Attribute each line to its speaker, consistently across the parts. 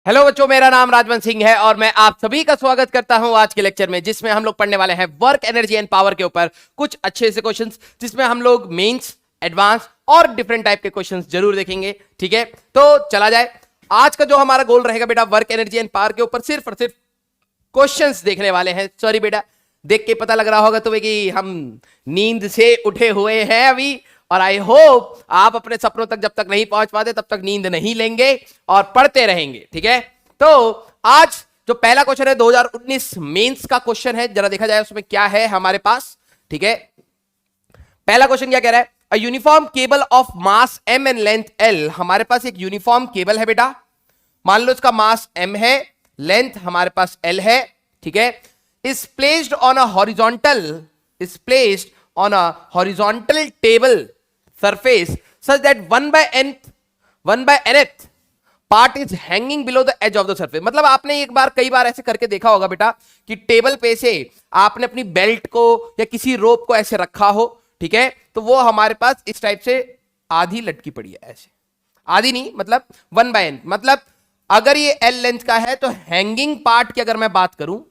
Speaker 1: Hello बच्चों, मेरा नाम राजवंत सिंह है और मैं आप सभी का स्वागत करता हूं आज के लेक्चर में, जिसमें हम लोग पढ़ने वाले हैं वर्क एनर्जी एंड पावर के ऊपर कुछ अच्छे से क्वेश्चंस, जिसमें हम लोग मेंस, एडवांस और डिफरेंट टाइप के क्वेश्चंस जरूर देखेंगे। ठीक है, तो चला जाए। आज का जो हमारा गोल रहेगा बेटा, वर्क एनर्जी एंड पावर के ऊपर सिर्फ और सिर्फ क्वेश्चंस देखने वाले हैं। सॉरी बेटा, देख के पता लग रहा होगा तुम्हें कि हम नींद से उठे हुए हैं अभी, और आई होप आप अपने सपनों तक जब तक नहीं पहुंच पाते तब तक नींद नहीं लेंगे और पढ़ते रहेंगे। ठीक है, तो आज जो पहला क्वेश्चन है 2019 मेंस का क्वेश्चन है, जरा देखा जाए उसमें क्या है हमारे पास। ठीक है, पहला क्वेश्चन क्या कह रहा है, a uniform cable of mass m and length l। हमारे पास एक यूनिफॉर्म केबल है बेटा, मान लो इसका मास m है, लेंथ हमारे पास l है। ठीक है, is placed on a horizontal table surface such that 1/nth part is hanging below the edge of the surface. मतलब आपने एक बार कई बार ऐसे करके देखा होगा बेटा कि टेबल पे से आपने अपनी बेल्ट को या किसी रोप को ऐसे रखा हो। ठीक है, तो वो हमारे पास इस टाइप से आधी लटकी पड़ी है, ऐसे आधी नहीं, मतलब 1/n। मतलब अगर ये l लेंथ का है तो हैंगिंग पार्ट की अगर मैं बात करूं,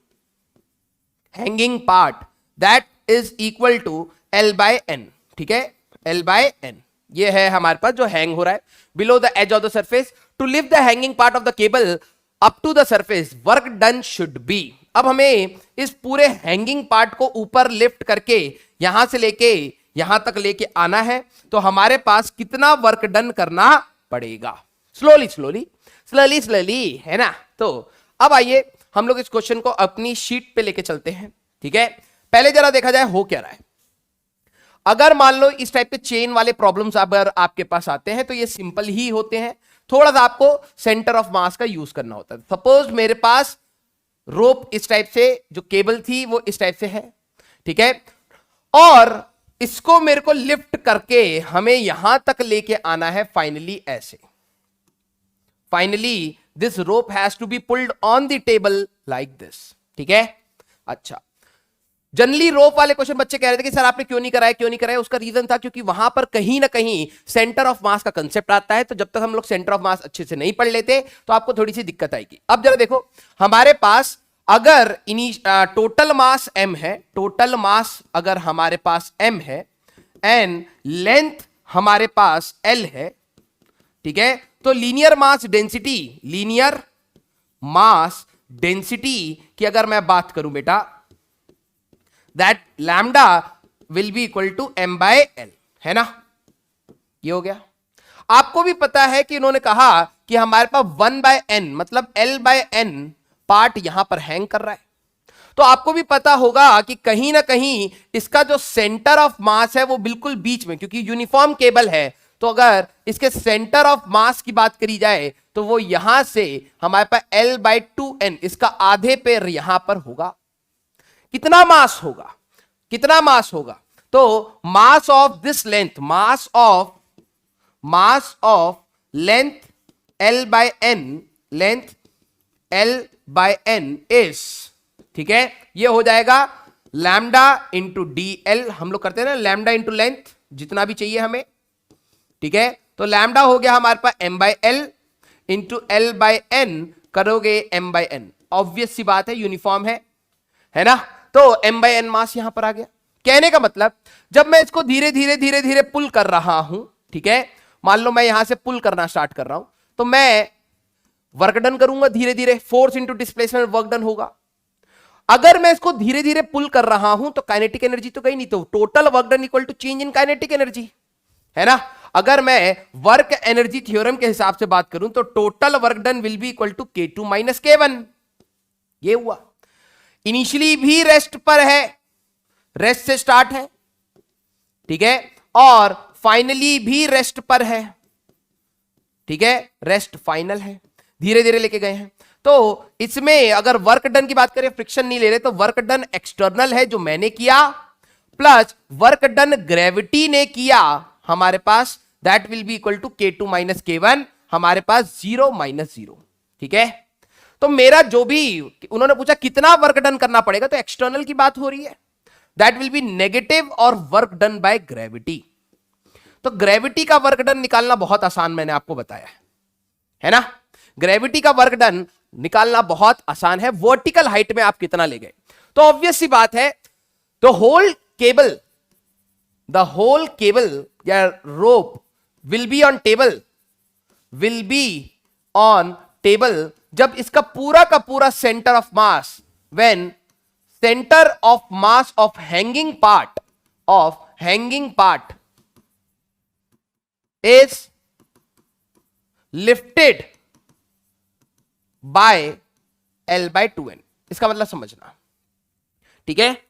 Speaker 1: hanging part that is equal to l/n। ठीक है, l/n ये है हमारे पास जो हैंग हो रहा है below the edge of the surface. To lift the hanging part of the cable up to the surface work done should be. अब हमें इस पूरे हैंगिंग पार्ट को ऊपर लिफ्ट करके यहां से लेके यहां तक लेके आना है, तो हमारे पास कितना वर्क डन करना पड़ेगा। स्लोली है ना। तो अब आइए हम लोग इस क्वेश्चन को अपनी शीट पे लेके चलते हैं। ठीक है, पहले जरा देखा जाए हो क्या रहा है। अगर मान लो इस टाइप के चेन वाले प्रॉब्लम्स अगर आपके पास आते हैं तो ये सिंपल ही होते हैं, थोड़ा सा आपको सेंटर ऑफ मास का यूज करना होता है। सपोज मेरे पास रोप इस टाइप से, जो केबल थी वो इस टाइप से है। ठीक है, और इसको मेरे को लिफ्ट करके हमें यहां तक लेके आना है फाइनली ऐसे। Finally this rope has to be pulled on the table like this. ठीक है, अच्छा, जनरली रोप वाले क्वेश्चन बच्चे कह रहे थे कि सर आपने क्यों नहीं कराया। उसका रीजन था क्योंकि वहां पर कहीं ना कहीं सेंटर ऑफ मास का कंसेप्ट आता है, तो जब तक हम लोग सेंटर ऑफ मास अच्छे से नहीं पढ़ लेते तो आपको थोड़ी सी दिक्कत आएगी। अब जरा देखो, हमारे पास अगर टोटल मास m है, टोटल मास अगर हमारे पास m है एंड लेंथ हमारे पास l है। ठीक है, तो लीनियर मास डेंसिटी की अगर मैं बात करूं बेटा, that lambda will be equal to m/l, है ना। ये हो गया। आपको भी पता है कि इन्होंने कहा कि हमारे पास 1/n मतलब l/n पार्ट यहां पर हैंग कर रहा है, तो आपको भी पता होगा कि कहीं ना कहीं इसका जो सेंटर ऑफ मास है वो बिल्कुल बीच में, क्योंकि यूनिफॉर्म केबल है, तो अगर इसके सेंटर ऑफ मास की बात करी जाए तो वो यहां से हमारे पास l/2n, इसका आधे पे यहां पर होगा। कितना मास होगा, तो mass of this length, mass of length l/n is, ठीक है, ये हो जाएगा लैम्डा इंटू dl। हम लोग करते हैं ना लैम्डा इंटू लेंथ, जितना भी चाहिए हमें। ठीक है, तो लैम्डा हो गया हमारे पास m/l इंटू l/n, करोगे m/n। ऑब्वियस सी बात है, यूनिफॉर्म है ना, तो m/n मास यहां पर आ गया। कहने का मतलब जब मैं इसको धीरे धीरे पुल कर रहा हूं, ठीक है, मान लो मैं यहां से पुल करना स्टार्ट कर रहा हूं, तो मैं वर्क डन करूंगा धीरे धीरे, force into displacement work done होगा। अगर मैं इसको धीरे धीरे पुल कर रहा हूं तो काइनेटिक एनर्जी तो गई नहीं, तो total work done equal to change in kinetic energy, है ना। अगर मैं वर्क एनर्जी थ्योरम के हिसाब से बात करूं तो total work done will be equal to K2 minus K1। ये हुआ। इनिशियली भी रेस्ट पर है, रेस्ट से स्टार्ट है, ठीक है, और फाइनली भी रेस्ट पर है। ठीक है, रेस्ट फाइनल है, धीरे धीरे लेके गए हैं। तो इसमें अगर वर्क डन की बात करें, फ्रिक्शन नहीं ले रहे, तो वर्क डन एक्सटर्नल है जो मैंने किया, प्लस वर्क डन ग्रेविटी ने किया हमारे पास, that will be equal to K2 minus K1, हमारे पास 0 माइनस 0। ठीक है, तो मेरा जो भी उन्होंने पूछा कितना वर्क डन करना पड़ेगा, तो एक्सटर्नल की बात हो रही है, दैट विल बी नेगेटिव और वर्क डन बाय ग्रेविटी। तो ग्रेविटी का वर्क डन निकालना बहुत आसान मैंने आपको बताया है ना। ग्रेविटी का वर्क डन निकालना बहुत आसान है, वर्टिकल हाइट में आप कितना ले गए। तो ऑब्वियस सी बात है, द होल केबल या रोप विल बी ऑन टेबल जब इसका पूरा का पूरा centre of mass, when centre of mass of hanging part is lifted by L/2n। इसका मतलब समझना, ठीक है।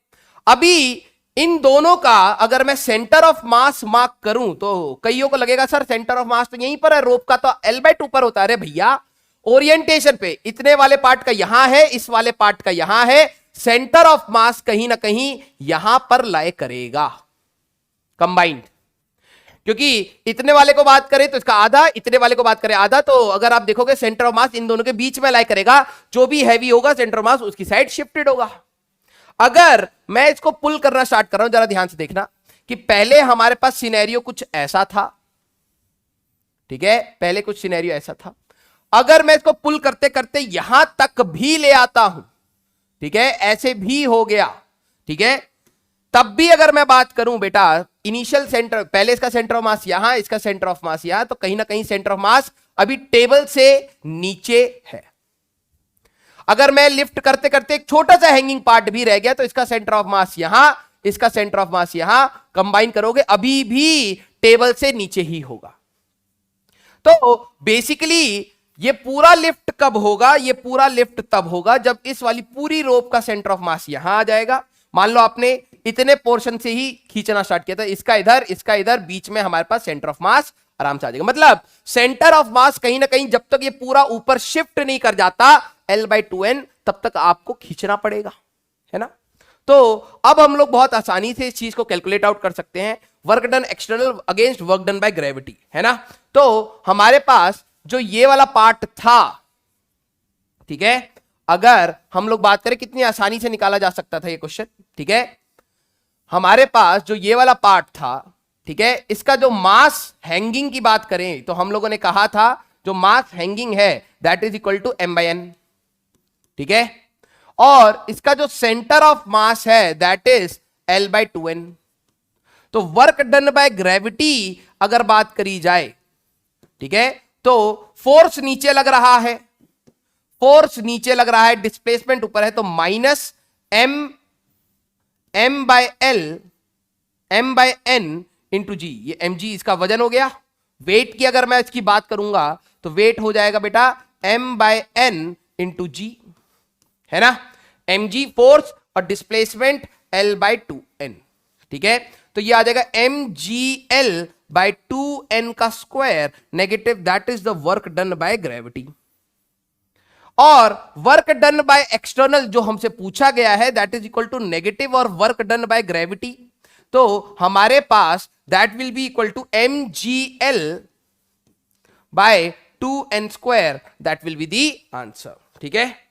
Speaker 1: अभी इन दोनों का अगर मैं सेंटर ऑफ मास मार्क करूं तो कईयों को लगेगा सर सेंटर ऑफ मास तो यहीं पर है, रोप का तो L/2 पर होता है। अरे भैया, ओरिएंटेशन पे इतने वाले पार्ट का यहां है, इस वाले पार्ट का यहां है, सेंटर ऑफ मास कहीं ना कहीं यहां पर लाए करेगा कंबाइंड, क्योंकि इतने वाले को बात करें तो इसका आधा, इतने वाले को बात करें आधा, तो अगर आप देखोगे सेंटर ऑफ मास इन दोनों के बीच में लाई करेगा, जो भी हैवी होगा सेंटर ऑफ मास उसकी साइड शिफ्टेड होगा। अगर मैं इसको पुल करना स्टार्ट कर रहा हूं, जरा ध्यान से देखना कि पहले हमारे पास सिनेरियो कुछ ऐसा था, ठीक है, पहले कुछ सिनेरियो ऐसा था। अगर मैं इसको पुल करते करते यहां तक भी ले आता हूं, ठीक है, ऐसे भी हो गया, ठीक है, तब भी अगर मैं बात करूं बेटा इनिशियल सेंटर, पहले इसका सेंटर ऑफ मास यहां, इसका सेंटर ऑफ मास यहां, तो कहीं ना कहीं सेंटर ऑफ मास अभी टेबल से नीचे है। अगर मैं लिफ्ट करते करते एक छोटा सा हैंगिंग पार्ट भी रह गया तो इसका सेंटर ऑफ मास यहां, इसका सेंटर ऑफ मास यहां, कंबाइन करोगे अभी भी टेबल से नीचे ही होगा। तो बेसिकली ये पूरा लिफ्ट कब होगा, ये पूरा लिफ्ट तब होगा जब इस वाली पूरी रोप का सेंटर ऑफ मास यहां आ जाएगा। मान लो आपने इतने पोर्शन से ही खींचना स्टार्ट किया था, इसका इधर, बीच में हमारे पास सेंटर ऑफ मास आराम से आ जाएगा। मतलब सेंटर ऑफ मास कहीं ना कहीं जब तक ये पूरा ऊपर शिफ्ट नहीं कर जाता L/2n, तब तक आपको खींचना पड़ेगा, है ना। तो अब हम लोग बहुत आसानी से इस चीज को कैलकुलेट आउट कर सकते हैं, work done external against work done by gravity, है ना। तो हमारे पास जो ये वाला पार्ट था, ठीक है, अगर हम लोग बात करें कितनी आसानी से निकाला जा सकता था ये क्वेश्चन, ठीक है। हमारे पास जो ये वाला पार्ट था, ठीक है, इसका जो मास हैंगिंग की बात करें तो हम लोगों ने कहा था जो मास हैंगिंग है that is equal to m/n, ठीक है, और इसका जो सेंटर ऑफ मास है दैट इज L/2n। तो वर्क डन बाय ग्रेविटी अगर बात करी जाए, ठीक है, तो फोर्स नीचे लग रहा है, फोर्स नीचे लग रहा है, डिस्प्लेसमेंट ऊपर है, तो माइनस m/n इंटू जी, ये mg इसका वजन हो गया। वेट की अगर मैं इसकी बात करूंगा तो वेट हो जाएगा बेटा m/n इंटू जी, है ना। mg फोर्स और डिस्प्लेसमेंट L/2n, ठीक है। तो ये आ जाएगा mgl/2n का square negative, that is the work done by gravity. और वर्क डन बाय एक्सटर्नल जो हमसे पूछा गया है that is equal to negative और वर्क डन बाय ग्रेविटी, तो हमारे पास that will be equal to mgl/2n square, that will be the answer, ठीक है।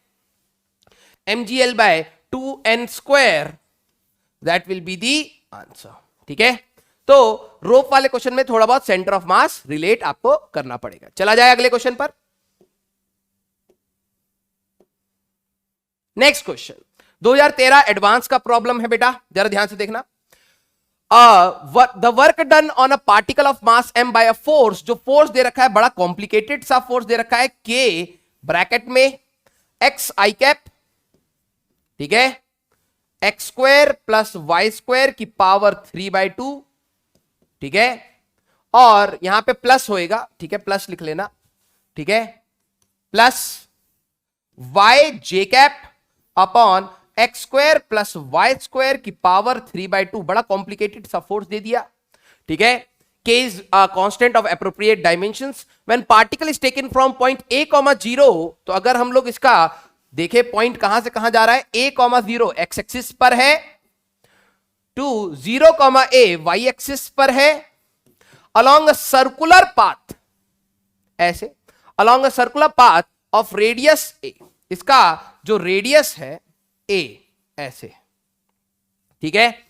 Speaker 1: mgl/2n square that will be the answer, ठीक है। तो रोप वाले क्वेश्चन में थोड़ा बहुत सेंटर ऑफ मास रिलेट आपको करना पड़ेगा। चला जाए अगले क्वेश्चन पर। नेक्स्ट क्वेश्चन 2013 एडवांस का प्रॉब्लम है बेटा, जरा ध्यान से देखना। The work done on a particle of mass m by a force, जो फोर्स दे रखा है बड़ा कॉम्प्लिकेटेड सा फोर्स दे रखा है, k ब्रैकेट में x i कैप, ठीक है, x square plus y square की पावर 3/2, ठीक है, और यहां पे प्लस होएगा, ठीक है, प्लस लिख लेना, ठीक है, plus y j cap upon x square plus y square की पावर 3/2, बड़ा कॉम्प्लिकेटेड सा फोर्स दे दिया, ठीक है। K is a constant of appropriate dimensions when particle is taken from point A, 0, तो अगर हम लोग इसका देखें पॉइंट कहां से कहां जा रहा है, A, 0 एक्स एक्सिस पर है, टू 0, A वाई एक्सिस पर है, along a circular path, ऐसे along a circular path of radius A, इसका जो रेडियस है A, ऐसे, ठीक है,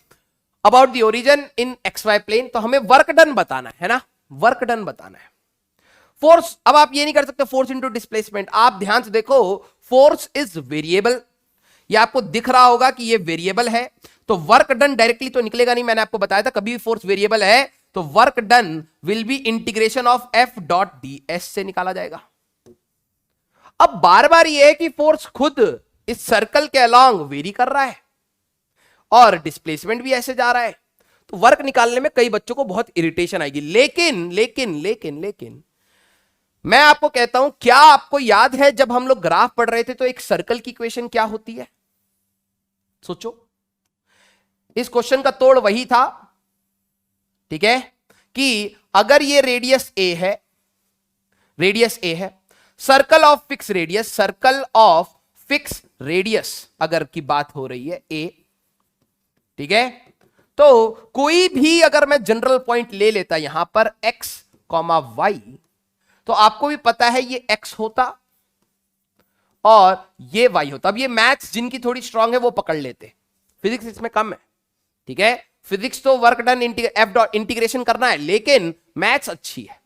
Speaker 1: about the origin in XY plane. तो हमें वर्क डन बताना है ना, वर्क डन बताना है। फोर्स, अब आप ये नहीं कर सकते फोर्स इंटू डिस्प्लेसमेंट, आप ध्यान से देखो फोर्स इज वेरिएबल, ये आपको दिख रहा होगा कि ये वेरिएबल है, तो वर्क डन डायरेक्टली तो निकलेगा नहीं, मैंने आपको बताया था कभी भी फोर्स वेरिएबल है तो work done will B integration of F dot D S से निकाला जाएगा। अब बार बार ये है कि फोर्स खुद इस सर्कल के अलोंग वेरी कर रहा है और डिस्प्लेसमेंट भी ऐसे जा रहा है, तो वर्क निकालने में कई बच्चों को बहुत इरिटेशन आएगी। लेकिन लेकिन लेकिन लेकिन मैं आपको कहता हूं, क्या आपको याद है जब हम लोग ग्राफ पढ़ रहे थे तो एक सर्कल की इक्वेशन क्या होती है? सोचो, इस क्वेश्चन का तोड़ वही था, ठीक है, कि अगर ये रेडियस ए है, रेडियस ए है, circle of fix radius, circle of fix radius अगर की बात हो रही है ए, ठीक है, तो कोई भी अगर मैं जनरल पॉइंट ले लेता यहां पर x, y, तो आपको भी पता है ये x होता और ये y होता। अब ये मैथ्स जिनकी थोड़ी स्ट्रांग है वो पकड़ लेते, फिजिक्स इसमें कम है, ठीक है, फिजिक्स तो work done F dot integration करना है, लेकिन मैथ्स अच्छी है।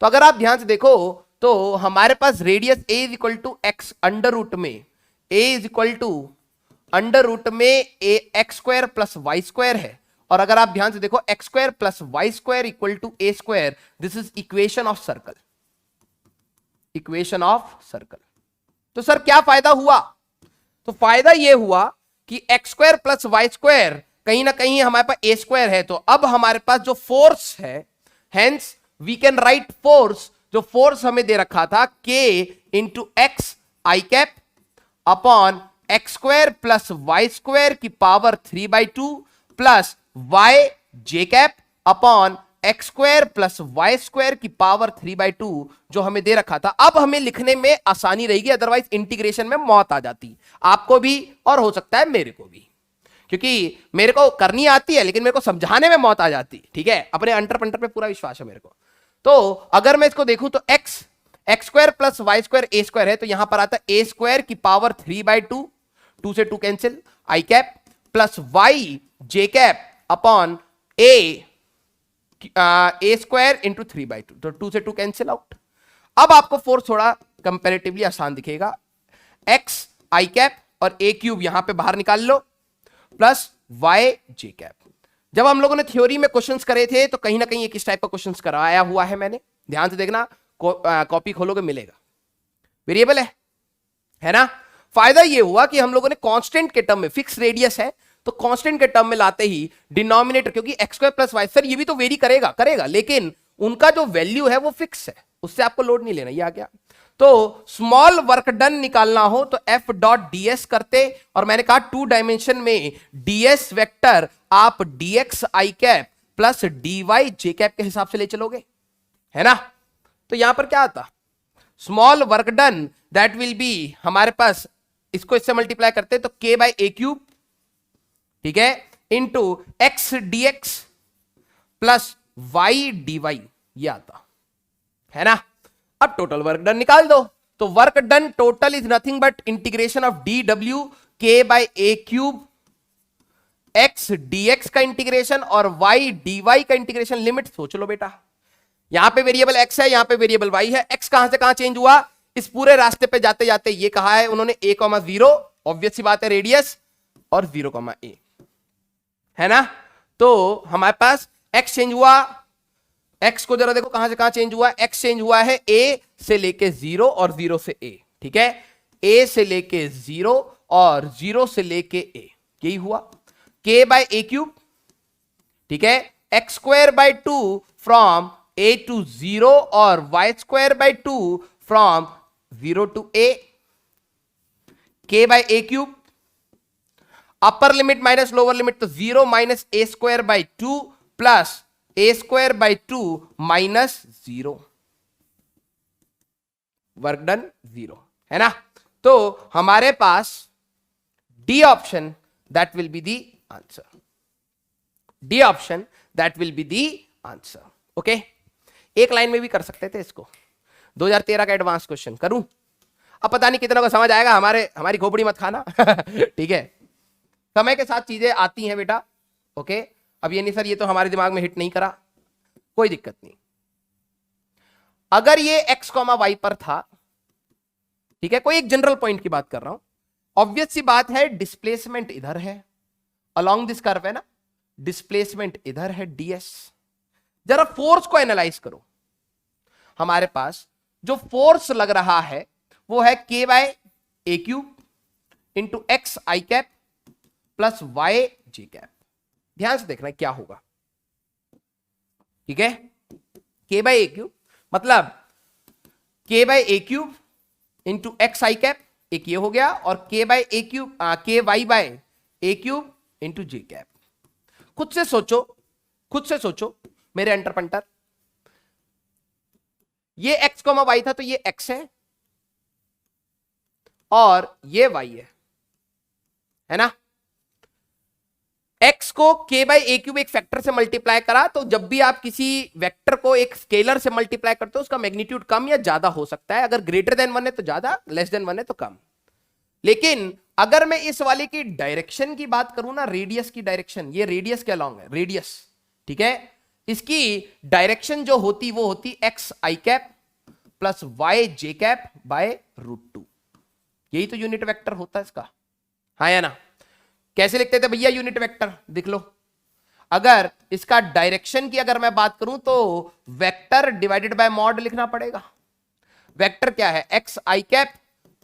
Speaker 1: तो अगर आप ध्यान से देखो तो हमारे पास radius a is equal to x under root में, a is equal to under root में a x square plus y square है, और अगर आप ध्यान से देखो x square plus y square equal to a square, this is equation of circle, equation of circle. तो सर क्या फायदा हुआ? तो फायदा यह हुआ कि x square plus y square कहीं ना कहीं हमारे पास ए स्क्वायर है, तो अब हमारे पास जो फोर्स है, hence we can write force, जो फोर्स हमें दे रखा था k into x i cap upon x square plus y square की power 3/2 plus y j cap upon x square plus y square की पावर 3/2 जो हमें दे रखा था। अब हमें लिखने में आसानी रहेगी, अदरवाइज इंटीग्रेशन में मौत आ जाती, आपको भी और हो सकता है मेरे को भी, क्योंकि मेरे को करनी आती है लेकिन मेरे को समझाने में मौत आ जाती, ठीक है, अपने अंटर पंटर पे पूरा विश्वास है मेरे को। तो अगर मैं इसको देखूं तो x square plus y square a square है, तो यहां पर आता है ए स्क्वायर की पावर 3/2, 2 से 2 कैंसिल, आई cap plus y j cap upon ए स्क्वायर इंटू 3/2, तो 2 से 2 कैंसिल आउट। अब आपको फोर्स थोड़ा कंपैरेटिवली आसान दिखेगा, एक्स आई कैप और ए क्यूब यहां पे बाहर निकाल लो प्लस वाई जे कैप। जब हम लोगों ने थ्योरी में क्वेश्चंस करे थे तो कहीं ना कहीं एक इस टाइप का क्वेश्चंस कराया हुआ है मैंने, ध्यान से देखना, कॉपी खोलोगे मिलेगा, वेरिएबल है ना। फायदा ये हुआ कि हम लोगों ने कांस्टेंट के टर्म में, फिक्स रेडियस है तो कांस्टेंट के टर्म में लाते ही डिनोमिनेटर, क्योंकि x square plus y, sir ये भी तो वेरी करेगा, लेकिन उनका जो वैल्यू है वो फिक्स है, उससे आपको लोड नहीं लेना, ये आ गया। तो स्मॉल वर्क डन निकालना हो तो एफ डॉट डीएस करते, और मैंने कहा 2 डायमेंशन में डीएस वेक्टर आप डीएक्स आई कैप प्लस डीवाई जे कैप के हिसाब से ले चलोगे, है ना। तो यहां पर क्या आता, small work done that will B हमारे पास, इसको इससे मल्टीप्लाई करते तो k बाई ए क्यूब, ठीक है, into x dx plus y dy, ये आता है ना। अब टोटल वर्क डन निकाल दो, तो work done total is nothing but integration of d डब्ल्यू k by a cube, x dx का इंटीग्रेशन और वाई डीवाई का इंटीग्रेशन। लिमिट सोच लो बेटा, यहां पे वेरिएबल एक्स है, यहां पे वेरिएबल वाई है, एक्स कहां से कहां चेंज हुआ, इस पूरे रास्ते पे जाते जाते ये कहा है उन्होंने a,0, ऑब्वियस सी बात है रेडियस, और 0,a, है ना। तो हमारे पास x चेंज हुआ, x को जरा देखो कहां से कहां चेंज हुआ, x चेंज हुआ है a से लेके 0 और 0 से a, ठीक है, a से लेके 0 और 0 से लेके a, यही हुआ। k बाई ए क्यूब, ठीक है, x square by 2 from a to 0 और y square by 2 from 0 to a, k by a cube, upper limit minus lower limit, तो 0 minus a square by 2 plus A square by 2 minus 0, work done 0, है ना। तो हमारे पास d option that will be the answer, d option that will be the answer, okay. एक line में भी कर सकते थे इसको, 2013 का एडवांस क्वेश्चन करूं, अब पता नहीं कितना को समझ आएगा, हमारी खोपड़ी मत खाना ठीक है, समय के साथ चीजें आती हैं बेटा, ओके। अब ये नहीं सर ये तो हमारे दिमाग में हिट नहीं करा, कोई दिक्कत नहीं। अगर ये x, y पर था, ठीक है, कोई एक जनरल पॉइंट की बात कर रहा हूं, ऑब्वियस सी बात है डिस्प्लेसमेंट इधर है, अलोंग दिस कर्व है ना, डिस्प्लेसमेंट इधर है ds। जरा फोर्स को एनालाइज करो, हमारे पास जो फोर्स लग रहा है वो है k bye a cube into x i cap plus y j cap. ध्यान से देखना क्या होगा, ठीक है, k बाय ए क्यूब मतलब k bye a cube into x i cap, एक ये हो गया, और k bye a cube k Y bye a cube into J cap. खुद से सोचो, खुद से सोचो मेरे अंटरपंटर, ये x, y था तो ये x है और ये y है ना। x को k बाई ए क्यूब एक फैक्टर से मल्टीप्लाई करा, तो जब भी आप किसी वेक्टर को एक स्केलर से मल्टीप्लाई करते हो उसका मैग्नीट्यूड कम या ज्यादा हो सकता है, अगर ग्रेटर देन 1 है तो ज्यादा, लेस देन 1 है तो कम। लेकिन अगर मैं इस वाले की डायरेक्शन की बात करूं ना, रेडियस की डायरेक्शन, ये रेडियस के अलॉन्ग है, रेडियस, ठीक है, इसकी डायरेक्शन जो होती वो होती x i cap plus y j cap by √2। यही तो यूनिट वेक्टर होता है इसका, हाँ या ना। कैसे लिखते थे भैया यूनिट वेक्टर, देख लो, अगर इसका डायरेक्शन की अगर मैं बात करूं तो वेक्टर डिवाइडेड बाय मॉड लिखना पड़ेगा। वेक्टर क्या है, x i cap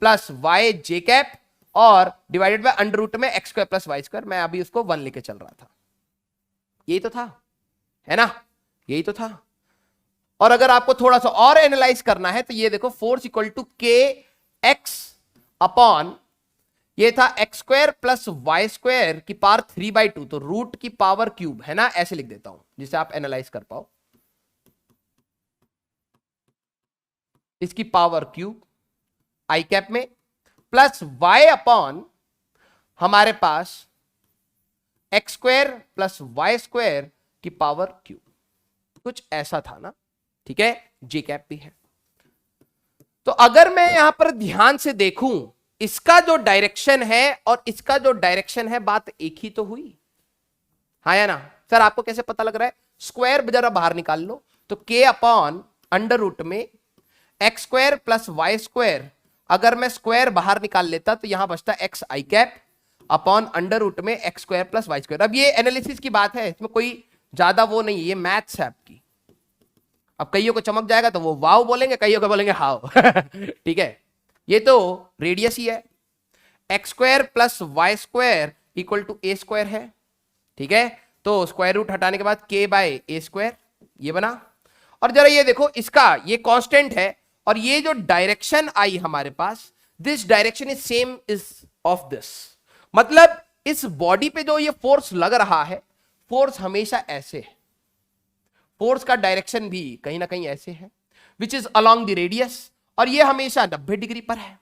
Speaker 1: plus y j cap और डिवाइडेड बाय अंडर रूट में x square plus y square. मैं अभी उसको 1 लेके चल रहा था, यही तो था, है ना, यही तो था। और अगर आपको थोड़ा सा और एनालाइज करना है तो ये देखो, force equal to k x upon, ये था x square plus y square की पावर 3/2, तो रूट की पावर क्यूब है ना, ऐसे लिख देता हूं जिसे आप एनालाइज कर पाओ, इसकी पावर क्यूब आई कैप में प्लस वाई अपॉन हमारे पास x square plus y square की पावर क्यूब, कुछ ऐसा था ना, ठीक है, जे कैप भी है। तो अगर मैं यहां पर ध्यान से देखूं, इसका जो डायरेक्शन है और इसका जो डायरेक्शन है, बात एक ही तो हुई, हाँ या ना। सर आपको कैसे पता लग रहा है, स्क्वायर जरा बाहर निकाल लो, तो k अपॉन अंडर रूट में x square plus y square, अगर मैं स्क्वायर बाहर निकाल लेता तो यहां बचता x i cap upon under root में x square plus y square. अब ये एनालिसिस की बात है, इसमें कोई ज्यादा वो नहीं है, ये मैथ्स है आपकी। अब कईयों को चमक जाएगा तो वो वाव बोलेंगे, कईयों को बोलेंगे हाउ ठीक है, ये तो रेडियस ही है, x square plus y square equal to a square है, ठीक है, तो स्क्वायर रूट हटाने के बाद k बाय ए स्क्वायर ये बना। और जरा ये देखो, इसका ये कांस्टेंट है और ये जो डायरेक्शन आई हमारे पास, this direction is same is of this, मतलब इस बॉडी पे जो ये फोर्स लग रहा है, फोर्स हमेशा ऐसे है, फोर्स का डायरेक्शन भी कहीं ना कहीं ऐसे है, which is along the radius, और ये हमेशा 90 डिग्री पर है।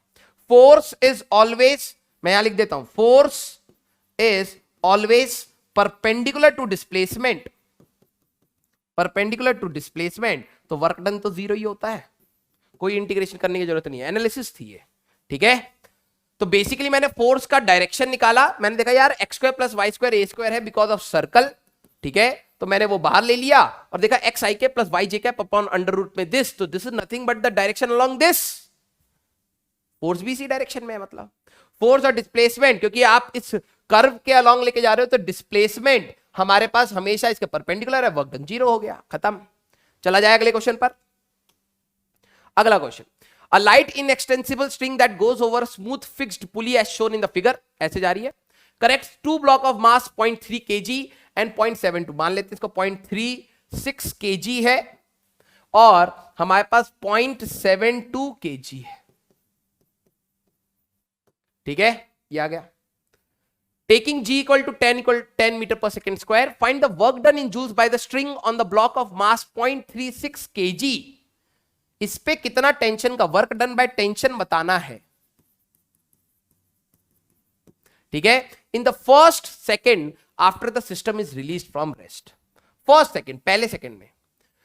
Speaker 1: फोर्स इज ऑलवेज, मैं यहां लिख देता हूं, force is always perpendicular to displacement, perpendicular to displacement, तो वर्क डन तो 0 ही होता है, कोई इंटीग्रेशन करने की जरूरत नहीं है, एनालिसिस थी ये, ठीक है। तो बेसिकली मैंने फोर्स का डायरेक्शन निकाला, मैंने देखा यार x square plus y square a square है बिकॉज ऑफ सर्कल, ठीक है, तो मैंने वो बाहर ले लिया और देखा x i cap plus y j cap upon under root में दिस, तो this is nothing but the direction along this, force भी इसी डायरेक्शन में है, मतलब फोर्स और डिस्प्लेसमेंट, क्योंकि आप इस कर्व के अलोंग लेके जा रहे हो तो डिस्प्लेसमेंट हमारे पास हमेशा इसके परपेंडिकुलर है, वर्क डन 0 हो गया, खत्म। चला जाए अगले क्वेश्चन पर। अगला question, a light inextensible string that goes over a smooth fixed pulley as shown in the figure, ऐसे जा रही है, corrects 2 block of mass 0.3 kg and 0.72, मान लेते हैं इसको 0.36 kg है और हमारे पास 0.72 kg है, ठीक है, ये आ गया। Taking g equal to 10 meter per second square, find the work done in joules by the string on the block of mass 0.36 kg, इस पे कितना टेंशन का, वर्क डन बाय टेंशन बताना है, ठीक है, in the first second after the system is release from rest, first second, पहले second में,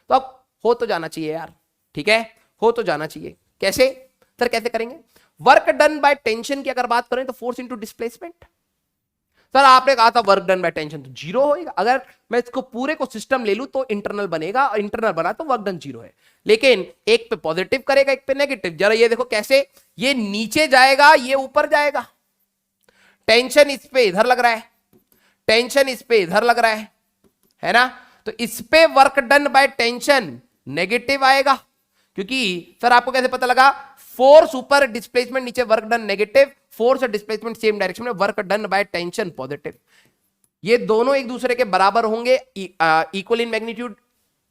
Speaker 1: तो अब हो तो जाना चाहिए यार, ठीक है, हो तो जाना चाहिए। कैसे सर, कैसे करेंगे, वर्क डन बाय टेंशन की अगर बात करें तो फोर्स इंटू डिस्प्लेसमेंट, सर आपने कहा था वर्क डन बाय टेंशन, तो जीरो होगा। अगर मैं इसको पूरे को सिस्टम ले लूं तो इंटरनल बनेगा, और इंटरनल बना तो वर्क डन जीरो है। लेकिन एक पे पॉजिटिव करेगा, एक पे नेगेटिव। जरा ये देखो कैसे, ये नीचे जाएगा, ये ऊपर जाएगा। टेंशन इस पे इधर लग रहा है, टेंशन इस पे इधर लग रहा है ना। तो इस पे work done by tension negative आएगा, क्योंकि सर आपको कैसे पता लगा, फोर्स ऊपर, डिस्प्लेसमेंट नीचे, वर्क डन नेगेटिव, फोर्स और डिस्प्लेसमेंट सेम डायरेक्शन में, work done by tension positive. ये दोनों एक दूसरे के बराबर होंगे, इक्वल इन मैग्नीट्यूड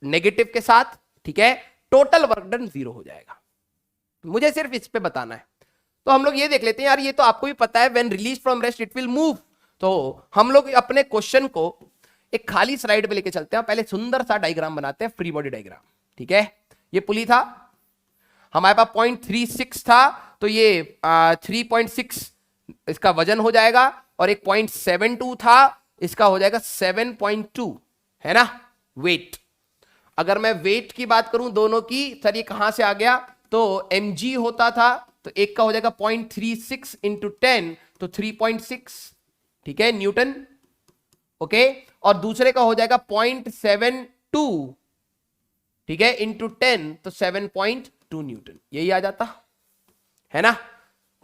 Speaker 1: नेगेटिव के साथ, ठीक है। टोटल वर्क डन जीरो हो जाएगा। मुझे सिर्फ इस पे बताना है। तो हम लोग ये देख लेते हैं यार, ये तो आपको भी पता है, when release from rest it will move. तो हम लोग अपने क्वेश्चन को एक खाली स्लाइड पे लेके चलते हैं। पहले सुंदर सा डायग्राम बनाते हैं, फ्री बॉडी डायग्राम, ठीक है। ये पुली था, हमारे पास 0.36 था, तो ये 3.6 इसका वजन हो जाएगा, और एक 0.72 था, इसका हो जाएगा 7.2, है ना वेट। अगर मैं वेट की बात करूं दोनों की, सर ये कहां से आ गया, तो mg होता था, तो एक का हो जाएगा 0.36 इंटू 10, तो 3.6, ठीक है, न्यूटन, ओके। और दूसरे का हो जाएगा 0.72, ठीक है, इंटू 10, तो 7.2 न्यूटन, यही आ जाता है ना,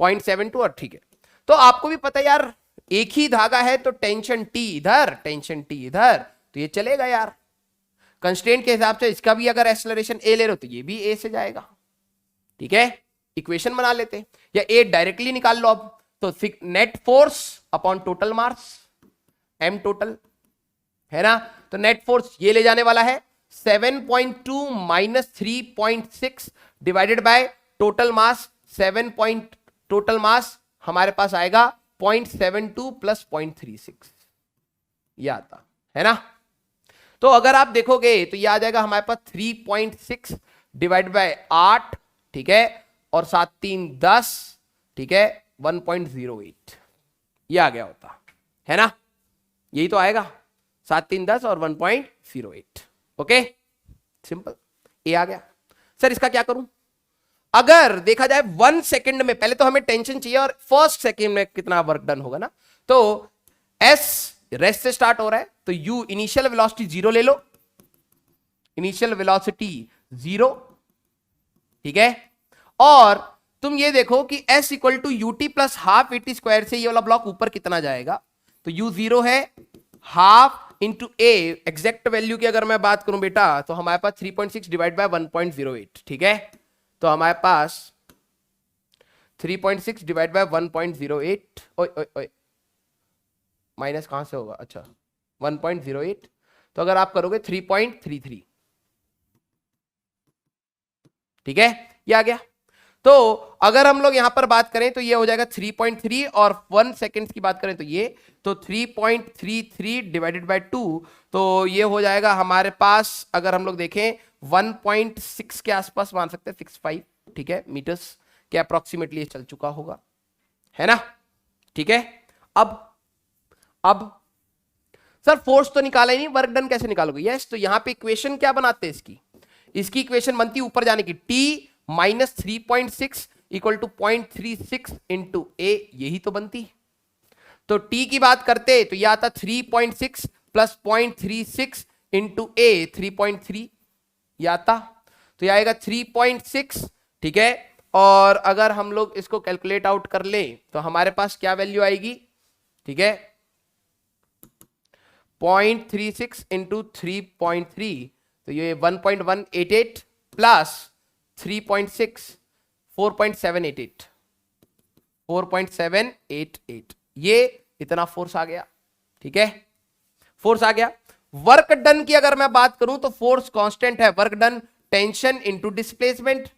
Speaker 1: 0.72। और ठीक है, तो आपको भी पता है यार, एक ही धागा है, तो टेंशन T इधर, टेंशन T इधर, तो ये चलेगा यार। कंस्ट्रेंट के हिसाब से इसका भी अगर एक्सेलरेशन a ले रहे हो, तो ये भी a से जाएगा, ठीक है। इक्वेशन बना लेते हैं, या a डायरेक्टली निकाल लो अब। तो net force upon total mass, m total, है ना। तो नेट फोर्स ये ले जाने वाला है 7.2 minus 3.6 divided by total mass 7 point, total mass हमारे पास आएगा 0.72 प्लस 0.36, ये आता है ना। तो अगर आप देखोगे तो ये आ जाएगा हमारे पास 3.6 डिवाइड बाय 8, ठीक है, और 7 3 10, ठीक है, 1.08, ये आ गया होता है ना, यही तो आएगा, 7 3 10 और 1.08, ओके, सिंपल, ये आ गया। सर इसका क्या करूं, अगर देखा जाए 1 सेकंड में, पहले तो हमें टेंशन चाहिए, और फर्स्ट सेकंड में कितना वर्क डन होगा ना। तो S रेस्ट से स्टार्ट हो रहा है, तो U इनिशियल वेलोसिटी 0 ले लो, इनिशियल वेलोसिटी 0, ठीक है। और तुम ये देखो कि S equal to UT plus half AT square से ये वाला ब्लॉक ऊपर कितना जाएगा, तो U 0 है, half into A, exact value की अगर मैं बात करूं बेटा, तो हमारे पास 3.6 डिवाइड बाय 1.08, ठीक है। तो हमारे पास 3.6 डिवाइड बाय 1.08, ओए माइनस कहां से होगा, अच्छा 1.08, तो अगर आप करोगे 3.33, ठीक है, ये आ गया। तो अगर हम लोग यहां पर बात करें तो ये हो जाएगा 3.3, और 1 सेकेंड की बात करें तो ये, तो 3.33 डिवाइडेड बाय 2, तो ये हो जाएगा हमारे पास, अगर हम लोग देखें 1.6 के आसपास मान सकते हैं, 65, ठीक है, मीटर्स के अप्रोक्सीमेटली चल चुका होगा, है ना, ठीक है। अब सर फोर्स तो निकाला ही नहीं, वर्क डन कैसे निकालोगे, यस। तो यहां पे इक्वेशन क्या बनाते हैं इसकी इक्वेशन बनती है ऊपर जाने की, T minus 3.6 equal to 0.36 into A, यही तो बनती। तो T की बात करते तो यह आता 3.6 प्लस 0.36 इंटू A, 3.3, यह आता, तो यह आएगा 3.6, ठीक है। और अगर हम लोग इसको कैलकुलेट आउट कर ले तो हमारे पास क्या वैल्यू आएगी, ठीक है, 0.36 इंटू 3.3, तो ये 1.188 प्लस 3.6, 4.788, 4.788, ये इतना फोर्स आ गया, ठीक है, फोर्स आ गया। वर्क डन की अगर मैं बात करूं तो फोर्स कांस्टेंट है, work done tension into displacement,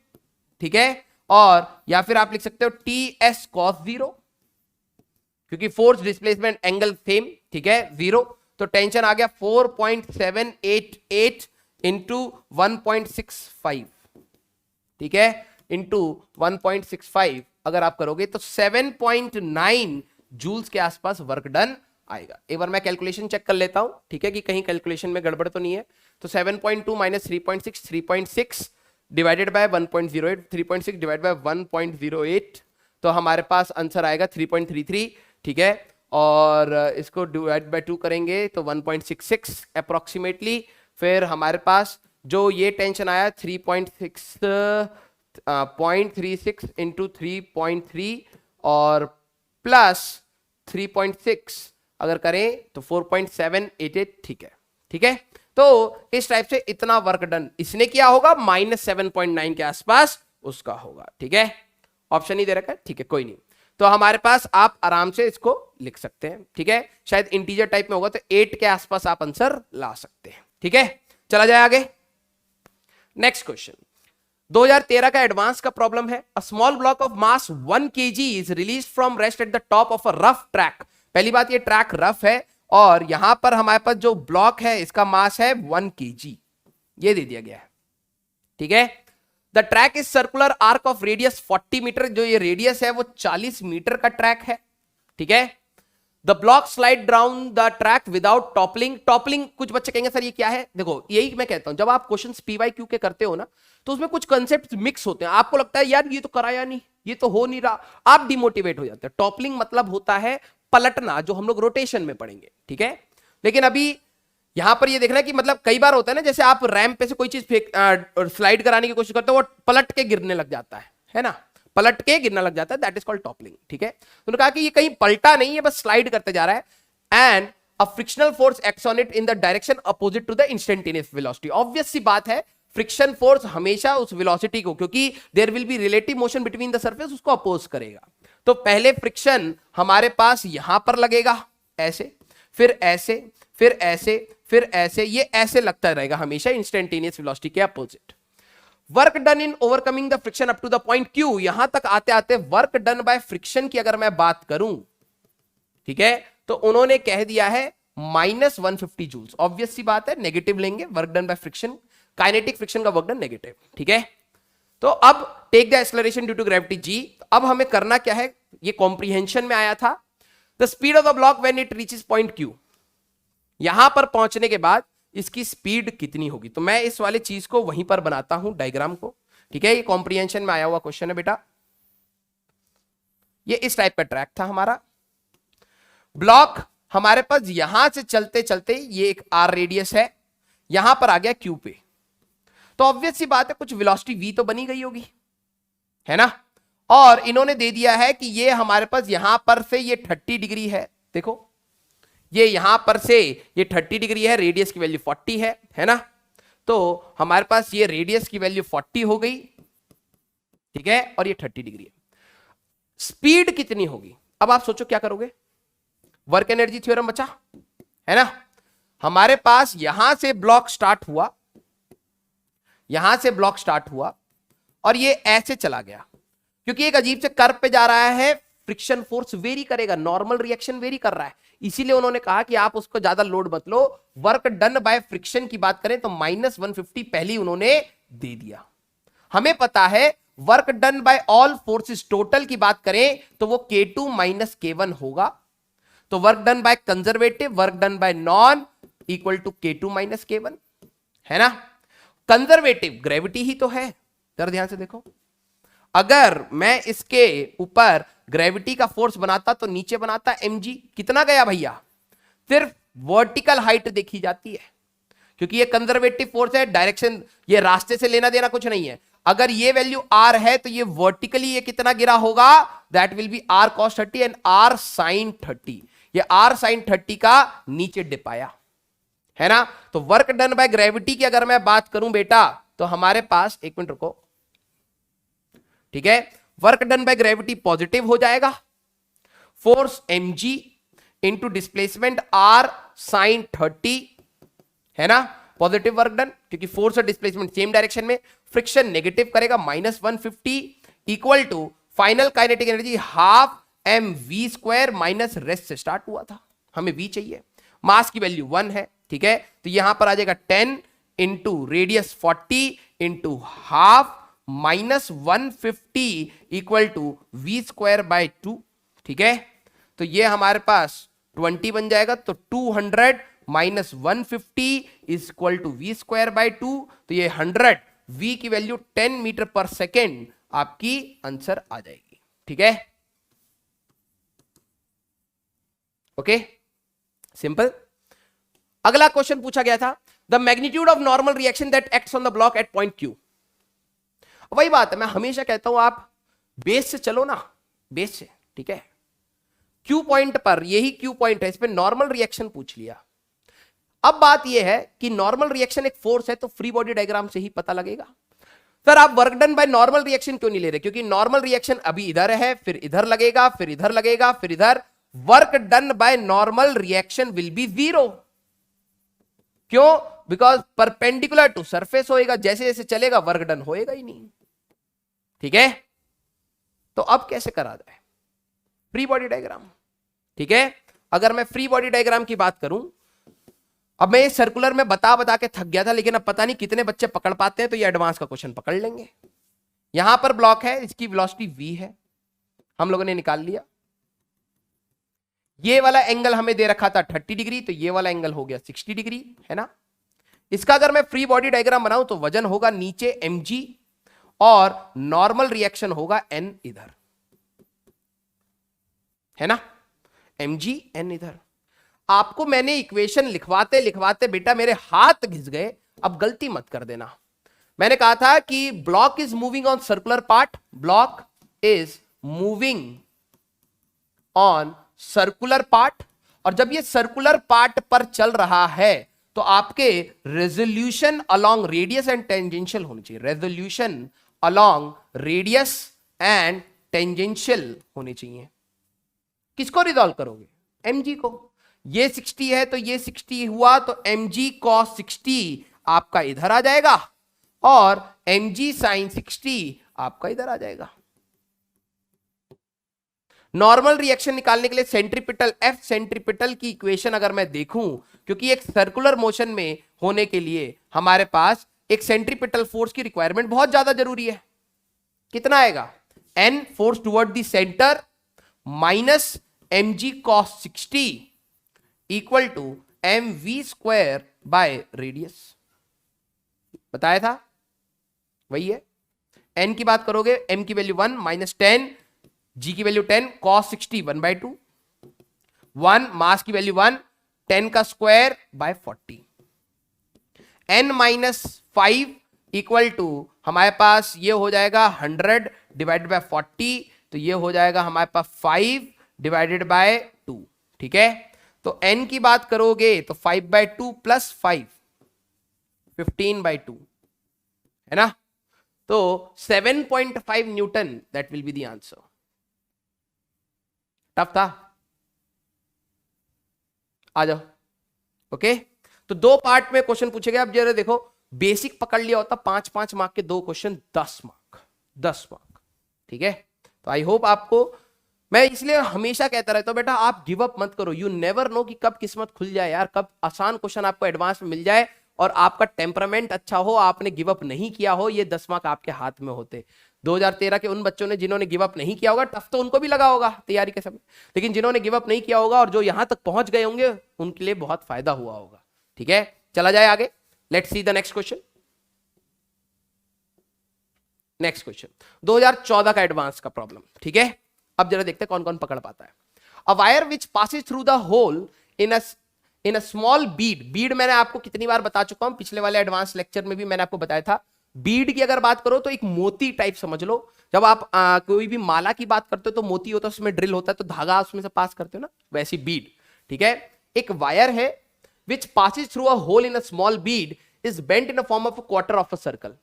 Speaker 1: ठीक है। और या फिर आप लिख सकते हो TS cos 0, क्योंकि फोर्स डिस्प्लेसमेंट एंगल सेम, ठीक है, 0, तो टेंशन आ गया 4.788 इंटू 1.65, ठीक है, इंटू 1.65 अगर आप करोगे तो 7.9 जूल्स के आसपास वर्क डन आएगा। एक बार मैं कैलकुलेशन चेक कर लेता हूं, ठीक है, कि कहीं कैलकुलेशन में गड़बड़ तो नहीं है। तो 7.2 minus 3.6, 3.6 divided by 1.08, 3.6 divide by 1.08, तो हमारे पास आंसर आएगा 3.33, ठीक है। और इसको डिवाइड बाय 2 करेंगे तो 1.66 अप्रोक्सीमेटली। फिर हमारे पास जो ये टेंशन आया 0.36 इंटू 3.3 और प्लस 3.6 अगर करें तो 4.788। ठीक है, ठीक है। तो इस टाइप से इतना वर्क डन इसने किया होगा, -7.9 के आसपास उसका होगा। ठीक है, ऑप्शन ही दे रखा है, ठीक है, कोई नहीं। तो हमारे पास आप आराम से इसको लिख सकते हैं। ठीक है, शायद इंटीजर टाइप में होगा तो 8 के आसपास आप आंसर ला सकते हैं। ठीक है, चला जाए आगे। नेक्स्ट क्वेश्चन 2013 का एडवांस का प्रॉब्लम है। A small block of mass 1 kg is release from rest at the top of a rough track. पहली बात, ये ट्रैक रफ है और यहां पर हमारे पास जो ब्लॉक है इसका मास है 1 kg, ये दे दिया गया है। ठीक है, the track is circular arc of radius 40 metre. जो ये रेडियस है वो 40 मीटर का ट्रैक है। ठीक है, the block slide down the track without toppling. Toppling कुछ बच्चे कहेंगे सर ये क्या है। देखो यही मैं कहता हूं, जब आप क्वेश्चन PYQ के करते हो ना तो उसमें कुछ कंसेप्ट मिक्स होते हैं, आपको लगता है यार ये तो कराया नहीं, ये तो हो नहीं रहा, आप डिमोटिवेट हो जाते हैं। टॉपलिंग मतलब होता है पलटना, जो हम लोग रोटेशन में पढ़ेंगे। ठीक है, लेकिन अभी यहां पर ये देखना कि मतलब कई बार होता है ना, जैसे आप रैंप पे से कोई चीज फेंक स्लाइड कराने की कोशिश करते हो, वो पलट के गिरने लग जाता है ना, पलट के गिरना लग जाता है, दैट इज कॉल्ड टॉपलिंग। ठीक है, तो उन्होंने कहा कि ये कहीं पलटा नहीं है, बस स्लाइड करते जा रहा है। And a frictional force acts on it in the direction opposite to the instantaneous velocity. Obvious सी बात है, फ्रिक्शन फोर्स हमेशा उस वेलोसिटी को, क्योंकि there will be relative motion between the surface, उसको अपोज करेगा। तो पहले फ्रिक्शन हमारे पास यहां पर लगेगा ऐसे, फिर ऐसे, फिर ऐसे, फिर ऐसे, ये ऐसे लगता रहेगा हमेशा इंस्टेंटेनियस वेलोसिटी के opposite. Work done in overcoming the friction up to the point Q। यहां तक आते आते वर्क डन बाय फ्रिक्शन की अगर मैं बात करूं, ठीक है, तो उन्होंने कह दिया है -150 जूल्स। ऑब्वियस सी बात है, नेगेटिव लेंगे work done by friction, kinetic friction का वर्क डन नेगेटिव। ठीक है, तो अब take the acceleration due to gravity G। अब हमें करना क्या है, ये कॉम्प्रिहेंशन में आया था। The speed of the block when it reaches point Q। यहां पर पहुंचने के बाद इसकी स्पीड कितनी होगी, तो मैं इस वाले चीज को वहीं पर बनाता हूं डायग्राम को। ठीक है, ये कॉम्प्रिहेंशन में आया हुआ क्वेश्चन है बेटा। ये इस टाइप का ट्रैक था हमारा, ब्लॉक हमारे पास यहां से चलते चलते ये एक R रेडियस है, यहां पर आ गया Q पे, तो ऑब्वियस सी बात है कुछ वेलोसिटी V तो बनी गई होगी, है ना। और इन्होंने दे दिया है कि ये हमारे पास यहां पर से ये 30 डिग्री है। देखो ये यहां पर से ये 30 डिग्री है, रेडियस की वैल्यू 40 है ना। तो हमारे पास ये रेडियस की वैल्यू 40 हो गई, ठीक है, और ये 30 डिग्री है। स्पीड कितनी होगी, अब आप सोचो क्या करोगे। वर्क एनर्जी थ्योरम बचा, है ना। हमारे पास यहां से ब्लॉक स्टार्ट हुआ, यहां से ब्लॉक स्टार्ट हुआ और ये ऐसे चला गया, क्योंकि एक अजीब से कर्व पे जा रहा है, फ्रिक्शन फोर्स वेरी करेगा, नॉर्मल रिएक्शन वेरी कर रहा है, इसीलिए उन्होंने कहा कि आप उसको ज्यादा लोड मत लो। वर्क डन बाय फ्रिक्शन की बात करें तो -150 पहले उन्होंने दे दिया। हमें पता है work done bye all forces total की बात करें तो वो K2 - K1 होगा। तो work done by conservative, work done by non equal to K2 - K1, है ना। कंजर्वेटिव ग्रेविटी ही तो है, जरा ध्यान से देखो, अगर मैं इसके ऊपर ग्रेविटी का फोर्स बनाता तो नीचे बनाता mg, कितना गया भैया, सिर्फ वर्टिकल हाइट देखी जाती है, क्योंकि ये कंजर्वेटिव फोर्स है, डायरेक्शन ये रास्ते से लेना देना कुछ नहीं है। अगर ये वैल्यू r है तो ये वर्टिकली ये कितना गिरा होगा, that will B r cos 30 and r sin 30। ये r sin 30 का नीचे डिप आया, है ना। तो वर्क डन बाय ग्रेविटी की अगर मैं बात करूं बेटा, तो हमारे पास, एक मिनट रुको, ठीक है, work done by gravity positive हो जाएगा, force mg into displacement r sin 30, है ना, पॉजिटिव वर्क डन, क्योंकि फोर्स और डिस्प्लेसमेंट सेम डायरेक्शन में। फ्रिक्शन नेगेटिव करेगा -150 equal to final kinetic energy ½ mv² minus rest से स्टार्ट हुआ था, हमें v चाहिए, मास की वैल्यू 1 है, ठीक है। तो यहां पर आ जाएगा 10 into radius 40 into ½ -150 equal to v²/2, ठीक है। तो ये हमारे पास 20 बन जाएगा, तो 200 -150 इज इक्वल टू v²/2। तो ये 100, v की वैल्यू 10 मीटर पर सेकेंड आपकी आंसर आ जाएगी, ठीक है। Okay, simple. अगला क्वेश्चन पूछा गया था, the magnitude of normal reaction that acts on the block at point Q. वही बात है, मैं हमेशा कहता हूं आप बेस से चलो ना, बेस से, ठीक है। क्यू पॉइंट पर, यही क्यू पॉइंट है, इस पे नॉर्मल रिएक्शन पूछ लिया। अब बात यह है कि नॉर्मल रिएक्शन एक फोर्स है, तो फ्री बॉडी डायग्राम से ही पता लगेगा। सर आप work done by normal reaction क्यों नहीं ले रहे? क्योंकि नॉर्मल रिएक्शन अभी इधर है, फिर इधर लगेगा, फिर इधर लगेगा, फिर इधर। Work done by normal reaction will be 0। क्यों? बिकॉज परपेंडिकुलर टू सरफेस होएगा, जैसे जैसे चलेगा वर्क डन होएगा ही नहीं, ठीक है। तो अब कैसे करा जाए? फ्री बॉडी डायग्राम, ठीक है। अगर मैं फ्री बॉडी डायग्राम की बात करूं, अब मैं सर्कुलर में बता बता के थक गया था, लेकिन अब पता नहीं कितने बच्चे पकड़ पाते हैं, तो ये एडवांस का क्वेश्चन पकड़ लेंगे। यहां पर ब्लॉक है, इसकी वेलोसिटी v है, हम लोगों ने निकाल लिया। ये वाला एंगल हमें दे रखा था 30 डिग्री, तो ये वाला एंगल हो गया 60 डिग्री, है ना। इसका अगर मैं फ्री बॉडी डायग्राम बनाऊं तो वजन होगा नीचे mg और नॉर्मल रिएक्शन होगा n इधर, है ना, mg n इधर। आपको मैंने इक्वेशन लिखवाते लिखवाते बेटा मेरे हाथ घिस गए, अब गलती मत कर देना। मैंने कहा था कि block is moving on circular part, block is moving on circular part, और जब ये सर्कुलर पार्ट पर चल रहा है तो आपके resolution along radius and tangential होनी चाहिए। Resolution along radius and tangential होनी चाहिए। किसको रिजॉल्व करोगे? mg को। ये 60 है तो ये 60 हुआ, तो mg cos 60 आपका इधर आ जाएगा और mg sin 60 आपका इधर आ जाएगा। नॉर्मल रिएक्शन निकालने के लिए सेंट्रीपिटल, एफ सेंट्रीपिटल की इक्वेशन अगर मैं देखूं, क्योंकि एक सर्कुलर मोशन में होने के लिए हमारे पास एक सेंट्रीपिटल फोर्स की रिक्वायरमेंट बहुत ज्यादा जरूरी है। कितना आएगा? n force toward the centre minus mg cos 60 equal to mv square by radius. बताया था, वही है। n की बात करोगे, m की वैल्यू 1 माइनस 10, g की वैल्यू 10, cos 60 1/2, 1 मास की वैल्यू 1, 10 का square by 40, n minus 5 equal to हमारे पास ये हो जाएगा 100 डिवाइडेड बाय 40, तो ये हो जाएगा हमारे पास 5 डिवाइडेड बाय 2, ठीक है। तो n की बात करोगे तो 5/2 प्लस 5 15/2, है ना। तो 7.5 Newton, that will be the answer. Tough था, आ जाओ। ओके, तो दो पार्ट में क्वेश्चन पूछे गए। अब जरा देखो, बेसिक पकड़ लिया होता 5-5 मार्क के दो क्वेश्चन, 10 मार्क, ठीक है। तो आई होप आपको, मैं इसलिए हमेशा कहता रहता हूं बेटा आप गिव अप मत करो। यू नेवर नो कि कब किस्मत खुल जाए यार, कब आसान क्वेश्चन आपको एडवांस में मिल जाए और आपका टेम्परामेंट अच्छा हो, आपने गिव अप नहीं किया हो, ये 10 मार्क आपके हाथ में होते। 2013 के उन बच्चों ने जिन्होंने गिव अप नहीं किया होगा, टफ तो उनको भी लगा होगा तैयारी के समय, लेकिन जिन्होंने गिव अप नहीं किया होगा और जो यहां तक पहुंच गए होंगे उनके लिए बहुत फायदा हुआ होगा, ठीक है। चला जाए आगे, let's see the next question. Next question 2014 का एडवांस का प्रॉब्लम, ठीक है। अब जरा देखते हैं कौन कौन पकड़ पाता है। A wire which passes through the hole in a small bead मैंने आपको कितनी बार बता चुका हूं, पिछले वाले एडवांस लेक्चर में भी मैंने आपको बताया था। बीड की अगर बात करो तो एक मोती टाइप समझ लो। जब आप कोई भी माला की बात करते हो तो मोती होता है, उसमें ड्रिल होता है, तो धागा उसमें से पास करते हो ना, वैसी बीड, ठीक है। एक वायर है which passes through a hole in a small bead is bent in a form of a quarter of a circle.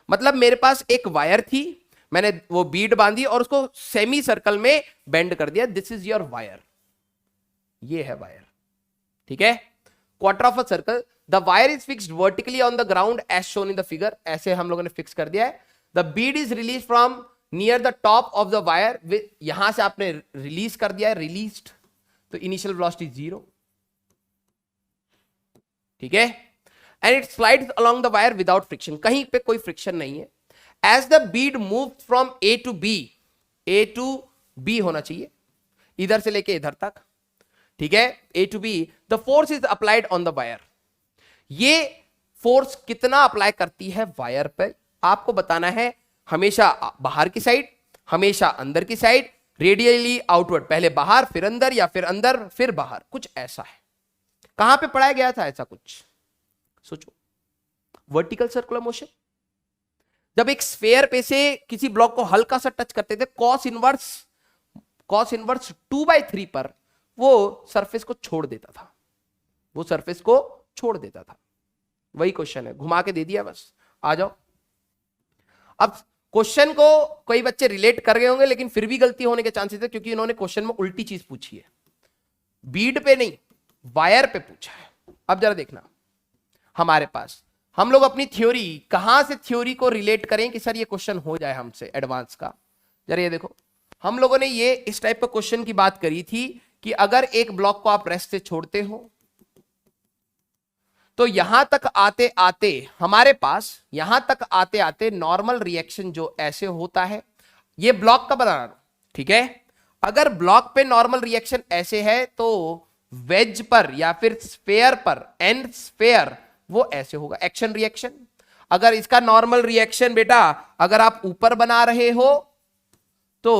Speaker 1: मतलब मेरे पास एक वायर थी, मैंने वो बीड बांधी और उसको सेमी सर्कल में बेंड कर दिया। दिस इज योर वायर, ये है वायर, ठीक है। Quarter of a circle, the wire is fixed vertically on the ground as shown in the figure. ऐसे हम लोगों ने फिक्स कर दिया है। The bead is release from near the top of the wire. यहां से आपने रिलीज कर दिया है, रिलीज्ड, तो इनिशियल वेलोसिटी 0, ठीक है। And it slides along the wire without friction, कहीं पे कोई फ्रिक्शन नहीं है। As the bead move from A to B होना चाहिए, इधर से लेके इधर तक, ठीक है, A to B. The force is applied on the wire. ये फोर्स कितना अप्लाई करती है वायर पे, आपको बताना है। हमेशा बाहर की साइड, हमेशा अंदर की साइड, रेडियली आउटवर्ड, पहले बाहर फिर अंदर, या फिर अंदर फिर बाहर, कुछ ऐसा है। कहां पे पढ़ाया गया था ऐसा कुछ? सोचो। वर्टिकल सर्कुलर मोशन, जब एक स्फेयर पे से किसी ब्लॉक को हल्का सा टच करते थे, कॉस इनवर्स 2/3 पर वो सरफेस को छोड़ देता था, वो सरफेस को छोड़ देता था। वही क्वेश्चन है, घुमा के दे दिया बस। आ जाओ। अब क्वेश्चन को कई बच्चे रिलेट कर गए होंगे, लेकिन फिर भी गलती होने के चांसेस है, क्योंकि इन्होंने क्वेश्चन में उल्टी चीज पूछी है। बीड पे नहीं, वायर पे पूछा है। अब जरा देखना, हमारे पास हम लोग अपनी थ्योरी, कहां से थ्योरी को रिलेट करें कि सर ये क्वेश्चन हो जाए हमसे एडवांस का। जरा ये देखो, हम लोगों ने ये इस टाइप का क्वेश्चन की बात करी थी कि अगर एक ब्लॉक को आप रेस्ट से छोड़ते हो तो यहां तक आते आते हमारे पास, यहां तक आते आते नॉर्मल रिएक्शन जो ऐसे होता है, ये ब्लॉक का बना रहा हूं, ठीक है। अगर ब्लॉक पे नॉर्मल रिएक्शन ऐसे है तो वेज पर या फिर स्फेयर पर, एंड स्फेयर, वो ऐसे होगा एक्शन रिएक्शन। अगर इसका नॉर्मल रिएक्शन बेटा अगर आप ऊपर बना रहे हो तो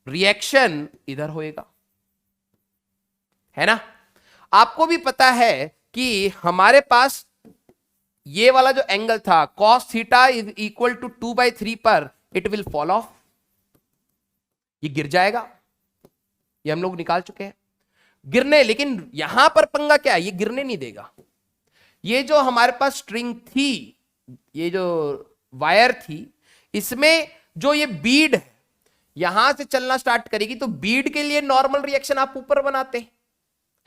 Speaker 1: रिएक्शन इधर होएगा, है ना। आपको भी पता है कि हमारे पास ये वाला जो एंगल था cos theta is equal to 2/3 पर इट विल फॉल ऑफ, ये गिर जाएगा, ये हम लोग निकाल चुके हैं गिरने। लेकिन यहां पर पंगा क्या है, ये गिरने नहीं देगा। ये जो हमारे पास स्ट्रिंग थी, ये जो वायर थी, इसमें जो ये बीड है यहां से चलना स्टार्ट करेगी, तो बीड के लिए नॉर्मल रिएक्शन आप ऊपर बनाते,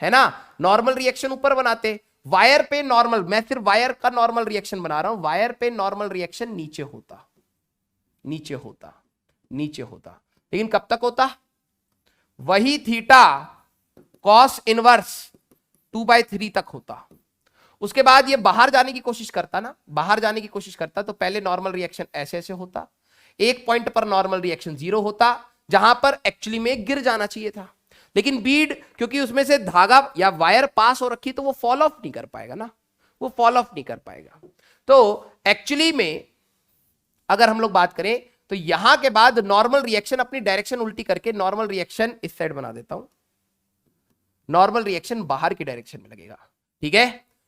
Speaker 1: है ना, नॉर्मल रिएक्शन ऊपर बनाते। वायर पे नॉर्मल, मैं सिर्फ वायर का नॉर्मल रिएक्शन बना रहा हूं, वायर पे नॉर्मल रिएक्शन नीचे होता, नीचे होता, नीचे होता। लेकिन कब तक होता? वही थीटा कॉस इनवर्स 2/3 तक होता। उसके बाद ये बाहर जाने की कोशिश करता ना, बाहर जाने की कोशिश करता, तो पहले नॉर्मल रिएक्शन ऐसे ऐसे होता, एक पॉइंट पर नॉर्मल रिएक्शन 0 होता, जहां पर एक्चुअली में गिर जाना चाहिए था। लेकिन बीड, क्योंकि उसमें से धागा या वायर पास हो रखी, तो वो फॉल ऑफ नहीं कर पाएगा ना, वो फॉल ऑफ नहीं कर पाएगा। तो एक्चुअली में अगर हम लोग बात करें तो यहां के बाद नॉर्मल रिएक्शन अपनी डायरेक्शन उल्टी करके नॉर्मल रिएक्शन इस साइड बना देता हूं, नॉर्मल रिएक्शन बाहर की डायरेक्शन में लगेगा, ठीक है।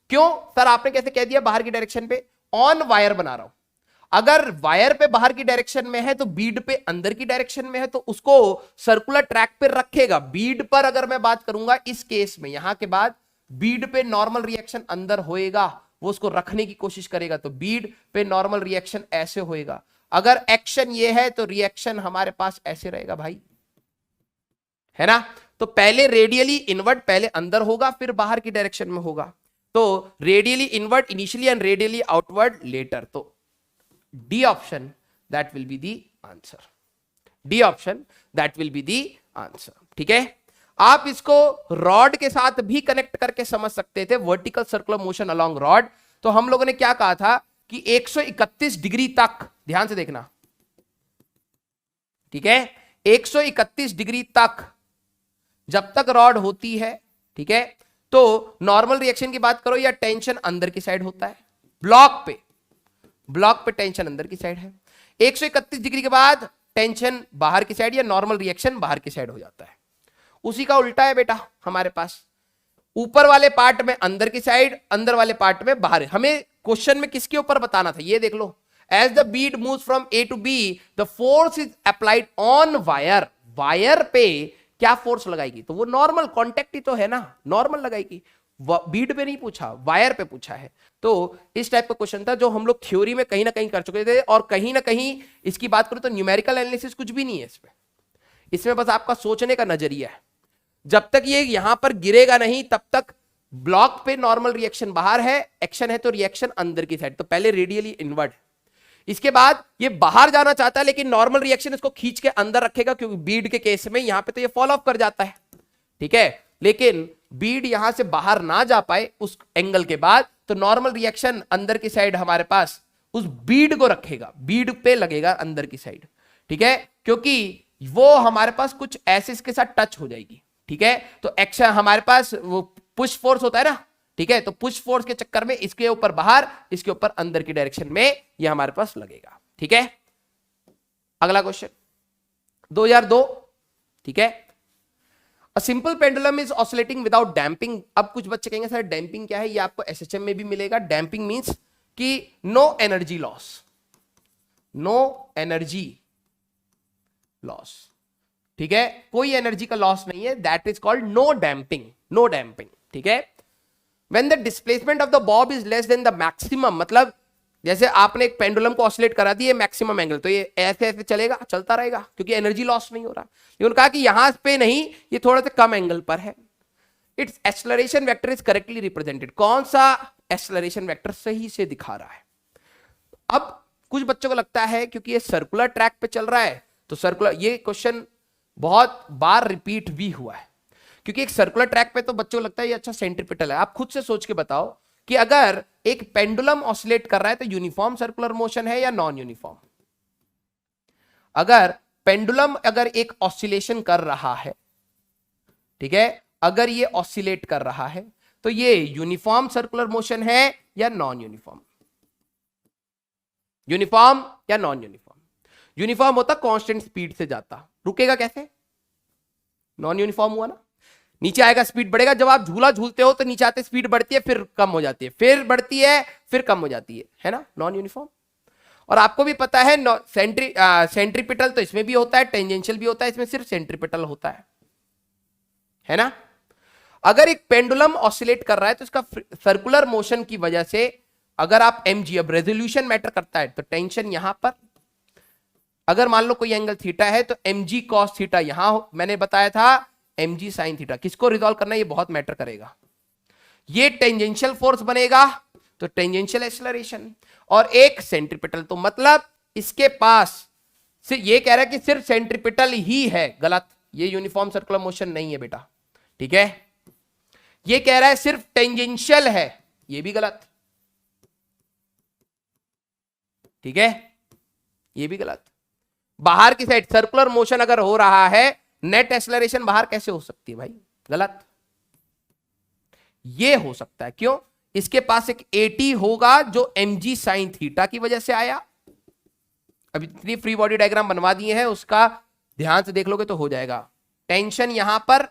Speaker 1: क्यों सर आपने कैसे कह दिया बाहर की डायरेक्शन पे? ऑन वायर बना रहा हूं, अगर वायर पे बाहर की डायरेक्शन में है तो बीड पे अंदर की डायरेक्शन में है, तो उसको सर्कुलर ट्रैक पे रखेगा। बीड पर अगर मैं बात करूंगा इस केस में, यहां के बाद बीड पे नॉर्मल रिएक्शन अंदर होएगा, वो उसको रखने की कोशिश करेगा, तो बीड पे नॉर्मल रिएक्शन ऐसे होएगा। अगर एक्शन ये है तो रिएक्शन हमारे पास ऐसे रहेगा भाई, है ना। तो पहले रेडियली इनवर्ट पहले अंदर होगा, फिर बाहर की डायरेक्शन में होगा। तो radially inward initially and radially outward later. तो D option that will be the answer, d option that will be the answer, ठीक है। आप इसको रॉड के साथ भी कनेक्ट करके समझ सकते थे, vertical circular motion along rod. तो हम लोगों ने क्या कहा था कि 131 डिग्री तक, ध्यान से देखना, ठीक है, 131 डिग्री तक जब तक रॉड होती है, ठीक है, तो नॉर्मल रिएक्शन की बात करो या टेंशन अंदर की साइड होता है। ब्लॉक पे टेंशन अंदर की साइड है, 131 डिग्री के बाद टेंशन बाहर की साइड या नॉर्मल रिएक्शन बाहर की साइड हो जाता है। उसी का उल्टा है बेटा हमारे पास, ऊपर वाले पार्ट में अंदर की साइड, अंदर वाले पार्ट में बाहर। हमें क्वेश्चन में किसके ऊपर बताना था, ये देख लो, as the bead moves from A to B the force is applied on wire. Wire पे क्या फोर्स लगाएगी, तो वो नॉर्मल कांटेक्ट ही तो है ना, नॉर्मल लगाएगी। बीड पे नहीं पूछा, वायर पे पूछा है। तो इस टाइप का क्वेश्चन था जो हम लोग थ्योरी में कहीं ना कहीं कर चुके थे, और कहीं ना कहीं इसकी बात करूं तो न्यूमेरिकल एनालिसिस कुछ भी नहीं है इसमें बस आपका सोचने का नजरिया है। जब तक ये यहां पर गिरेगा नहीं तब तक ब्लॉक पे नॉर्मल रिएक्शन बाहर है, एक्शन है तो रिएक्शन अंदर की साइड, तो पहले रेडियली इनवर्ट। इसके बाद ये बाहर जाना चाहता है लेकिन नॉर्मल रिएक्शन इसको खींच के अंदर रखेगा, क्योंकि बीड के केस में यहां पे तो ये फॉल ऑफ कर जाता है, ठीक है। लेकिन बीड यहां से बाहर ना जा पाए उस एंगल के बाद, तो नॉर्मल रिएक्शन अंदर की साइड हमारे पास उस बीड को रखेगा, बीड पे लगेगा अंदर की साइड, ठीक है, क्योंकि वो हमारे पास कुछ ऐसे इसके साथ टच हो जाएगी, ठीक है। तो एक्शन हमारे पास वो पुश फोर्स होता है ना, ठीक है, तो पुश फोर्स के चक्कर में इसके ऊपर बाहर, इसके ऊपर अंदर की डायरेक्शन में ये हमारे पास लगेगा, ठीक है। अगला क्वेश्चन 2002 ठीक है। A simple pendulum is oscillating without damping. अब कुछ बच्चे कहेंगे सर डैम्पिंग क्या है, ये आपको एसएचएम में भी मिलेगा। डैम्पिंग मींस कि no energy loss, no energy loss, ठीक है, कोई एनर्जी का लॉस नहीं है, that is called no damping, no damping, ठीक है। When the displacement of the bob is less than the maximum, मतलब जैसे आपने एक पेंडुलम को ऑसिलेट करा दिया मैक्सिमम एंगल, तो ये ऐसे ऐसे चलेगा, चलता रहेगा, क्योंकि एनर्जी लॉस नहीं हो रहा। लेकिन कहा कि यहां पे नहीं, ये थोड़ा सा कम एंगल पर है। It's acceleration vector is correctly represented. कौन सा एक्सेलरेशन वेक्टर सही से दिखा रहा है? अब कुछ बच्चों को लगता है क्योंकि ये सर्कुलर ट्रैक पे चल रहा है, तो सर्कुलर, ये क्वेश्चन बहुत बार रिपीट भी हुआ है, क्योंकि एक सर्कुलर ट्रैक पे तो बच्चों को लगता है ये अच्छा सेंट्रीपिटल है। आप खुद से सोच के बताओ कि अगर एक पेंडुलम ऑसिलेट कर रहा है तो यूनिफॉर्म सर्कुलर मोशन है या नॉन यूनिफॉर्म? अगर पेंडुलम अगर एक ऑसिलेशन कर रहा है, ठीक है, अगर ये ऑसिलेट कर रहा है तो ये यूनिफॉर्म सर्कुलर मोशन है या नॉन यूनिफॉर्म? यूनिफॉर्म या नॉन यूनिफॉर्म? यूनिफॉर्म होता कांस्टेंट स्पीड से जाता, रुकेगा कैसे? नॉन यूनिफॉर्म हुआ ना, नीचे आएगा स्पीड बढ़ेगा। जब आप झूला झूलते हो तो नीचे आते स्पीड बढ़ती है, फिर कम हो जाती है, फिर बढ़ती है, फिर कम हो जाती है ना, नॉन यूनिफॉर्म। और आपको भी पता है सेंट्रीपिटल तो इसमें भी होता है, टेंजेंशियल भी होता है, इसमें सिर्फ सेंट्रीपिटल होता है ना। अगर एक पेंडुलम ऑसिलेट कर रहा है तो इसका सर्कुलर मोशन की वजह से अगर आप mg, अब रेजोल्यूशन मैटर करता है, तो टेंशन यहां पर, अगर मान लो कोई एंगल थीटा है तो mg cos थीटा यहां मैंने बताया था mg sin थीटा। किसको रिजॉल्व करना है, ये बहुत मैटर करेगा। ये टेंजेंशियल फोर्स बनेगा तो टेंजेंशियल एक्सेलरेशन, और एक सेंट्रीपिटल, तो मतलब इसके पास ये कह रहा है कि सिर्फ सेंट्रीपिटल ही है, गलत, ये यूनिफॉर्म सर्कुलर मोशन नहीं है बेटा, ठीक है। ये कह रहा है सिर्फ टेंजेंशियल है, ये भी गलत, ठीक है, ये भी गलत। बाहर की साइड सर्कुलर मोशन अगर हो रहा है, नेट एक्सेलरेशन बाहर कैसे हो सकती है भाई, गलत। ये हो सकता है, क्यों? इसके पास एक AT होगा जो mg sin थीटा की वजह से आया। अब इतनी फ्री बॉडी डायग्राम बनवा दिए हैं, उसका ध्यान से देख लोगे तो हो जाएगा। टेंशन यहां पर,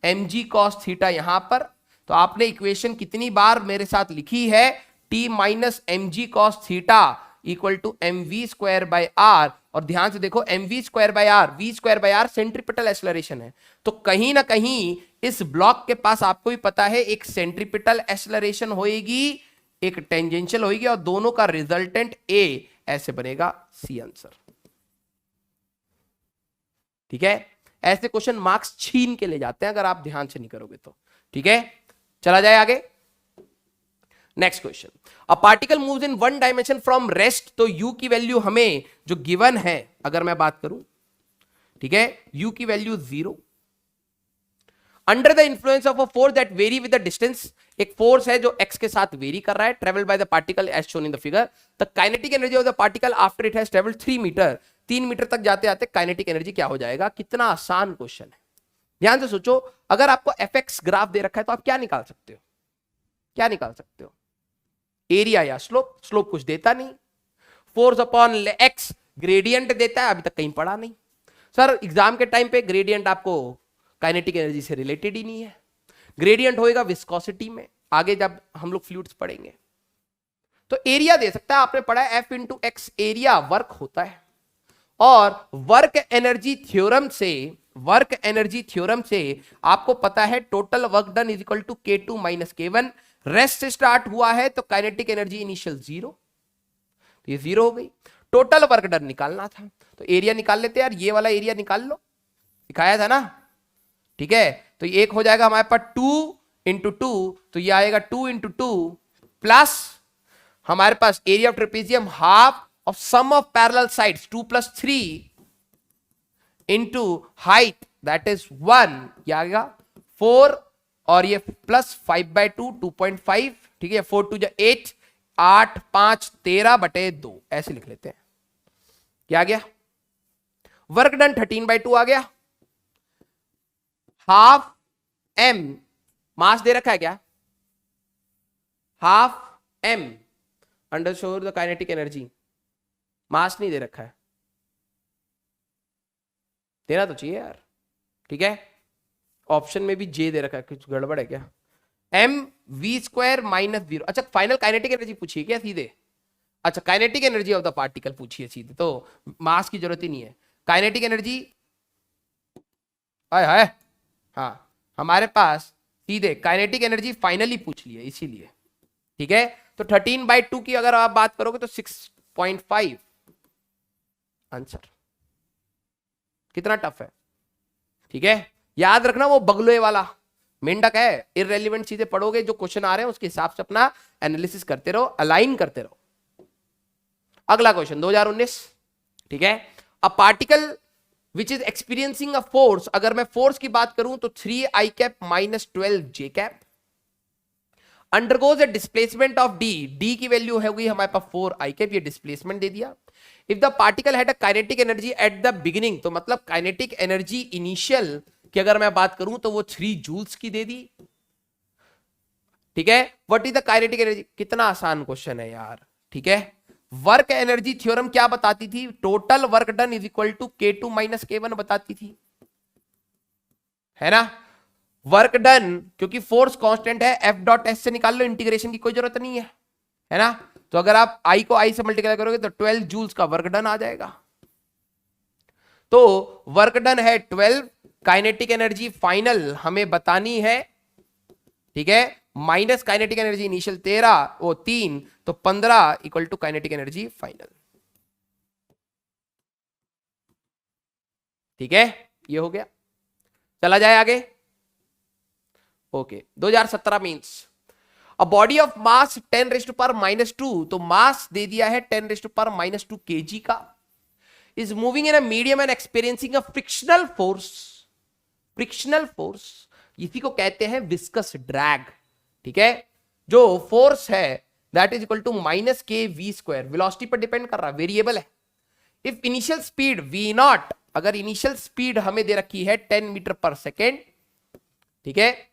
Speaker 1: mg cos थीटा यहां पर, तो आपने इक्वेशन कितनी बार मेरे साथ लिखी है, t minus mg cos theta equal to mv square by r। और ध्यान से देखो mv square by r, v square by r centripetal acceleration है, तो कहीं ना कहीं इस ब्लॉक के पास आपको भी पता है एक सेंट्रीपिटल एक्सेलरेशन होएगी, एक टेंजेंशियल होएगी, और दोनों का रिजल्टेंट a, ऐसे बनेगा सी आंसर, ठीक है। ऐसे क्वेश्चन मार्क्स छीन के ले जाते हैं अगर आप ध्यान से नहीं करोगे तो, ठीक है। चला जाए आगे, next question. A particle moves in one dimension from rest, तो u की वैल्यू हमें जो गिवन है, अगर मैं बात करूं, ठीक है, u की value 0, under the influence of a force that vary with the distance, एक फोर्स है जो x के साथ वेरी कर रहा है, travel by the particle as shown in the figure, the kinetic energy of the particle after it has travelled 3 metre, 3 metre तक जाते जाते काइनेटिक एनर्जी क्या हो जाएगा? कितना आसान क्वेश्चन है, ध्यान से सोचो। अगर आपको fx ग्राफ दे रखा है तो आप क्या निकाल सकते हो? क्या निकाल सकते हो? एरिया या स्लोप। स्लोप कुछ देता नहीं, फोर्स अपॉन x ग्रेडियंट देता है, अभी तक कहीं पढ़ा नहीं सर। एग्जाम के टाइम पे ग्रेडियंट आपको काइनेटिक एनर्जी से रिलेटेड ही नहीं है, ग्रेडियंट होएगा विस्कोसिटी में, आगे जब हम लोग फ्लूइड्स पढ़ेंगे। तो एरिया दे सकता है, आपने पढ़ा है F into x area work होता है, और वर्क एनर्जी थ्योरम से, वर्क एनर्जी थ्योरम से आपको पता है total work done is equal to K2 minus K1। Rest से स्टार्ट हुआ है तो काइनेटिक एनर्जी इनिशियल 0, तो ये 0 हो गई। टोटल वर्क डन निकालना था, तो एरिया निकाल लेते यार, ये वाला एरिया निकाल लो, दिखाया था ना, ठीक है। तो एक हो जाएगा हमारे पास 2 इंटू 2, तो ये आएगा 2 इंटू 2 प्लस हमारे पास area of trapezium half of sum of parallel sides 2 plus 3 into height that is 1, ये आएगा 4, और ये प्लस 5/2 2.5, ठीक है, 4 2 8, 8 5 13/2, ऐसे लिख लेते हैं। क्या आ गया? वर्क डन 13/2 आ गया। हाफ m मास दे रखा है क्या? Half m underscore the kinetic energy, mass नहीं दे रखा है, देना तो चाहिए यार, ठीक है, ऑप्शन में भी जे दे रखा है, कुछ गड़बड़ है क्या? M we square minus 0। अच्छा, फाइनल काइनेटिक एनर्जी पूछिए क्या सीधे? अच्छा, kinetic energy of the particle पूछिए सीधे, तो मास की जरूरत ही नहीं है। काइनेटिक एनर्जी, हाय हाय, हाँ हमारे पास सीधे काइनेटिक एनर्जी फाइनली पूछ लिया इसीलिए, ठीक है। तो 13/2 की अगर आप बात करोगे तो 6.5 आंसर। कितना टफ है, ठीक है। याद रखना वो बगलोए वाला मेंढक है, इररेलेवेंट चीजें पढ़ोगे, जो क्वेश्चन आ रहे हैं उसके हिसाब से अपना एनालिसिस करते रहो, अलाइन करते रहो। अगला क्वेश्चन 2019, ठीक है। A particle which is experiencing a force, अगर मैं फोर्स की बात करूं तो 3i cap minus 12j cap undergoes A displacement of D, D की वैल्यू है गई हमारे पास 4i कैप, ये डिस्प्लेसमेंट दे दिया। If the particle had a kinetic energy at the beginning, तो मतलब काइनेटिक एनर्जी इनिशियल की अगर मैं बात करूं तो वो 3 जूल्स की दे दी, ठीक है। What is the kinetic energy, कितना आसान क्वेश्चन है यार, ठीक है। वर्क एनर्जी थ्योरम क्या बताती थी? Total work done is equal to K2 minus K1 बताती थी, है ना। वर्क डन, क्योंकि फोर्स कांस्टेंट है, F डॉट एस से निकाल लो, इंटीग्रेशन की कोई जरूरत नहीं है ना। तो अगर आप I को I से मल्टीप्लाई करोगे तो 12 जूल्स का वर्क डन आ जाएगा। तो वर्क डन है 12, काइनेटिक एनर्जी फाइनल हमें बतानी है, ठीक है, माइनस काइनेटिक एनर्जी इनिशियल 13, वो 3, तो 15 equal to kinetic energy final, ठीक है। ये हो गया, चला जाए आगे। Okay, 2017 means a body of mass 10⁻⁻², तो मास दे दिया है 10⁻⁻² kg का, is moving in a medium and experiencing a frictional force, frictional force इसी को कहते हैं विस्कस ड्रैग, ठीक है। जो फोर्स है that is equal to minus kv², velocity पर डिपेंड कर रहा है, वेरिएबल है। इफ इनिशियल स्पीड v0, अगर इनिशियल स्पीड हमें दे रखी है 10 मीटर पर सेकेंड, ठीक है,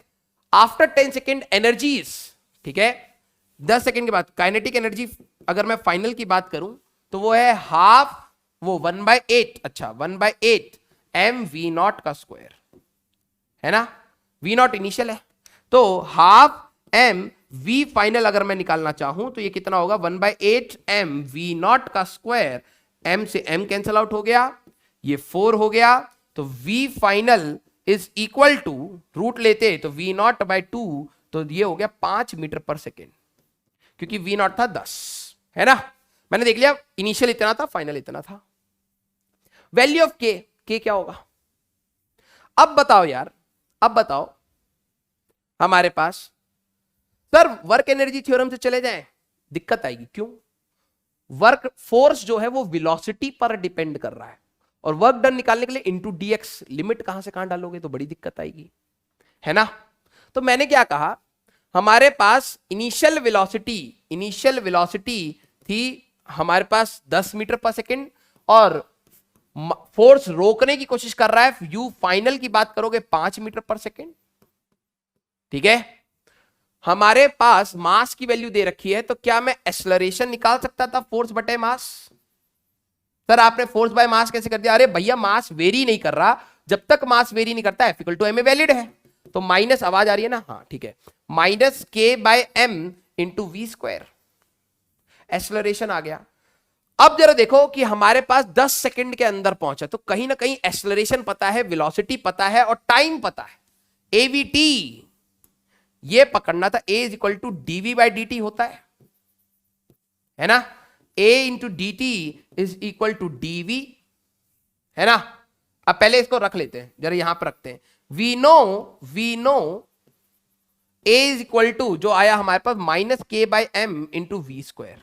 Speaker 1: आफ्टर 10 सेकेंड एनर्जीज, ठीक है, 10 सेकेंड के बाद काइनेटिक एनर्जी अगर मैं फाइनल की बात करूं तो वो है हाफ, वो 1/8, अच्छा 1/8 mv0 का स्क्वायर, है ना। v0 इनिशियल है, तो हाफ m v फाइनल अगर मैं निकालना चाहूं तो ये कितना होगा, 1/8 mv0 का स्क्वायर, m से m कैंसल आउट हो गया, ये 4 हो गया, तो v final is equal to, root लेते तो v0/2, तो ये हो गया 5 मीटर पर सेकेंड, क्योंकि v0 था 10, है ना। मैंने देख लिया इनिशियल इतना था, फाइनल इतना था। वैल्यू ऑफ k क्या होगा? अब बताओ यार, अब बताओ हमारे पास, सर वर्क एनर्जी थ्योरम से चले जाएं, दिक्कत आएगी, क्यों? वर्क फोर्स जो है वो वेलोसिटी पर डिपेंड कर रहा है, और वर्क डन निकालने के लिए इनटू dx, लिमिट कहां से कहां डालोगे तो बड़ी दिक्कत आएगी, है ना। तो मैंने क्या कहा, हमारे पास इनिशियल वेलोसिटी थी हमारे पास 10 मीटर पर सेकेंड, और फोर्स रोकने की कोशिश कर रहा है, यू फाइनल की बात करोगे 5 मीटर पर सेकेंड, ठीक है। हमारे पास मास की वैल्यू दे रखी है, तो क्या मैं एक्सेलरेशन निकाल सकता था फोर्स बटे मास? सर आपने फोर्स बाय मास कैसे कर दिया? अरे भैया मास वेरी नहीं कर रहा, जब तक मास वेरी नहीं करता F = ma वैलिड है, तो माइनस, आवाज आ रही है ना, हाँ ठीक है, minus k/m into v², acceleration आ गया। अब जरा देखो कि हमारे पास 10 सेकंड के अंदर पहुंचा, तो कहीं ना कहीं एक्सेलरेशन पता है, वेलोसिटी पता है, और टाइम पता है, AVT ये पकड़ना था, A = dv/dt होता है ना, A × dt is equal to dv, है ना। अब पहले इसको रख लेते हैं, जरा यहां पर रखते हैं, we know A is equal to जो आया हमारे पास माइनस k/m इंटू v²,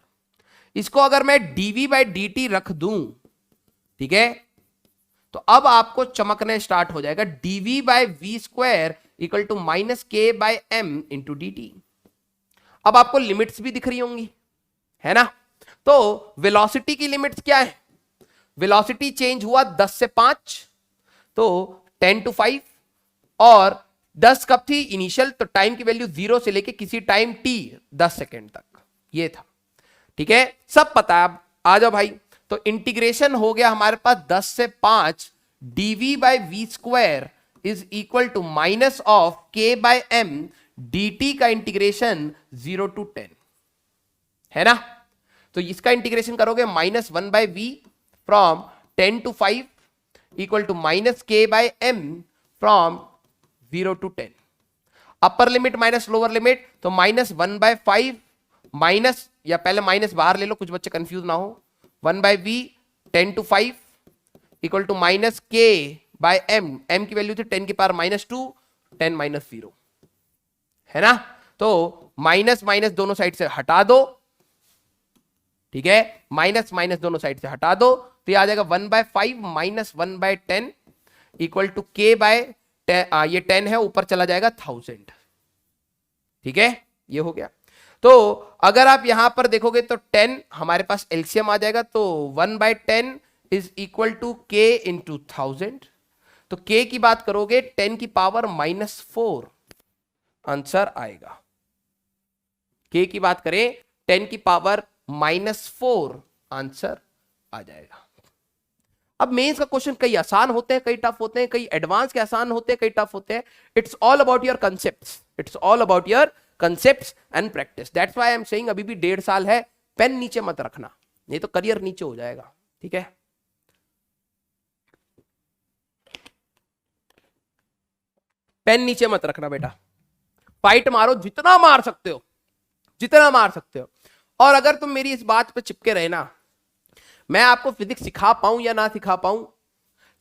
Speaker 1: इसको अगर मैं dv/dt रख दूं, ठीक है, तो अब आपको चमकने स्टार्ट हो जाएगा, dv/v² equal to minus k/m into dt। अब आपको लिमिट्स भी दिख रही होंगी, है ना। तो वेलोसिटी की लिमिट्स क्या है? वेलोसिटी चेंज हुआ 10 से 5, तो 10 to 5, और 10 कब थी इनिशियल, तो टाइम की वैल्यू 0 से लेके किसी टाइम t 10 सेकेंड तक, ये था, ठीक है, सब पता है। अब आ जाओ भाई, तो इंटीग्रेशन हो गया हमारे पास 10 से 5 dv/v² is equal to minus of k by m dt का इंटीग्रेशन 0 to 10 है ना। तो इसका इंटीग्रेशन करोगे -1/v from 10 to 5 equal to -k by m from 0 to 10। Upper limit minus lower limit, तो -1/5 माइनस, या पहले माइनस बाहर ले लो, कुछ बच्चे कंफ्यूज ना हो, 1/v 10 to 5 equal to -k by m, m की वैल्यू थी 10 की पावर -2, 10 - 0 है ना। तो माइनस माइनस दोनों साइड से हटा दो, ठीक है, माइनस माइनस दोनों साइड से हटा दो, तो ये आ जाएगा 1/5 minus 1/10 equal to k by, ये 10 है ऊपर चला जाएगा 1000, ठीक है, ये हो गया। तो अगर आप यहां पर देखोगे तो 10 हमारे पास एलसीएम आ जाएगा, तो 1/10 is equal to k into 1000। तो k की बात करोगे 10 की पावर -4 आंसर आएगा। k की बात करें 10 की पावर -4 आंसर आ जाएगा। अब मेंस का क्वेश्चन कई आसान होते हैं, कई टफ होते हैं, कई एडवांस के आसान होते हैं, कई टफ होते हैं। It's all about your concepts, it's all about your concepts and practice. That's why I am saying अभी भी 1.5 साल है, पेन नीचे मत रखना, नहीं तो करियर नीचे हो जाएगा, ठीक है। पेन नीचे मत रखना बेटा, फाइट मारो जितना मार सकते हो, जितना मार सकते हो। और अगर तुम मेरी इस बात पे चिपके रहे ना, मैं आपको फिजिक्स सिखा पाऊं या ना सिखा पाऊं,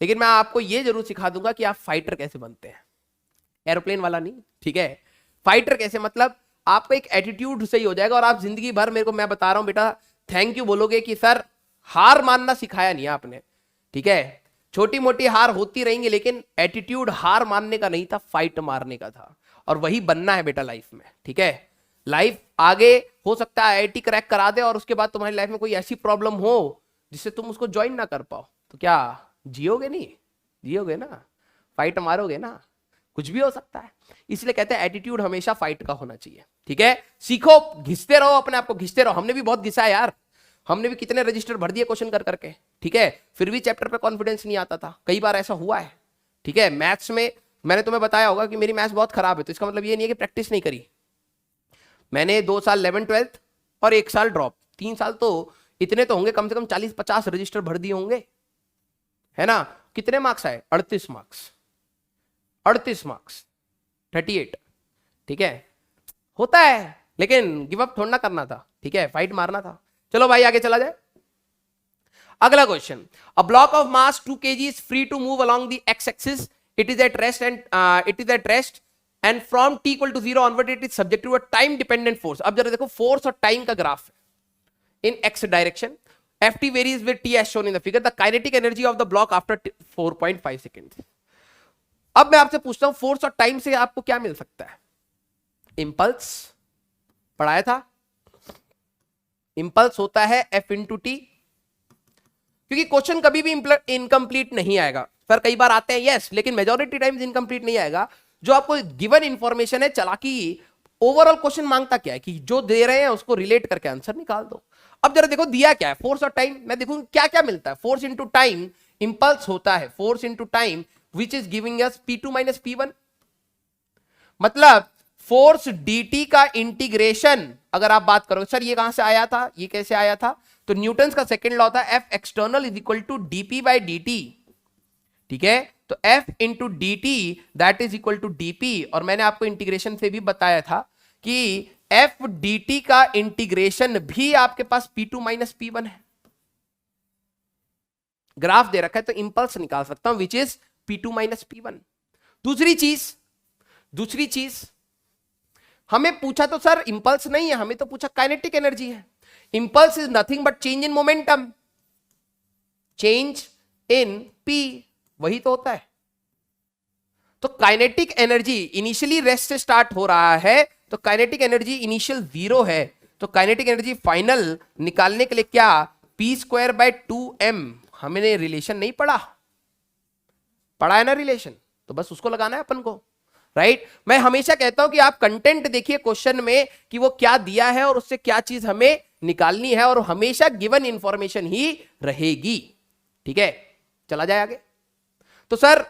Speaker 1: लेकिन मैं आपको ये जरूर सिखा दूंगा कि आप फाइटर कैसे बनते हैं, एरोप्लेन वाला नहीं, ठीक है। फाइटर कैसे, मतलब आपको एक एटीट्यूड सही हो जाएगा और आप जिंदगी भर, मेरे को मैं बता रहा हूं बेटा, थैंक यू बोलोगे कि सर हार मानना सिखाया नहीं आपने, ठीक है। छोटी मोटी हार होती रहेंगी, लेकिन एटीट्यूड हार मानने का नहीं था, फाइट मारने का था, और वही बनना है बेटा लाइफ में, ठीक है। लाइफ आगे हो सकता है आईआईटी क्रैक करा दे और उसके बाद तुम्हारी लाइफ में कोई ऐसी प्रॉब्लम हो जिससे तुम उसको ज्वाइन ना कर पाओ, तो क्या जियोगे? नहीं जियोगे ना, फाइट मारोगे ना, कुछ भी हो सकता है। इसलिए कहते हैं एटीट्यूड हमेशा फाइट का होना चाहिए, ठीक है। सीखो, घिसते रहो, अपने आप को घिसते रहो। हमने भी बहुत घिसा है यार, हमने भी कितने रजिस्टर भर दिए क्वेश्चन कर करके, ठीक है, फिर भी चैप्टर पे कॉन्फिडेंस नहीं आता था, कई बार ऐसा हुआ है, ठीक है। मैथ्स में मैंने तुम्हें बताया होगा कि मेरी मैथ्स बहुत खराब है, तो इसका मतलब ये नहीं है कि प्रैक्टिस नहीं करी। मैंने 2 साल 11th 12th और 1 साल ड्रॉप, 3 साल तो इतने तो होंगे, कम से कम 40-50 रजिस्टर भर दिए होंगे, है ना। कितने मार्क्स आए? 38 मार्क्स, 38 मार्क्स, 38, ठीक है। होता है, लेकिन गिव अप थोड़ा ना करना था, ठीक है, फाइट मारना था। चलो भाई आगे चला जाए। अगला question, a block of mass 2 kg is free to move along the x axis, it is at rest and from t equal to 0 onward it is subject to a time dependent force. अब जरा देखो, force और time का graph है in x direction, ft varies with t as shown in the figure, the kinetic energy of the block after 4.5 seconds। अब मैं आपसे पूछता हूं, फोर्स और टाइम से आपको क्या मिल सकता है? इंपल्स पढ़ाया था, इंपल्स होता है f इंटू टी, क्योंकि क्वेश्चन कभी भी इनकम्प्लीट नहीं आएगा। सर कई बार आते हैं यस, लेकिन मेजॉरिटी टाइम्स इनकम्प्लीट नहीं आएगा। जो आपको गिवन इंफॉर्मेशन है, चालाकी ओवरऑल क्वेश्चन मांगता क्या है कि जो दे रहे हैं उसको रिलेट करके आंसर निकाल दो। अब जरा देखो दिया क्या है, फोर्स और टाइम। मैं देखूं क्या क्या मिलता है। फोर्स इंटू टाइम, इंपल्स होता है force into time which is giving us P2 - P1। मतलब फोर्स dt का इंटीग्रेशन अगर आप बात करोगे, सर ये कहां से आया था, ये कैसे आया था, तो न्यूटन का सेकेंड लॉ था F external is equal to dP by dt, ठीक है। तो F into d t that is equal to dP, और मैंने आपको इंटीग्रेशन से भी बताया था कि F dt का इंटीग्रेशन भी आपके पास P2 - P1 है। ग्राफ दे रखा है तो इंपल्स निकाल सकता हूं विच इज P2 - P1। दूसरी चीज हमें पूछा तो सर इंपल्स नहीं है, हमें तो पूछा काइनेटिक एनर्जी है। Impulse is nothing but change in momentum, change in P, वही तो होता है। तो काइनेटिक एनर्जी इनिशियली रेस्ट से स्टार्ट हो रहा है, तो काइनेटिक एनर्जी इनिशियल 0 है, तो काइनेटिक एनर्जी फाइनल निकालने के लिए क्या, P²/2m। हमने रिलेशन नहीं पढ़ा है ना रिलेशन, तो बस उसको लगाना है अपन को, राइट। मैं हमेशा कहता हूं कि आप कंटेंट देखिए क्वेश्चन में कि वो क्या दिया है और उससे क्या चीज हमें निकालनी है, और हमेशा गिवन इंफॉर्मेशन ही रहेगी, ठीक है। चला जाए आगे। तो सर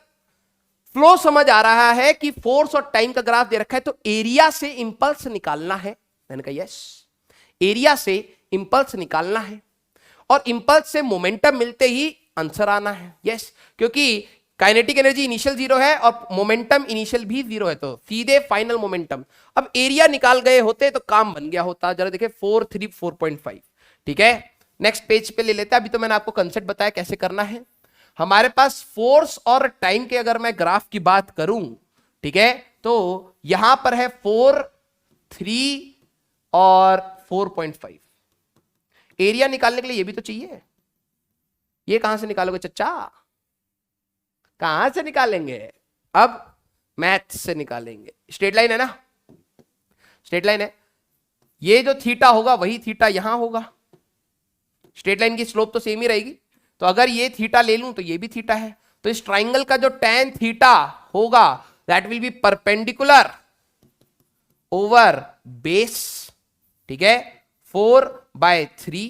Speaker 1: फ्लो समझ आ रहा है कि फोर्स और टाइम का ग्राफ दे रखा है, तो एरिया से इंपल्स निकालना है। मैंने कहा यस, एरिया से इंपल्स निकालना है और इंपल्स से मोमेंटम मिलते ही आंसर आना है। यस, क्योंकि काइनेटिक एनर्जी इनिशियल जीरो है और मोमेंटम इनिशियल भी जीरो है, तो सीधे फाइनल मोमेंटम। अब एरिया निकाल गए होते तो काम बन गया होता। जरा देखे 4 3 4.5। ठीक है, नेक्स्ट पेज पे ले लेते हैं। अभी तो मैंने आपको कंसेप्ट बताया कैसे करना है। हमारे पास फोर्स और टाइम के अगर मैं ग्राफ की बात करूं, ठीक है, तो यहां पर है 4 3 और 4.5। एरिया निकालने के लिए ये भी तो चाहिए। ये कहां से निकालोगे चच्चा, कहां से निकालेंगे? अब मैथ से निकालेंगे। स्ट्रेट लाइन है ना, स्ट्रेट लाइन है। ये जो थीटा होगा वही थीटा यहां होगा। स्ट्रेट लाइन की स्लोप तो सेम ही रहेगी, तो अगर ये थीटा ले लूं तो ये भी थीटा है। तो इस ट्राइंगल का जो tan थीटा होगा that will B perpendicular over base. ठीक है, 4/3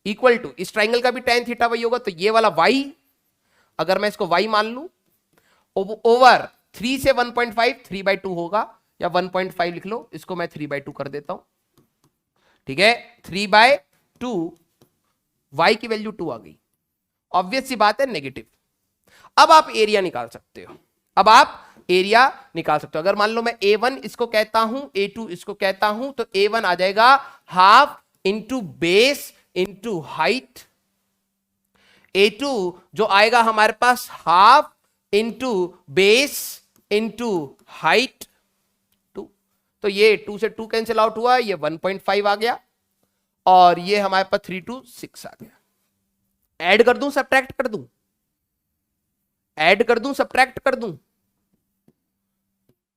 Speaker 1: इक्वल टू, इस ट्राइंगल का भी tan थीटा वही होगा, तो ये वाला y, अगर मैं इसको y मान लूं, ओवर 3 से 1.5 3/2 होगा, या 1.5 लिख लो, इसको मैं 3/2 कर देता हूं। ठीक है, 3/2, y की वैल्यू 2 आ गई। ऑब्वियस सी बात है नेगेटिव। अब आप एरिया निकाल सकते हो, अब आप एरिया निकाल सकते हो। अगर मान लो मैं A1 इसको कहता हूं, A2 इसको कहता हूं, तो A1 आ जाएगा half into base into height. A2 जो आएगा हमारे पास half into base into height 2। तो ये 2 से 2 कैंसिल आउट हुआ, ये 1.5 आ गया, और ये हमारे पास 3 2 6 आ गया। ऐड कर दूं सब्ट्रैक्ट कर दूं, ऐड कर दूं सब्ट्रैक्ट कर दूं,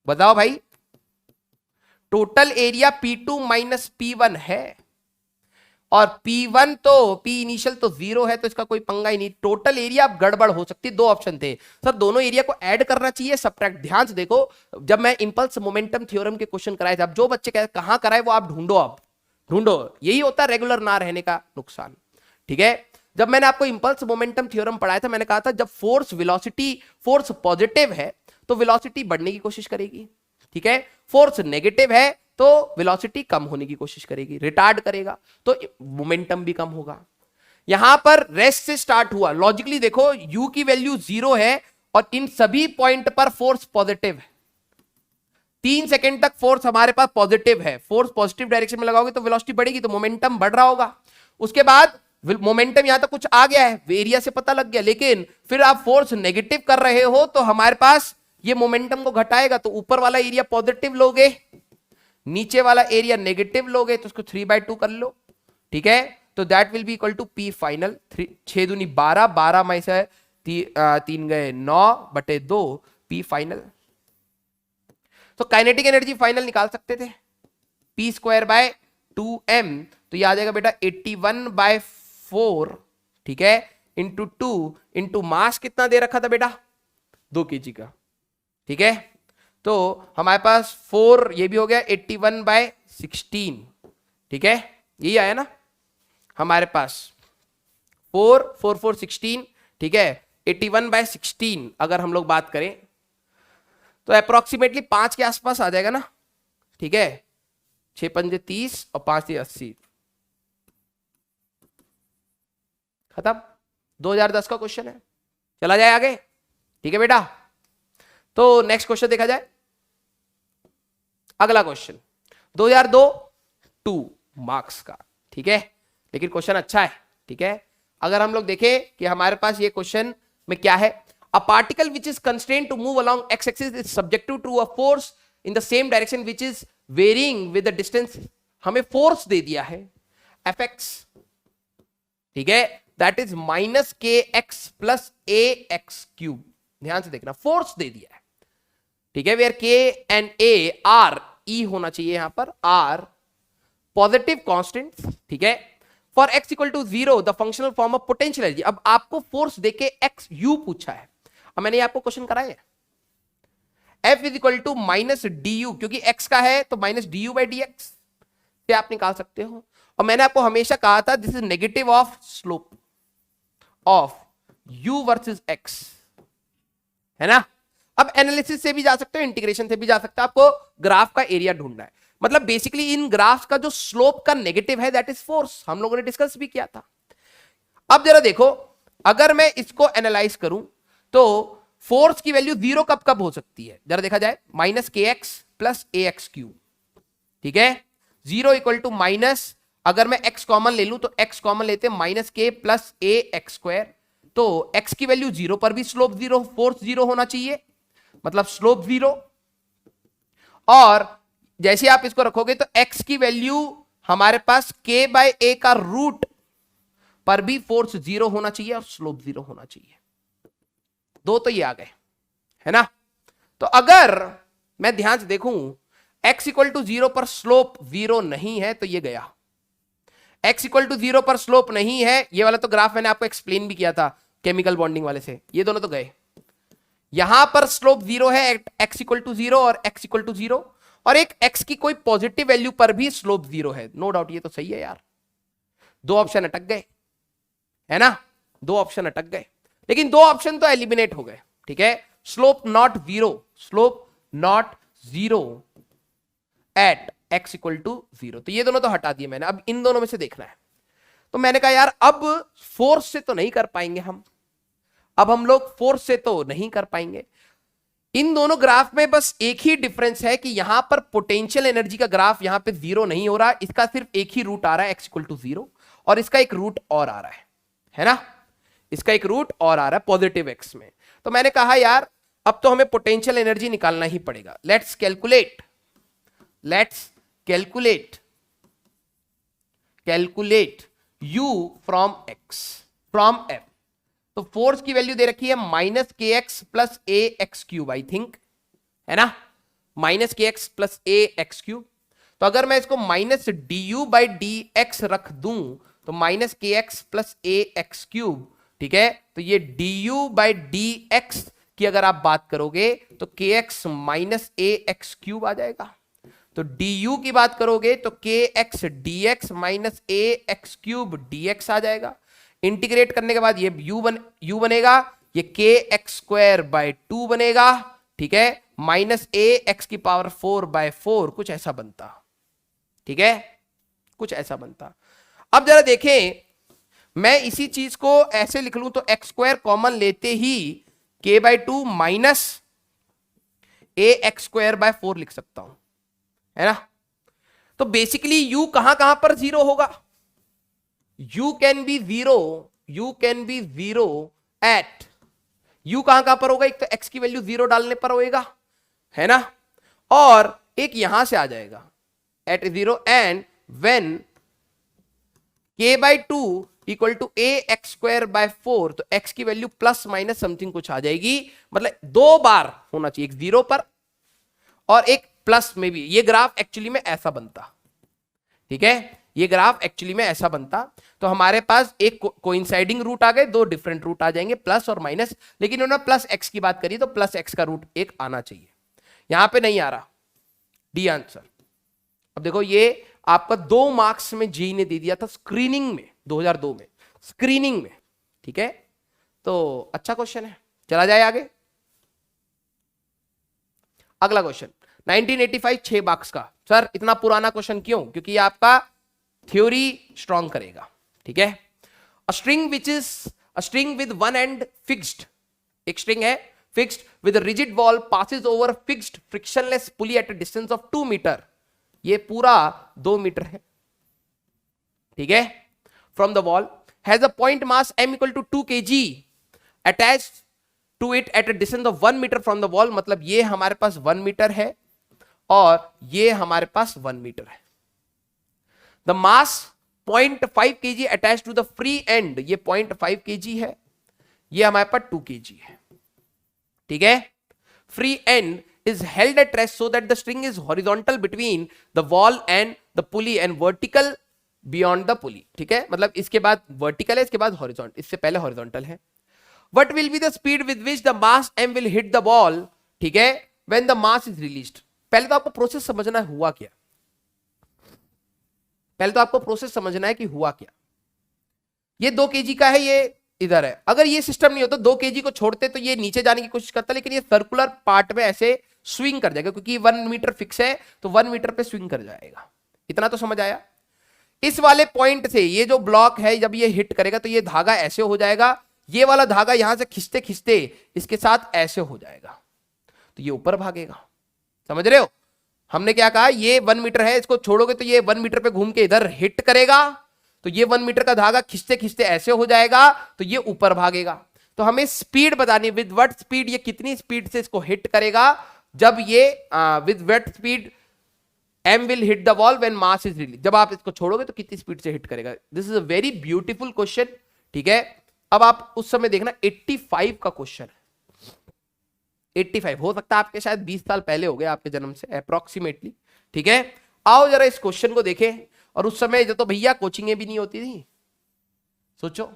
Speaker 1: बताओ भाई। Total area P2 minus P1 है, और P1 तो P इनिशियल तो 0 है, तो इसका कोई पंगा ही नहीं। टोटल एरिया अब गड़बड़ हो सकती है। दो ऑप्शन थे सर, दोनों एरिया को ऐड करना चाहिए सब्ट्रैक्ट। ध्यान से देखो, जब मैं इंपल्स मोमेंटम थ्योरम के क्वेश्चन कराए थे, अब जो बच्चे कहां कराए वो आप ढूंढो, आप ढूंढो। यही होता है रेगुलर ना रहने का नुकसान। ठीक है, जब मैंने आपको इंपल्स मोमेंटम थ्योरम पढ़ाया था, मैंने कहा था जब फोर्स वेलोसिटी, फोर्स पॉजिटिव है तो वेलोसिटी बढ़ने की कोशिश करेगी। ठीक है, फोर्स नेगेटिव है तो वेलोसिटी कम होने की कोशिश करेगी, रिटार्ड करेगा, तो मोमेंटम भी कम होगा। यहां पर रेस्ट से स्टार्ट हुआ। लॉजिकली देखो, u की वैल्यू 0 है और इन सभी पॉइंट पर फोर्स पॉजिटिव है। 3 सेकंड तक फोर्स हमारे पास पॉजिटिव है। फोर्स पॉजिटिव डायरेक्शन में लगाओगे तो वेलोसिटी बढ़ेगी, तो मोमेंटम बढ़ रहा होगा। उसके बाद मोमेंटम यहां तक कुछ आ गया है, एरिया से पता लग गया, लेकिन फिर आप फोर्स नेगेटिव कर रहे हो तो हमारे पास ये मोमेंटम को घटाएगा। तो ऊपर वाला एरिया पॉजिटिव लोगे, नीचे वाला एरिया नेगेटिव लोगे, तो उसको 3/2 कर लो। ठीक है, तो that will be equal to P final. 6 दूनी 12, 12 में से 3 गए 9/2 P फाइनल। तो काइनेटिक एनर्जी फाइनल निकाल सकते थे P²/2m, तो ये आ जाएगा बेटा 81/4। ठीक है, इंटू 2 इंटू मास कितना दे रखा था बेटा, 2 kg का। ठीक है, तो हमारे पास 4, ये भी हो गया 81/16। ठीक है, यही आया ना हमारे पास 4 4 4 16। ठीक है, 81/16 अगर हम लोग बात करें तो अप्रोक्सीमेटली 5 के आसपास आ जाएगा ना। ठीक है, 6 पंजे 30 और 5 से 80, खत्म। 2010 का क्वेश्चन है, चला जाए आगे। ठीक है बेटा, तो नेक्स्ट क्वेश्चन देखा जाए। अगला क्वेश्चन 2002 2 मार्क्स का। ठीक है, लेकिन क्वेश्चन अच्छा है। ठीक है, अगर हम लोग देखें कि हमारे पास ये क्वेश्चन में क्या है, a particle which is constrained to move along x axis is subjective to a force in the same direction which is varying with the distance. हमें फोर्स दे दिया है Fx, ठीक है, that is -kx plus ax cube. ध्यान से देखना, force दे दिया है। ठीक है, where k and a are e होना चाहिए यहां पर, r पॉजिटिव कांस्टेंट। ठीक है, for x equal to 0 the functional form of potential energy. अब आपको फोर्स देके x u पूछा है। अब मैंने आपको क्वेश्चन कराया है, F is equal to -du, क्योंकि x का है तो -du/dx से आप निकाल सकते हो। और मैंने आपको हमेशा कहा था this is negative of slope of u versus x, है ना। अब एनालिसिस से भी जा सकते हो, इंटीग्रेशन से भी जा सकते हो, आपको ग्राफ का एरिया ढूंढना है। मतलब बेसिकली इन ग्राफ्स का जो स्लोप का नेगेटिव है दैट इज फोर्स, हम लोगों ने डिस्कस भी किया था। अब जरा देखो, अगर मैं इसको एनालाइज करूं तो फोर्स की वैल्यू जीरो कब कब हो सकती है, जरा देखा जाए, माइनस के एक्स प्लस ए एक्स क्यूब, ठीक है, जीरो इक्वल टू माइनस, अगर मैं x कॉमन ले लूं तो x कॉमन लेते हैं माइनस के प्लस ए एक्स स्क्वायर, तो x की वैल्यू जीरो पर भी स्लोप जीरो, फोर्स जीरो होना चाहिए, मतलब स्लोप जीरो। और जैसे आप इसको रखोगे तो x की वैल्यू हमारे पास k बाय ए का रूट पर भी फोर्स जीरो होना चाहिए और स्लोप जीरो होना चाहिए। दो तो ये आ गए, है ना। तो अगर मैं ध्यान से देखूं x इक्वल टू जीरो पर स्लोप जीरो नहीं है तो ये गया, x इक्वल टू जीरो पर स्लोप नहीं है, ये वाला तो ग्राफ मैंने आपको एक्सप्लेन भी किया था केमिकल बॉन्डिंग वाले से, ये दोनों तो गए। यहां पर स्लोप जीरो है, x इक्वल टू जीरो और x इक्वल टू जीरो, और एक x की कोई पॉजिटिव वैल्यू पर भी स्लोप जीरो है, नो डाउट ये तो सही है यार। दो ऑप्शन अटक गए, है ना, दो ऑप्शन अटक गए, लेकिन दो ऑप्शन तो एलिमिनेट हो गए, ठीक है। Slope not zero, slope not zero at x equal to zero, तो ये दोनों तो हटा दिए मैंने, अब इन दोनों में से देखना है। तो मैंने कहा यार अब फोर्स से तो नहीं कर पाएंगे हम, अब हम लोग फोर्स से तो नहीं कर पाएंगे। इन दोनों ग्राफ में बस एक ही डिफरेंस है कि यहां पर पोटेंशियल एनर्जी का ग्राफ यहां पे जीरो नहीं हो रहा, इसका सिर्फ एक ही रूट आ रहा है x इक्वल टू जीरो, और इसका एक रूट और आ रहा है ना, इसका एक रूट और आ रहा है पॉजिटिव x में। तो मैंने कहा यार अब तो हमें पोटेंशियल एनर्जी निकालना ही पड़ेगा, let's calculate u from x from f। तो फोर्स की वैल्यू दे रखी है माइनस के x plus A x cube, I think, है ना, माइनस के एक्स प्लस ए एक्स क्यूब। तो अगर मैं इसको minus d u by d x रख दूं तो माइनस के एक्स प्लस ए एक्स क्यूब, ठीक है। तो ये D u by d x की अगर आप बात करोगे तो के x minus a x cube आ जाएगा। तो डी यू की बात करोगे तो के x D x minus a x cube D x आ जाएगा। इंटीग्रेट करने के बाद ये u बनेगा, ये के एक्स स्क्वायर बाय 2 बनेगा, ठीक है, माइनस ए एक्स की पावर 4 बाय 4, कुछ ऐसा बनता, ठीक है, कुछ ऐसा बनता। अब जरा देखें, मैं इसी चीज को ऐसे लिख लूं तो एक्स स्क्वायर कॉमन लेते ही के by 2 minus a x square by 4 लिख सकता हूं, है ना। तो बेसिकली u कहां पर जीरो होगा, u can be zero at, u कहां पर होगा, एक तो x की वैल्यू जीरो डालने पर होएगा, है ना, और एक यहां से आ जाएगा at zero, and when k by 2 equal to a x square by 4, तो x की वैल्यू प्लस माइनस समथिंग कुछ आ जाएगी, मतलब दो बार होना चाहिए, एक जीरो पर और एक प्लस में भी। ये ग्राफ एक्चुअली में ऐसा बनता, ठीक है, ये ग्राफ एक्चुअली में ऐसा बनता। तो हमारे पास एक कोइंसाइडिंग रूट आ गए, दो डिफरेंट रूट आ जाएंगे प्लस और माइनस, लेकिन उन्होंने प्लस एक्स की बात करी तो प्लस एक्स का रूट एक आना चाहिए, यहां पे नहीं आ रहा, डी आंसर। अब देखो ये आपका 2 मार्क्स में जेई ने दे दिया था स्क्रीनिंग में 2002 में, स्क्रीनिंग में, ठीक है, तो अच्छा क्वेश्चन है। चला जाए आगे, अगला क्वेश्चन 1985 6 मार्क्स का। सर इतना पुराना क्वेश्चन क्यों, क्योंकि ये आपका थ्योरी स्ट्रॉन्ग करेगा, ठीक है। A string with one end fixed, एक स्ट्रिंग है fixed with rigid wall passes over fixed frictionless pulley at a distance of 2 metre, ये पूरा 2 मीटर है, ठीक है, from the wall, has a point mass m equal to 2 kg attached to it at a distance of 1 metre from the wall, मतलब ये हमारे पास 1 metre है और ये हमारे पास 1 मीटर है। The mass 0.5 kg attach to the free end, ये 0.5 kg है, ये हमारे पास 2 kg है, ठीक है। Free and is held at rest so that the string is horizontal between the wall and the pulley and vertical beyond the pulley, ठीक है, मतलब इसके बाद vertical है, इसके बाद horizontal, इससे पहले horizontal है। What will be the speed with which the mass m will hit the ball, ठीक है, when the mass is released। पहले तो आपको प्रोसेस समझना है हुआ क्या, पहले तो आपको प्रोसेस समझना है कि हुआ क्या। ये 2 kg का है, ये इधर है। अगर ये सिस्टम नहीं होता 2 kg को छोड़ते तो ये नीचे जाने की कोशिश करता, लेकिन ये सर्कुलर पार्ट में ऐसे स्विंग कर जाएगा, क्योंकि 1 मीटर फिक्स है तो 1 मीटर पे स्विंग कर जाएगा। इतना तो समझ आया। इस वाले पॉइंट से ये जो ब्लॉक है जब ये हिट करेगा तो ये धागा ऐसे हो जाएगा, ये वाला धागा यहां से खींचते खींचते इसके साथ ऐसे हो जाएगा, तो ये ऊपर भागेगा। समझ रहे हो? हमने क्या कहा, ये 1 मीटर है, इसको छोड़ोगे तो ये 1 मीटर पे घूम के इधर हिट करेगा, तो ये 1 मीटर का धागा खींचते खींचते ऐसे हो जाएगा, तो ये ऊपर भागेगा। तो हमें स्पीड बतानी है, विद व्हाट स्पीड ये कितनी स्पीड से इसको हिट करेगा। जब ये with what speed m will hit the wall when mass is released, जब आप इसको छोड़ोगे तो कितनी स्पीड से हिट करेगा। This is a very beautiful question. ठीक है, अब आप उस समय देखना 85 का क्वेश्चन है। 85 हो सकता है आपके शायद 20 साल पहले हो गए आपके जन्म से अप्रोक्सीमेटली। ठीक है, आओ जरा इस क्वेश्चन को देखें। और उस समय जो तो भैया कोचिंगें भी नहीं होती थी, सोचो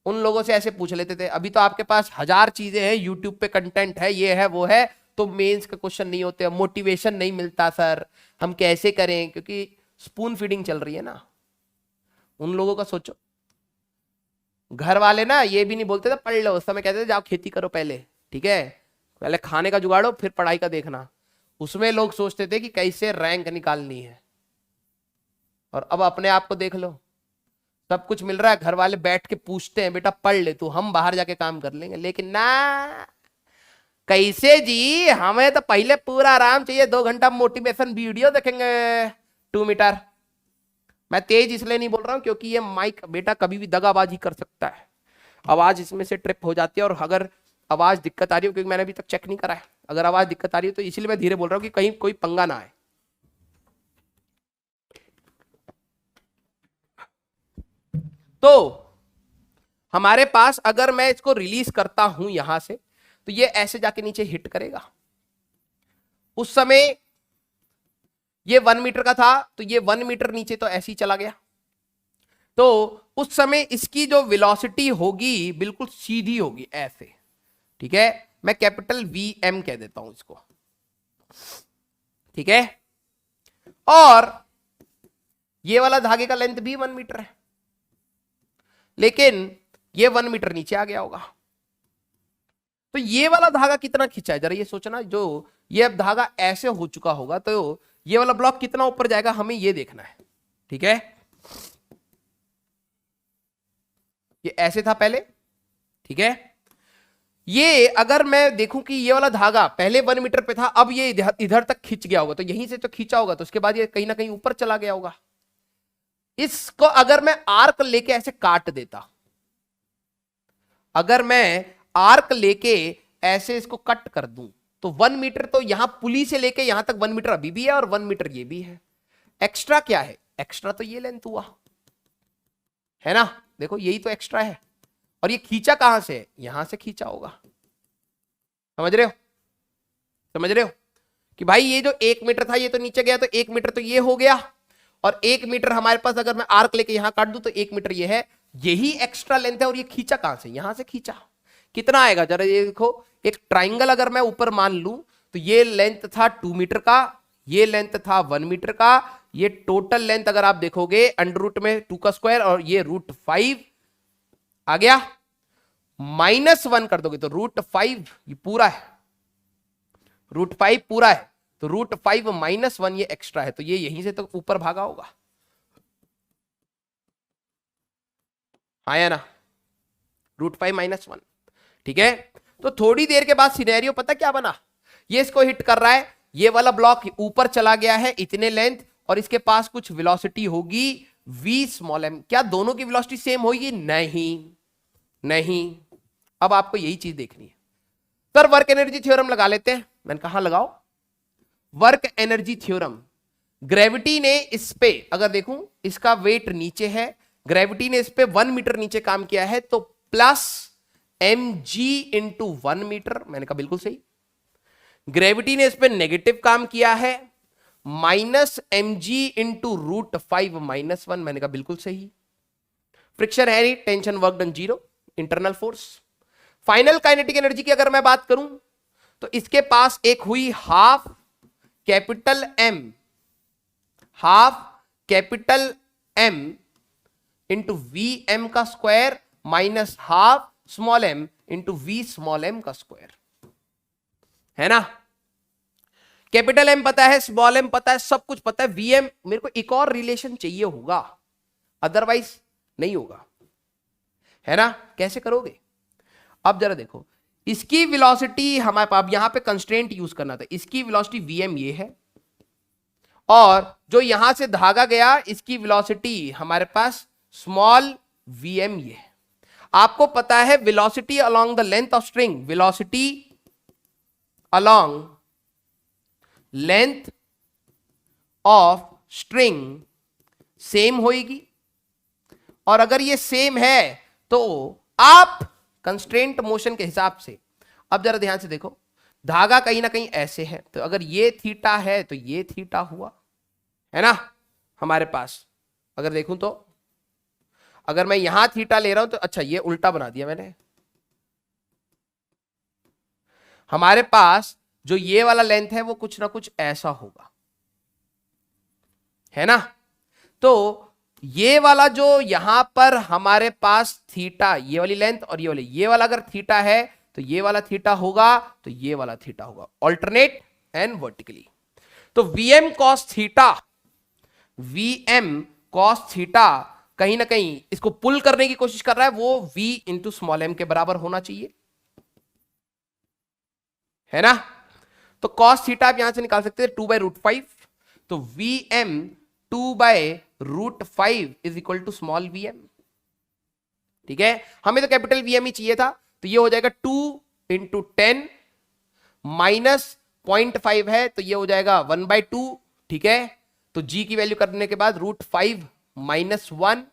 Speaker 1: उन लोगों से ऐसे पूछ लेते थे। अभी तो आपके पास 1000 चीजें हैं, यूट्यूब पे कंटेंट है, ये है वो है, तो मेंस का क्वेश्चन नहीं होते, मोटिवेशन नहीं मिलता सर, हम कैसे करें, क्योंकि स्पून फीडिंग चल रही है ना। उन लोगों का सोचो, घर वाले ना ये भी नहीं बोलते थे पढ़ लो, उस समय कहते थे जाओ खेती करो पहले, ठीक है, पहले खाने का जुगाड़ो फिर पढ़ाई का देखना। उसमें लोग सोचते थे कि कैसे रैंक निकालनी है। और अब अपने आप को देख लो, सब कुछ मिल रहा है, घर वाले बैठ के पूछते हैं बेटा पढ़ ले तू, हम बाहर जाके काम कर लेंगे। लेकिन ना, कैसे जी, हमें तो पहले पूरा आराम चाहिए, 2 घंटा मोटिवेशन वीडियो देखेंगे 2 मीटर। मैं तेज इसलिए नहीं बोल रहा हूं क्योंकि ये माइक बेटा कभी भी दगाबाजी कर सकता है, आवाज इसमें से ट्रिप हो जाती है। और अगर आवाज दिक्कत आ रही हो, क्योंकि मैंने अभी तक चेक नहीं करा है, अगर आवाज दिक्कत आ रही है तो इसलिए मैं धीरे बोल रहा हूं कि कहीं कोई पंगा ना आए। तो हमारे पास अगर मैं इसको रिलीज करता हूं यहां से, तो ये ऐसे जाके नीचे हिट करेगा। उस समय ये 1 मीटर का था, तो ये 1 मीटर नीचे तो ऐसे ही चला गया। तो उस समय इसकी जो वेलोसिटी होगी बिल्कुल सीधी होगी ऐसे। ठीक है, मैं कैपिटल VM कह देता हूं इसको। ठीक है, और ये वाला धागे का लेंथ भी 1 मीटर है, लेकिन ये 1 मीटर नीचे आ गया होगा। तो ये वाला धागा कितना खींचा है जरा ये सोचना। जो ये अब धागा ऐसे हो चुका होगा तो ये वाला ब्लॉक कितना ऊपर जाएगा, हमें ये देखना है। ठीक है, ये ऐसे था पहले। ठीक है, ये अगर मैं देखूं कि ये वाला धागा पहले 1 मीटर पे था, अब ये इधर तक खींच गया होगा, तो यहीं से तो खींचा होगा, तो उसके बाद ये कहीं ना कहीं ऊपर चला गया होगा। इसको अगर मैं आर्क लेके ऐसे काट देता, अगर मैं आर्क लेके ऐसे इसको कट कर दूं, तो 1 मीटर तो यहां पुली से लेके यहां तक 1 मीटर अभी भी है और 1 मीटर ये भी है। एक्स्ट्रा क्या है, एक्स्ट्रा तो ये लेंथ हुआ है ना, देखो यही तो एक्स्ट्रा है। और ये खींचा कहां से, यहां से खींचा होगा। समझ रहे हो, समझ रहे हो कि भाई ये जो 1 मीटर था ये तो नीचे गया, तो 1 मीटर तो ये हो गया, और 1 मीटर हमारे पास अगर मैं आर्क लेके यहां काट दूं तो 1 मीटर ये है, यही एक्स्ट्रा लेंथ है। और ये खींचा कहां से, यहां से खींचा। कितना आएगा जरा ये देखो, एक ट्राइंगल अगर मैं ऊपर मान लूं तो ये लेंथ था 2 मीटर का, ये लेंथ था 1 मीटर का, ये टोटल लेंथ अगर आप देखोगे अंडर रूट में 2 का स्क्वायर और ये √5 आ गया, -1 कर दोगे तो √5 ये पूरा है, √5 पूरा है, तो √5 -1 ये एक्स्ट्रा है, तो ये यहीं से तो ऊपर भागा होगा। आया ना, √5 -1। ठीक है, तो थोड़ी देर के बाद सिनेरियो पता क्या बना, ये इसको हिट कर रहा है, ये वाला ब्लॉक ऊपर चला गया है इतने लेंथ, और इसके पास कुछ वेलोसिटी होगी v(m). क्या दोनों की वेलोसिटी सेम होगी, नहीं नहीं। अब आपको यही चीज देखनी है। सर वर्क एनर्जी थ्योरम लगा लेते हैं, मैंने कहा लगाओ वर्क एनर्जी थ्योरम। ग्रेविटी ने इस पे अगर देखूं, इसका वेट नीचे है, ग्रेविटी ने इस पे 1 मीटर नीचे काम किया है, तो +mg × 1 मीटर, मैंने कहा बिल्कुल सही। ग्रेविटी ने इस पे नेगेटिव काम किया है, -mg × √5 -1, मैंने कहा बिल्कुल सही। फ्रिक्शन है नहीं, tension work done 0, internal force. Final kinetic energy की अगर मैं बात करूं तो इसके पास एक हुई ½ कैपिटल M × VM का square minus half small m into V small m का स्क्वायर, है ना। कैपिटल M पता है, स्मॉल m पता है, सब कुछ पता है, Vm मेरे को एक और रिलेशन चाहिए होगा, अदरवाइज नहीं होगा, है ना। कैसे करोगे? अब जरा देखो, इसकी वेलोसिटी हमारे पास, अब यहां पे कंस्ट्रेंट यूज करना था, इसकी वेलोसिटी Vm ये है, और जो यहां से धागा गया इसकी वेलोसिटी हमारे पास स्मॉल Vm ये है। आपको पता है velocity along the length of string, velocity along length of string same होगी, और अगर ये सेम है तो आप कंस्ट्रेंट मोशन के हिसाब से, अब जरा ध्यान से देखो, धागा कहीं ना कहीं ऐसे है, तो अगर ये थीटा है तो ये थीटा हुआ, है ना हमारे पास। अगर देखूं तो अगर मैं यहां थीटा ले रहा हूं तो अच्छा ये उल्टा बना दिया मैंने, हमारे पास जो ये वाला लेंथ है वो कुछ ना कुछ ऐसा होगा, है ना। तो ये वाला जो यहां पर हमारे पास थीटा, ये वाली लेंथ और ये वाला अगर थीटा है तो ये वाला थीटा होगा, तो ये वाला थीटा होगा, ऑल्टरनेट एंड वर्टिकली। तो Vm cos theta, Vm cos theta कहीं ना कहीं इसको पुल करने की कोशिश कर रहा है, वो V इंटू स्मॉल m के बराबर होना चाहिए, है ना। तो cos थीटा आप यहां से निकाल सकते हैं 2/√5, तो Vm 2/√5 is equal to small Vm, ठीक है। हमें तो कैपिटल Vm ही चाहिए था, तो ये हो जाएगा 2 इंटू 10 माइनस 0.5 है, तो ये हो जाएगा 1/2, ठीक है। तो g की वैल्यू करने के बाद √5 minus 1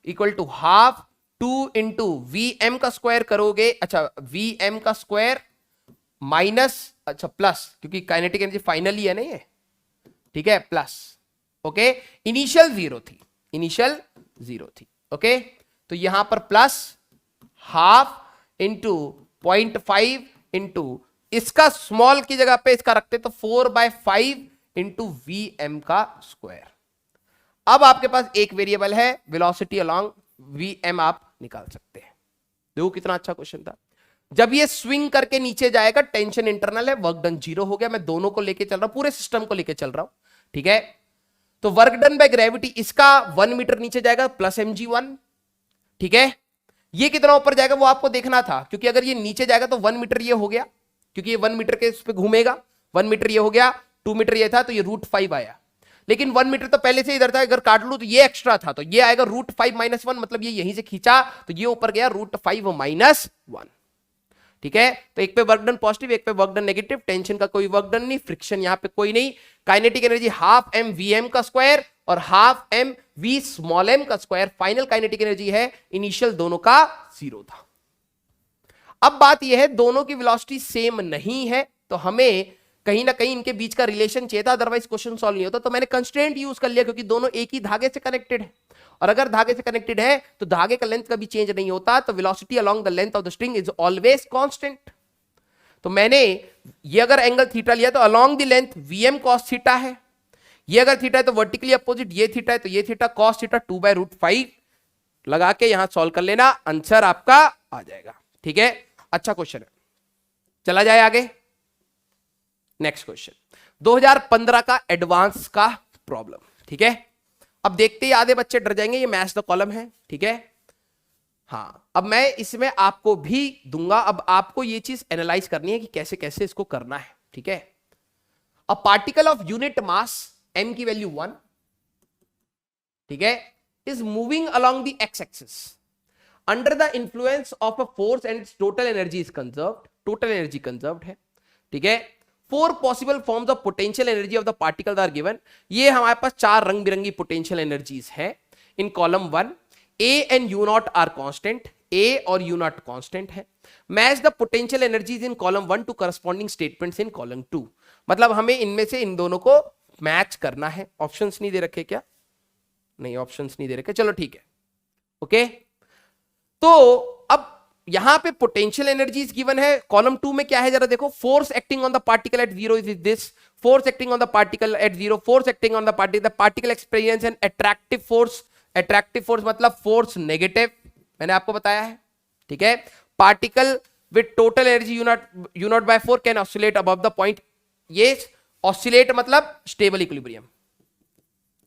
Speaker 1: equal to half, 2 into Vm का स्क्वायर करोगे, अच्छा Vm का स्क्वायर माइनस, अच्छा प्लस, क्योंकि काइनेटिक एनर्जी फाइनली है ना ये, ठीक है, प्लस, ओके। इनिशियल जीरो थी, ओके। तो यहां पर प्लस हाफ इंटू 0.5 इंटू इसका स्मॉल की जगह पे इसका रखते तो 4/5 इंटू Vm का स्क्वायर। अब आपके पास एक वेरिएबल है, वेलोसिटी अलोंग Vm आप निकाल सकते हैं। देखो कितना अच्छा क्वेश्चन था। जब ये स्विंग करके नीचे जाएगा, टेंशन इंटरनल है, वर्क डन 0 हो गया। मैं दोनों को लेके चल रहा हूं, पूरे सिस्टम को लेके चल रहा हूं, ठीक है। तो वर्क डन बाय ग्रेविटी, इसका 1 मीटर नीचे जाएगा प्लस mg1, ठीक है। ये कितना ऊपर जाएगा वो आपको देखना था, क्योंकि अगर ये नीचे जाएगा तो 1 मीटर ये हो गया, क्योंकि ये 1 मीटर के इस पे घूमेगा, 1 मीटर ये हो गया, 2 मीटर ये था, तो ये √5 आया। लेकिन 1 मीटर तो पहले से इधर था, अगर काट लूं तो ये एक्स्ट्रा था, तो ये आएगा √5 माइनस 1, मतलब ये यहीं से खींचा तो ये ऊपर गया √5 माइनस 1, ठीक है। तो एक पे वर्क डन पॉजिटिव, एक पे वर्क डन नेगेटिव, टेंशन का कोई वर्क डन नहीं, फ्रिक्शन यहां पे कोई नहीं। Kinetic energy half m Vm का स्क्वायर और half m V small m का स्क्वायर, फाइनल काइनेटिक एनर्जी है, इनिशियल दोनों का 0 था। अब बात यह है दोनों की वेलोसिटी सेम नहीं है, तो हमें कहीं ना कहीं इनके बीच का रिलेशन चाहिए था, अदरवाइज क्वेश्चन सॉल्व नहीं होता। तो मैंने कंस्ट्रेंट यूज कर लिया, क्योंकि दोनों एक ही धागे से कनेक्टेड है, और अगर धागे से कनेक्टेड है तो धागे का लेंथ कभी चेंज नहीं होता, तो velocity along the length of the string is always constant. तो मैंने ये अगर एंगल थीटा लिया तो along the length Vm cos theta है, ये अगर थीटा है तो वर्टिकली अपोजिट ये थीटा है, तो ये थीटा cos थीटा 2/√5 लगा के यहां सॉल्व कर लेना, आंसर आपका आ जाएगा, ठीक है। अच्छा क्वेश्चन है, चला जाए आगे। नेक्स्ट क्वेश्चन 2015 का एडवांस का प्रॉब्लम, ठीक है। अब देखते ही आधे बच्चे डर जाएंगे, ये मैथ्स द कॉलम है, ठीक है। हाँ, अब मैं इसमें आपको भी दूंगा, अब आपको ये चीज एनालाइज करनी है कि कैसे कैसे इसको करना है, ठीक है। A particle of unit mass m की वैल्यू 1, ठीक है, is moving along the x axis under the influence of a force and total energy is conserved, total energy conserved है, ठीक है। 4 possible forms of potential energy of the particle are given. ये हमारे पास 4 रंग बिरंगी पोटेंशियल एनर्जीज है in column 1। A and U0 are constant, A और U0 कांस्टेंट है। Match the potential energies in column 1 to corresponding statements in column 2, मतलब हमें इनमें से इन दोनों को मैच करना है। ऑप्शंस नहीं दे रखे क्या? नहीं, ऑप्शंस नहीं दे रखे, चलो ठीक है, ओके। तो अब यहां पे पोटेंशियल एनर्जीज गिवन है, कॉलम 2 में क्या है जरा देखो। Force acting on the particle at 0 is this, force acting on the particle at 0, force acting on the particle experience an attractive force. Attractive force मतलब फोर्स नेगेटिव, मैंने आपको बताया है, ठीक है। Particle with total energy u naught by 4 can oscillate above the point, ये oscillate मतलब stable equilibrium,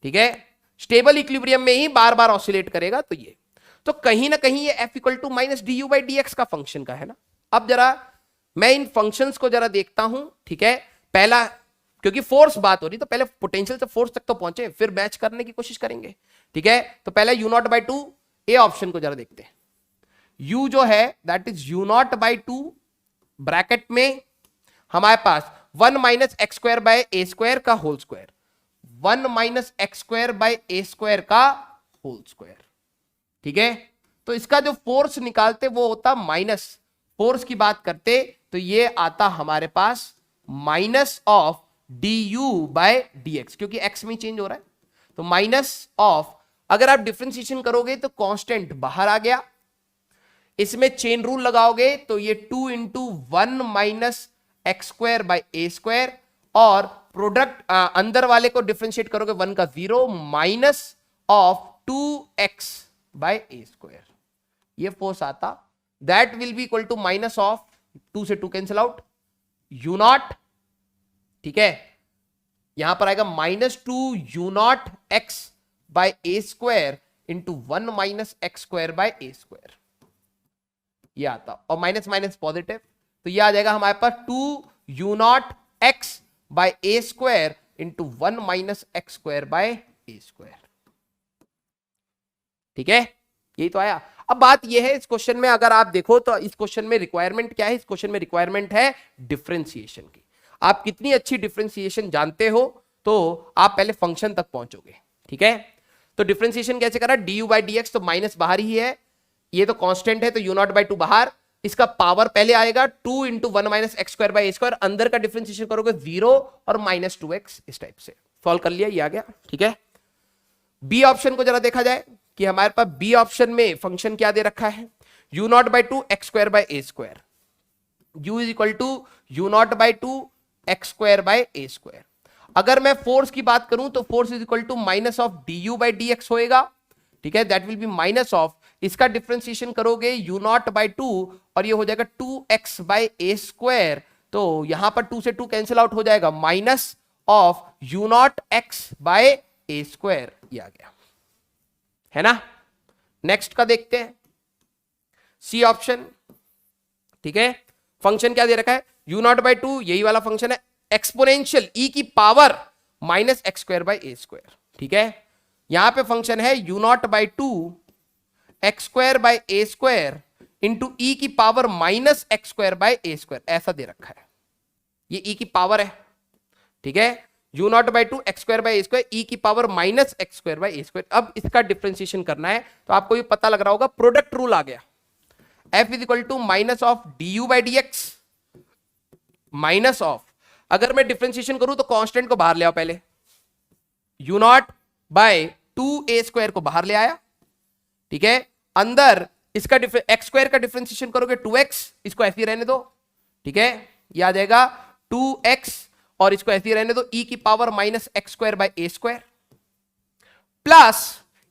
Speaker 1: ठीक है, स्टेबल इक्विलिब्रियम में ही बार बार ऑसिलेट करेगा। तो ये तो कहीं ना कहीं ये F equal to minus d u by d x का फंक्शन का है ना। अब जरा मैं इन फंक्शंस को जरा देखता हूं, ठीक है। पहला, क्योंकि फोर्स बात हो रही तो पहले पोटेंशियल से फोर्स तक तो पहुंचे, फिर मैच करने की कोशिश करेंगे, ठीक है। तो पहले u not by two a option को जरा देखते हैं। u जो है that is u not by two bracket में हमारे पास 1 minus x square by a square का whole square, 1 minus x square by a square का होल स्क्वायर, ठीक है। तो इसका जो फोर्स निकालते वो होता माइनस, फोर्स की बात करते तो ये आता हमारे पास minus of d u by d x, क्योंकि एक्स में चेंज हो रहा है। तो माइनस ऑफ, अगर आप डिफरेंशिएशन करोगे तो कांस्टेंट बाहर आ गया, इसमें चेन रूल लगाओगे तो ये 2 into 1 minus x square by a square, और प्रोडक्ट अंदर वाले को डिफरेंशिएट करोगे 1 का 0 minus of 2x by a square, ये फोर्स आता, that will be equal to minus of 2 से 2 कैंसिल आउट यू नॉट, ठीक है। यहां पर आएगा minus 2 u naught x by a square into 1 minus x square by a square, ये आता, और माइनस माइनस पॉजिटिव, तो ये आ जाएगा हमारे पास 2 u naught x by a square into 1 minus x square by a square, ठीक है। यही तो आया। अब बात यह है, इस क्वेश्चन में अगर आप देखो तो इस क्वेश्चन में रिक्वायरमेंट क्या है, इस क्वेश्चन में रिक्वायरमेंट है डिफरेंशिएशन की। आप कितनी अच्छी डिफरेंशिएशन जानते हो तो आप पहले फंक्शन तक पहुंचोगे, ठीक है। तो डिफरेंशिएशन कैसे करा, D u by d x, तो माइनस बाहर ही है, ये तो कांस्टेंट है तो यू नॉट बाई टू बाहर, इसका पावर पहले आएगा 2 into 1 minus x square by a square, अंदर का डिफरेंशिएशन करोगे 0 और माइनस 2x, इस टाइप से सॉल्व कर लिया, ये आ गया, ठीक है। बी ऑप्शन को जरा देखा जाए कि हमारे पास बी ऑप्शन में फंक्शन क्या दे रखा है, u not by two x square by a square, u is equal to u not by two x square by a square. अगर मैं फोर्स की बात करूं तो force is equal to minus of d u by d x होएगा, ठीक है, that will be minus of, इसका डिफरेंशिएशन करोगे यू नॉट बाई टू और ये हो जाएगा 2x बाई ए स्क्वायर, तो यहां पर 2 से 2 कैंसिल आउट हो जाएगा, minus of u naught x by a square, ये आ गया, है ना। नेक्स्ट का देखते हैं, सी ऑप्शन, ठीक है। फंक्शन क्या दे रखा है, यू नॉट बाई टू, यही वाला फंक्शन है, एक्सपोनेंशियल ई की power minus x square by a square, ठीक है। यहां पे फंक्शन है u not by two x square by a square into e की power minus x square by a square, ऐसा दे रखा है, ये ई की पावर है, ठीक है। U not by two x square by a square, e की power minus x square by a square. अब इसका डिफरेंशिएशन करना है तो आपको ये पता लग रहा होगा, प्रोडक्ट रूल आ गया, F is equal to minus of d u by d x minus of, अगर मैं डिफरेंशिएशन करूं तो कांस्टेंट को बाहर ले आओ, पहले u naught by 2a square को बाहर ले आया, ठीक है, अंदर इसका एक्स स्क्वायर का डिफरेंशिएशन करोगे 2x, इसको ऐसे ही रहने दो, ठीक है, ये आ जाएगा 2x और इसको ऐसे ही रहने दो, e की power minus x square by a square, plus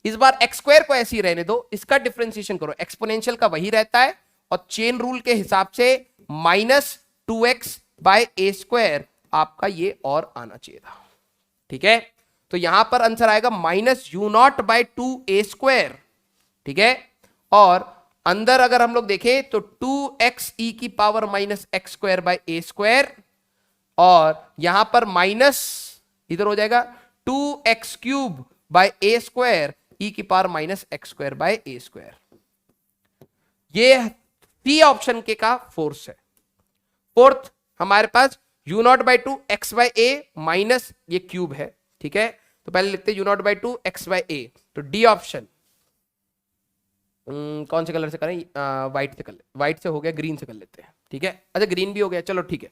Speaker 1: इस बार एक्स स्क्वायर को ऐसे ही रहने दो, इसका डिफरेंशिएशन करो, एक्सपोनेंशियल का वही रहता है और चेन रूल के हिसाब से minus 2x by a square आपका ये और आना चाहिए था, ठीक है। तो यहां पर आंसर आएगा minus u naught by 2a square, ठीक है, और अंदर अगर हम लोग देखें तो 2x e की power minus x square by a square, और यहां पर माइनस इधर हो जाएगा 2x cube by a square e की power minus x square by a square, ये सी ऑप्शन के का फोर्स है। फोर्थ हमारे पास u not by two x by a minus ये क्यूब है, ठीक है, तो पहले लिखते हैं u not by two x by a, तो डी ऑप्शन कौन से कलर से करें, व्हाइट से कर ले, व्हाइट से हो गया, ग्रीन से कर लेते हैं, ठीक है, अच्छा ग्रीन भी हो गया, चलो ठीक है।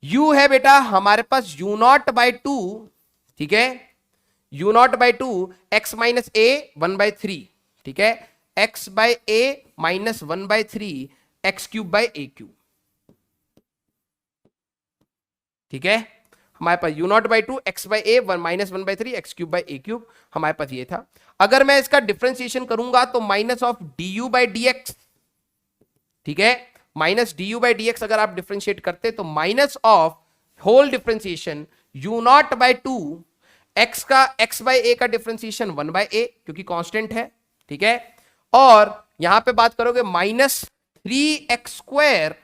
Speaker 1: u है बेटा हमारे पास यू नॉट बाई टू, ठीक है, u not by two x minus a 1/3, ठीक है, x by a minus 1/3 x cube by a cube, ठीक है, हमारे पास u not by two x by a minus 1/3 x cube by a cube, हमारे पास ये था। अगर मैं इसका डिफरेंशिएशन करूंगा तो minus of d u by d x ठीक है, minus d u by d x अगर आप डिफ्रेंशिएट करते तो minus of whole differentiation u not by two x का एक्स बाई ए का डिफ्रेंशिएशन 1 बाई ए क्योंकि कांस्टेंट है, ठीक है, और यहां पे बात करोगे minus 3x square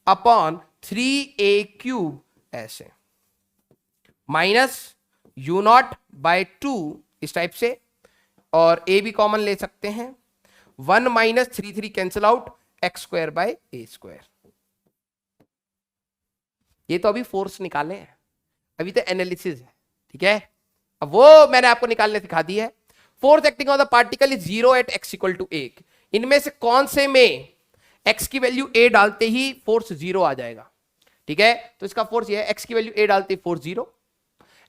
Speaker 1: upon 3a cube, ऐसे minus u not by two इस टाइप से, और a भी कॉमन ले सकते हैं, 1 minus 3 cancel out, x square by a square. ये तो अभी फोर्स निकाले हैं, अभी तो एनालिसिस है, ठीक है, अब वो मैंने आपको निकालने सिखा दी है। Force acting on the particle is 0 at x equal to 1। इनमें से कौन से में x की वैल्यू a डालते ही फोर्स 0 आ जाएगा, ठीक है, तो इसका फोर्स ये है, x की वैल्यू a डालते ही फोर्स 0,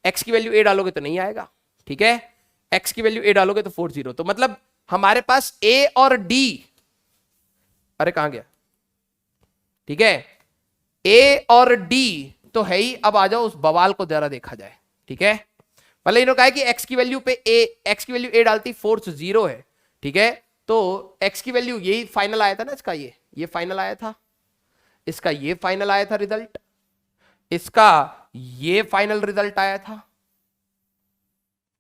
Speaker 1: x की वैल्यू a डालोगे तो नहीं आएगा, ठीक है, x की वैल्यू a डालोगे तो फोर्स 0, तो मतलब हमारे पास a और d, अरे कहां गया, ठीक है, a और d तो है ही। अब आ जाओ उस बवाल को जरा देखा जाए, ठीक है, मतलब इन्होंने कहा कि x की वैल्यू पे x की वैल्यू a डालती फोर्स 0 है, ठीक है, तो x की वैल्यू यही फाइनल आया था ना, इसका ये फाइनल आया था, इसका ये फाइनल आया था रिजल्ट, इसका ये फाइनल रिजल्ट आया था,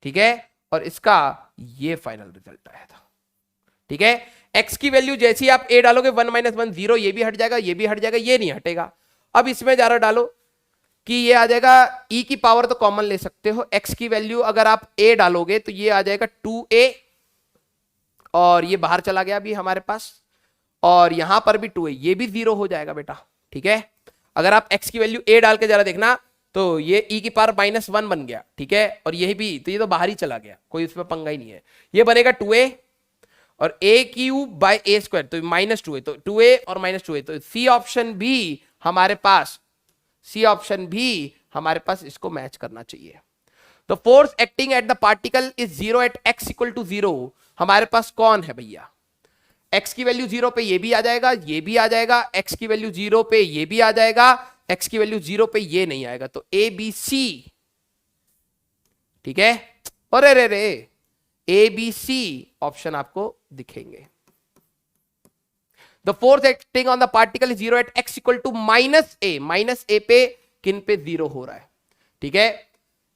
Speaker 1: ठीक है, और इसका ये फाइनल रिजल्ट आया था, ठीक है। x की वैल्यू जैसे ही आप a डालोगे 1 माइनस 1 0, ये भी हट जाएगा, ये भी हट जाएगा, ये नहीं हटेगा। अब इसमें जरा डालो कि ये आ जाएगा e की पावर, तो कॉमन ले सकते हो, x की वैल्यू अगर आप a डालोगे तो ये आ जाएगा 2a, और ये बाहर चला गया अभी हमारे पास, और यहां पर भी 2a, ये भी 0 हो जाएगा बेटा, ठीक है। अगर आप x की वैल्यू a डाल के जरा देखना तो ये e की पावर -1 बन गया, ठीक है, और यही भी, तो ये तो बाहर ही चला गया, कोई उसमें पंगा ही नहीं है, ये बनेगा 2a और a cube by a square, तो -2a, तो 2a और -2a, तो सी ऑप्शन भी हमारे पास, सी ऑप्शन भी हमारे पास इसको मैच करना चाहिए। तो force acting at the particle is 0 at x equal to 0, हमारे पास कौन है भैया, x की वैल्यू 0 पे ये भी आ जाएगा, ये भी आ जाएगा, x की वैल्यू 0 पे ये भी आ जाएगा, x की वैल्यू 0 पे ये नहीं आएगा, तो ए बी सी, ठीक है, अरे रे रे, ए बी सी ऑप्शन आपको दिखेंगे। The force acting on the particle is 0 at x equal to -a पे किन पे 0 हो रहा है, ठीक है,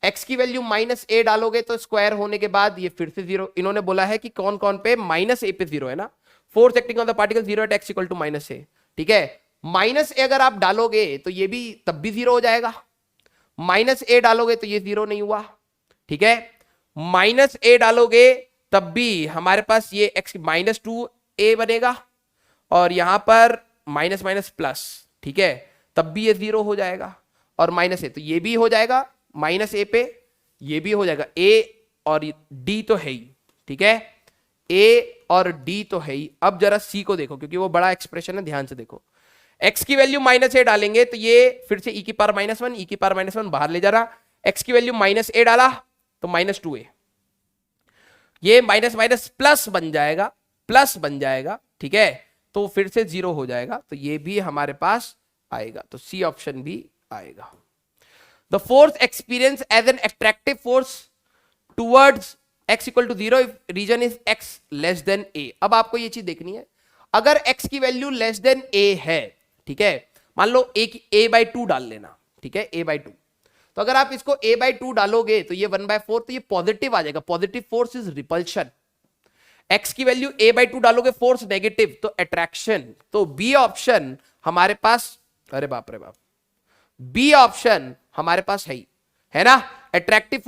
Speaker 1: x की वैल्यू -a डालोगे तो स्क्वायर होने के बाद ये फिर से 0, इन्होंने बोला है कि कौन कौन पे -a पे 0 है ना, force acting on the particle 0 at x equal to -a, ठीक है, -a अगर आप डालोगे तो ये भी तब भी 0 हो जाएगा, -a डालोगे तो ये 0 नहीं हुआ, ठीक है, -a डालोगे तब भी हमारे पास ये x -2a बनेगा, और यहां पर माइनस माइनस प्लस, ठीक है, तब भी ये 0 हो जाएगा, और -a तो ये भी हो जाएगा, -a पे ये भी हो जाएगा, a और d तो है ही, ठीक है, a और d तो है ही। अब जरा c को देखो क्योंकि वो बड़ा एक्सप्रेशन है, ध्यान से देखो, x की वैल्यू -a डालेंगे तो ये फिर से e की पावर -1, e की पावर -1 बाहर ले जा रहा, x की वैल्यू -a डाला तो -2a, ये माइनस माइनस प्लस बन जाएगा, ठीक है, तो फिर से 0 हो जाएगा, तो ये भी हमारे पास आएगा, तो सी ऑप्शन भी आएगा। The force experience as an attractive force towards x equal to 0 if region is x less than a। अब आपको ये चीज देखनी है, अगर x की वैल्यू लेस देन a है, ठीक है, मान लो a/2 डाल लेना, ठीक है, a/2, तो अगर आप इसको a/2 डालोगे तो ये 1/4, तो ये पॉजिटिव आ जाएगा, positive force is repulsion. x की वैल्यू a/2 डालोगे फोर्स नेगेटिव, तो अट्रैक्शन, तो बी ऑप्शन हमारे पास, अरे बाप रे बाप, बी ऑप्शन हमारे पास है ना, अट्रैक्टिव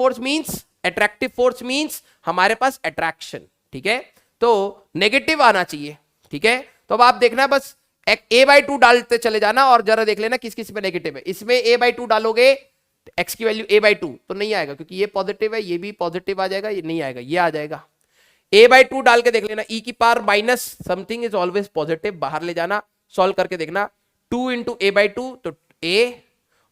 Speaker 1: फोर्स मींस हमारे पास अट्रैक्शन, ठीक है, तो नेगेटिव आना चाहिए, ठीक है, तो अब आप देखना बस a/2 डालते चले जाना और जरा देख लेना किस किस पे नेगेटिव है। इसमें a/2 डालोगे x की वैल्यू a/2 तो नहीं आएगा क्योंकि ये पॉजिटिव है, ये भी पॉजिटिव आ जाएगा, ये नहीं आएगा, ये आ जाएगा। a/2 डाल के देख लेना, e की power minus something is always positive, बाहर ले जाना, सॉल्व करके देखना, 2 इंटू a/2 तो a,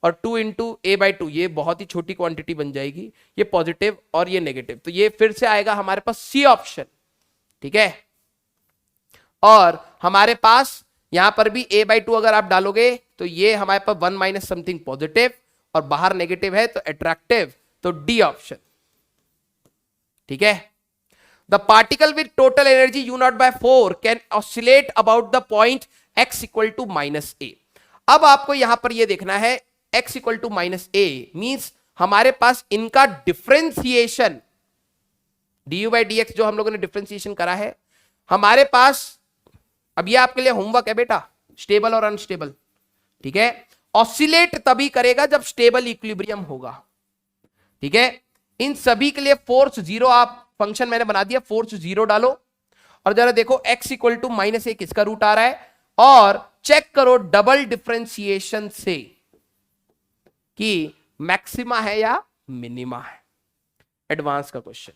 Speaker 1: और 2 इंटू a/2 ये बहुत ही छोटी क्वांटिटी बन जाएगी, ये पॉजिटिव और ये नेगेटिव, तो ये फिर से आएगा हमारे पास सी ऑप्शन, ठीक है, और हमारे पास यहां पर भी a/2 अगर आप डालोगे तो ये हमारे पास 1 माइनस समथिंग पॉजिटिव और बाहर नेगेटिव है तो अट्रैक्टिव, तो डी ऑप्शन, ठीक है। The particle with total energy u0/4 can oscillate about the point x equal to minus a. अब आपको यहां पर यह देखना है x equal to minus a means हमारे पास इनका differentiation d by d x जो हम लोगों ने डिफरेंशिएशन करा है हमारे पास। अब ये आपके लिए होमवर्क है बेटा, स्टेबल और अनस्टेबल, ठीक है। ऑसिलेट तभी करेगा जब स्टेबल इक्विलिब्रियम होगा, ठीक है। इन सभी के लिए फोर्स जीरो, आप फंक्शन मैंने बना दिया, फोर्स जीरो डालो और जरा देखो x इक्वल टू माइनस ए किसका रूट आ रहा है और चेक करो डबल डिफरेंशिएशन से कि मैक्सिमा है या मिनिमा है। एडवांस का क्वेश्चन,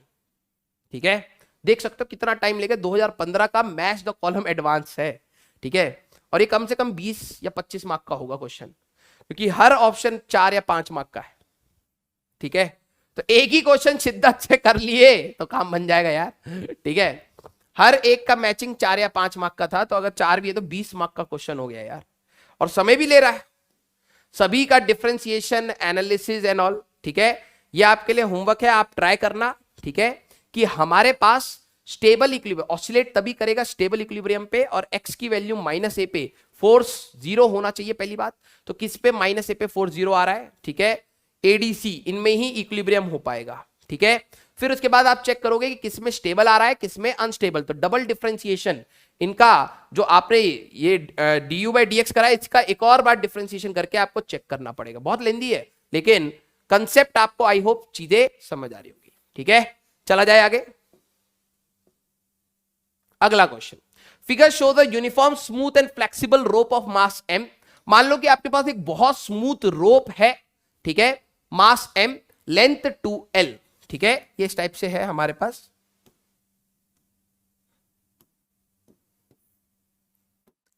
Speaker 1: ठीक है। देख सकते हो कितना टाइम लेगा, 2015 का मैच द कॉलम एडवांस है, ठीक है। और ये कम से कम 20 या 25 मार्क का होगा क्वेश्चन, क्योंकि हर ऑप्शन 4 या 5 मार्क का है, ठीक है। तो एक ही क्वेश्चन शिद्दत से कर लिए तो काम बन जाएगा यार, ठीक है। हर एक का मैचिंग 4 या 5 मार्क का था, तो अगर 4 भी है तो 20 मार्क का क्वेश्चन हो गया यार, और समय भी ले रहा है। सभी का डिफरेंशिएशन एनालिसिस एंड ऑल, ठीक है। ये आपके लिए होमवर्क है, आप ट्राई करना, ठीक है, कि हमारे पास स्टेबल इक्विलिब्रियम ऑसिलेट तभी करेगा स्टेबल इक्विलिब्रियम पे और x की वैल्यू माइनस ए पे फोर्स जीरो होना चाहिए पहली बात। तो किस पे माइनस ए पे फोर्स जीरो आ रहा है, ठीक है, एडीसी, इनमें ही इक्विलिब्रियम हो पाएगा, ठीक है। फिर उसके बाद आप चेक करोगे कि किसमें स्टेबल आ रहा है किसमें अनस्टेबल, तो डबल डिफरेंशिएशन इनका जो आपने ये डी बाई डी एक्स करा है इसका एक और बार डिफरेंशिएशन करके आपको चेक करना पड़ेगा। बहुत लेंदी है लेकिन कंसेप्ट आपको आई होप चीजें समझ आ रही होगी, ठीक है। चला जाए आगे। अगला question, figure show the uniform smooth and flexible rope of mass m। मान लो कि आपके पास एक बहुत स्मूथ रोप है, ठीक है, मास m, लेंथ 2l, ठीक है, ये इस टाइप से है हमारे पास।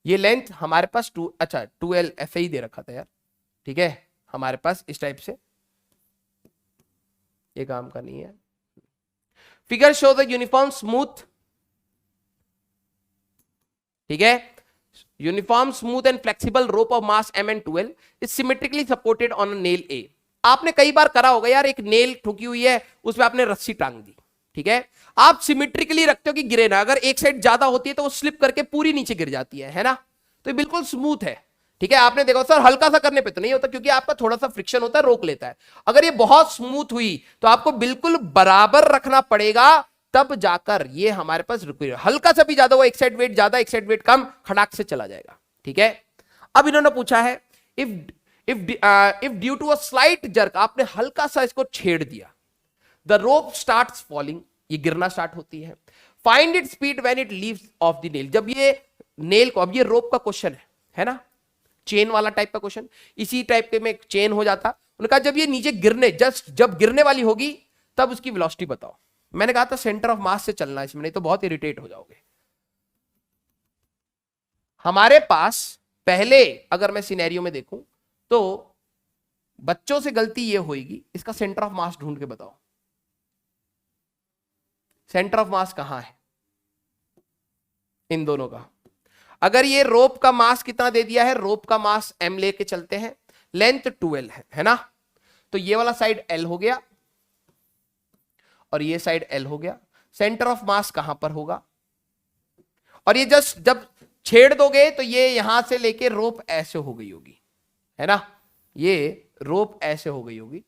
Speaker 1: ये लेंथ हमारे पास 2, अच्छा 2l ऐसे ही दे रखा था यार, ठीक है, हमारे पास इस टाइप से, ये काम का नहीं है। Figure show the uniform smooth, ठीक है, uniform smooth and flexible rope of mass m and 2l is symmetrically supported on a nail a। आपने कई बार करा होगा यार, एक नेल ठुकी हुई है उसमें आपने रस्सी टांग दी, ठीक है, आप सिमेट्रिकली रखते हो कि गिरे ना, अगर एक साइड ज्यादा होती है तो वो स्लिप करके पूरी नीचे गिर जाती है ना, तो ये बिल्कुल स्मूथ है, ठीक है। आपने देखा सर हल्का सा करने पे तो नहीं होता क्योंकि आपका थोड़ा सा फ्रिक्शन होता है, रोक लेता है। अगर ये बहुत स्मूथ हुई तो आपको बिल्कुल बराबर रखना पड़ेगा, तब जाकर ये हमारे पास रुके। हल्का सा भी ज्यादा हो, एक साइड वेट ज्यादा एक साइड वेट कम, खड़ाक से चला जाएगा, ठीक है। अब इन्होंने पूछा है if due to a slight jerk, आपने हल्का सा इसको छेड़ दिया, द रोप स्टार्ट्स फॉलिंग, ये गिरना स्टार्ट होती है। Find it speed when it leaves of the nail, जब ये नेल को, अब ये रोप का क्वेश्चन है ना, चेन वाला टाइप का क्वेश्चन, इसी टाइप के में चेन हो जाता। उन्होंने कहा जब ये नीचे गिरने, जस्ट जब गिरने वाली होगी तब उसकी वेलोसिटी बताओ। मैंने कहा था सेंटर ऑफ मास से चलना इसमें, नहीं तो बहुत इरिटेट हो जाओगे। हमारे पास पहले अगर मैं सिनेरियो में देखूं तो बच्चों से गलती ये होगी, इसका सेंटर ऑफ मास ढूंढ के बताओ, सेंटर ऑफ मास कहां है इन दोनों का। अगर ये रोप का मास कितना दे दिया है, रोप का मास m लेके चलते हैं, लेंथ 2l है ना, तो ये वाला साइड l हो गया और ये साइड l हो गया। सेंटर ऑफ मास कहां पर होगा, और ये जस्ट जब छेड़ दोगे तो ये यहां से लेके रोप ऐसे हो गई होगी, है ना, ये रोप ऐसे हो गई होगी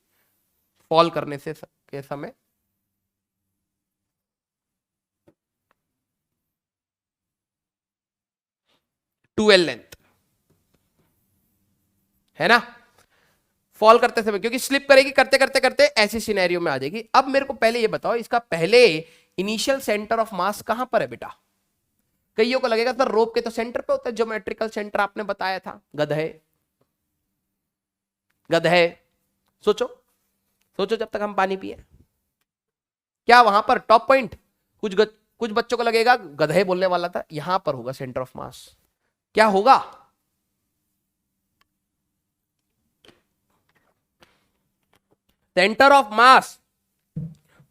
Speaker 1: फॉल करने से के समय। ट्वेल्व लेंथ है ना, फॉल करते समय, क्योंकि स्लिप करेगी करते करते करते ऐसी सिनेरियो में आ जाएगी। अब मेरे को पहले ये बताओ, इसका पहले इनिशियल सेंटर ऑफ मास कहां पर है बेटा। कईयों को लगेगा सर रोप के तो सेंटर पे होता है, ज्योमेट्रिकल सेंटर आपने बताया था, गधे गधे। सोचो सोचो जब तक हम पानी पिए, क्या वहां पर टॉप पॉइंट, कुछ बच्चों को लगेगा गधे बोलने वाला था, यहां पर होगा सेंटर ऑफ मास। क्या होगा, centre of mass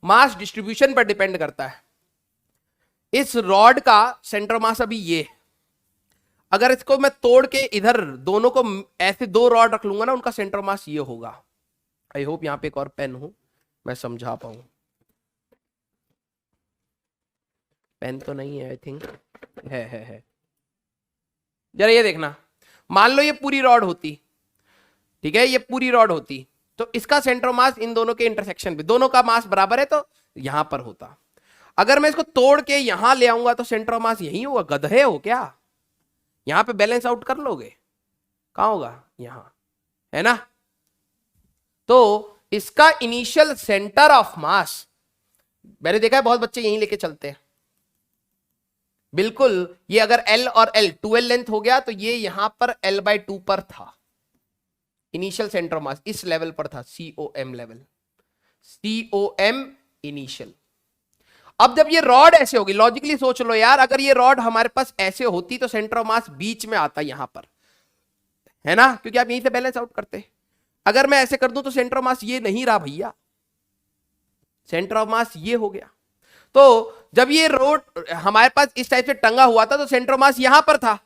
Speaker 1: mass distribution पर डिपेंड करता है। इस रॉड का सेंटर मास अभी ये, अगर इसको मैं तोड़ के इधर दोनों को ऐसे दो रॉड रख लूंगा ना, उनका सेंटर मास ये होगा। आई होप यहां पे एक और पेन हो मैं समझा पाऊं, पेन तो नहीं है, आई थिंक है। जरा ये देखना, मान लो ये पूरी रॉड होती, ठीक है, ये पूरी रॉड होती, तो इसका सेंटर ऑफ मास इन दोनों के इंटरसेक्शन पे, दोनों का मास बराबर है तो यहां पर होता। अगर मैं इसको तोड़ के यहां ले आऊंगा तो सेंटर ऑफ मास यही होगा। गधे हो क्या? यहां पे बैलेंस आउट कर लोगे, कहां होगा? यहां, है ना। तो इसका इनिशियल सेंटर ऑफ मास, मैंने देखा है बहुत बच्चे यहीं लेके चलते हैं, बिल्कुल। ये अगर L और L 2L लेंथ हो गया तो ये यहां पर L/2 पर था, इनिशियल सेंटर ऑफ मास इस लेवल पर था, COM लेवल, COM इनिशियल। अब जब ये रॉड ऐसे होगी, लॉजिकली सोच लो यार, अगर ये रॉड हमारे पास ऐसे होती तो सेंटर ऑफ मास बीच में आता यहां पर, है ना, क्योंकि आप यहीं से बैलेंस आउट करते। अगर मैं ऐसे कर दूं तो सेंटर ऑफ मास ये नहीं रहा भैया, सेंटर ऑफ मास ये हो गया। तो जब ये रोड हमारे पास इस टाइप से टंगा हुआ था तो सेंटर ऑफ मास यहां पर था,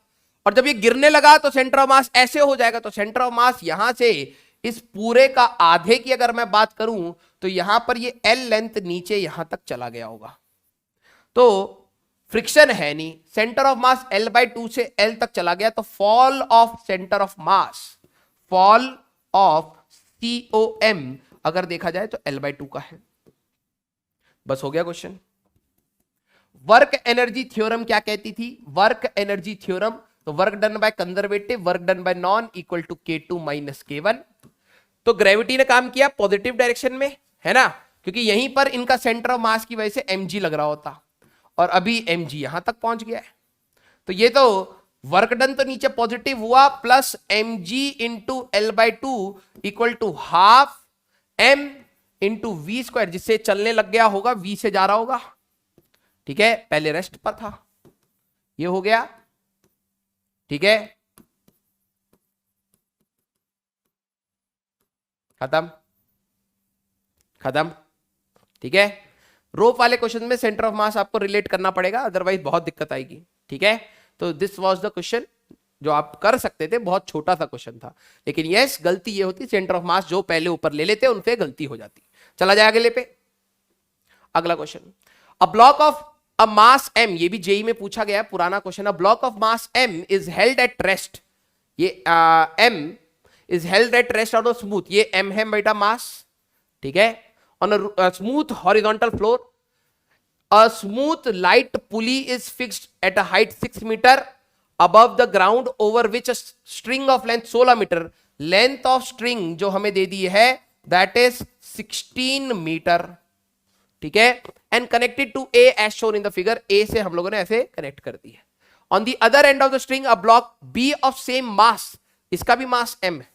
Speaker 1: और जब ये गिरने लगा तो सेंटर ऑफ मास ऐसे हो जाएगा। तो सेंटर ऑफ मास यहां से इस पूरे का आधे की अगर मैं बात करूं तो यहां पर ये L लेंथ नीचे यहां तक चला गया होगा, तो फ्रिक्शन है नहीं, सेंटर ऑफ मास L/2 से L तक चला गया, तो fall of centre of mass, fall of COM अगर देखा जाए तो L/2 का है। बस हो गया क्वेश्चन। वर्क एनर्जी थ्योरम क्या कहती थी? वर्क एनर्जी थ्योरम, तो work done by conservative, work done by non equal to K2 minus K1। तो ग्रेविटी ने काम किया पॉजिटिव डायरेक्शन में, है ना, क्योंकि यहीं पर इनका सेंटर ऑफ मास की वजह से mg लग रहा होता, और अभी mg यहां तक पहुंच गया है। तो ये तो वर्क डन तो नीचे पॉजिटिव हुआ, plus mg into L/2 equal to half m into v square, जिससे चलने लग गया होगा, v से जा रहा होगा, ठीक है, पहले रेस्ट पर था, ये हो गया, ठीक है, खत्म खत्म, ठीक है। रोप वाले क्वेश्चन में सेंटर ऑफ मास आपको रिलेट करना पड़ेगा, अदरवाइज बहुत दिक्कत आएगी, ठीक है। तो दिस वाज द क्वेश्चन जो आप कर सकते थे, बहुत छोटा सा क्वेश्चन था, लेकिन यस गलती ये होती सेंटर ऑफ मास जो पहले ऊपर ले लेते उनसे गलती हो जाती। चला जाए अगले पे, अगला question, a block of a mass m, ये भी जेई में पूछा गया पुराना question, a block of mass m is held at rest, ये m is held at rest on a smooth, ये m है बेटा मास, ठीक है, on a smooth horizontal floor, a smooth light pulley is fixed at a height 6 metre above the ground over which a string of length 16 metre, length of string जो हमें दे दी है that is 16 metre, ठीक है, and connected to A as shown in the figure, A से हम लोगों ने ऐसे कनेक्ट कर दी है। On the other end of the string a block B of same mass, इसका भी मास m है,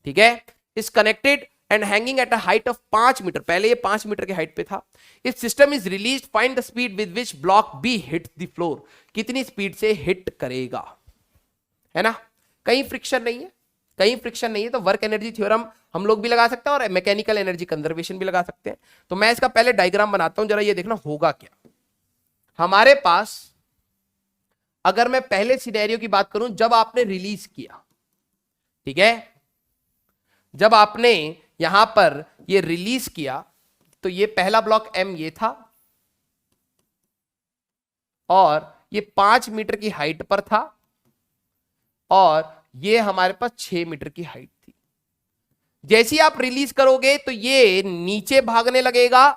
Speaker 1: ठीक है, is connected and hanging at a height of 5 metre, पहले ये 5 मीटर के हाइट पे था। If system is release find the speed with which block be hit the floor, कितनी स्पीड से हिट करेगा, है ना, कहीं फ्रिक्शन नहीं है, कहीं फ्रिक्शन नहीं है, तो वर्क एनर्जी थ्योरम हम लोग भी लगा सकते हैं और मैकेनिकल एनर्जी कंजर्वेशन भी लगा सकते हैं। तो मैं इसका पहले डायग्राम बनाता हूं, जरा ये देखना होगा क्या। हमारे पास अगर मैं पहले सिनेरियो की बात करूं, जब आपने रिलीज किया, ठीक है, जब आपने यहां पर ये रिलीज किया, तो ये पहला ब्लॉक m ये था, और ये 5 मीटर की हाइट पर था, और ये हमारे पास 6 मीटर की हाइट थी। जैसे ही आप रिलीज करोगे तो ये नीचे भागने लगेगा,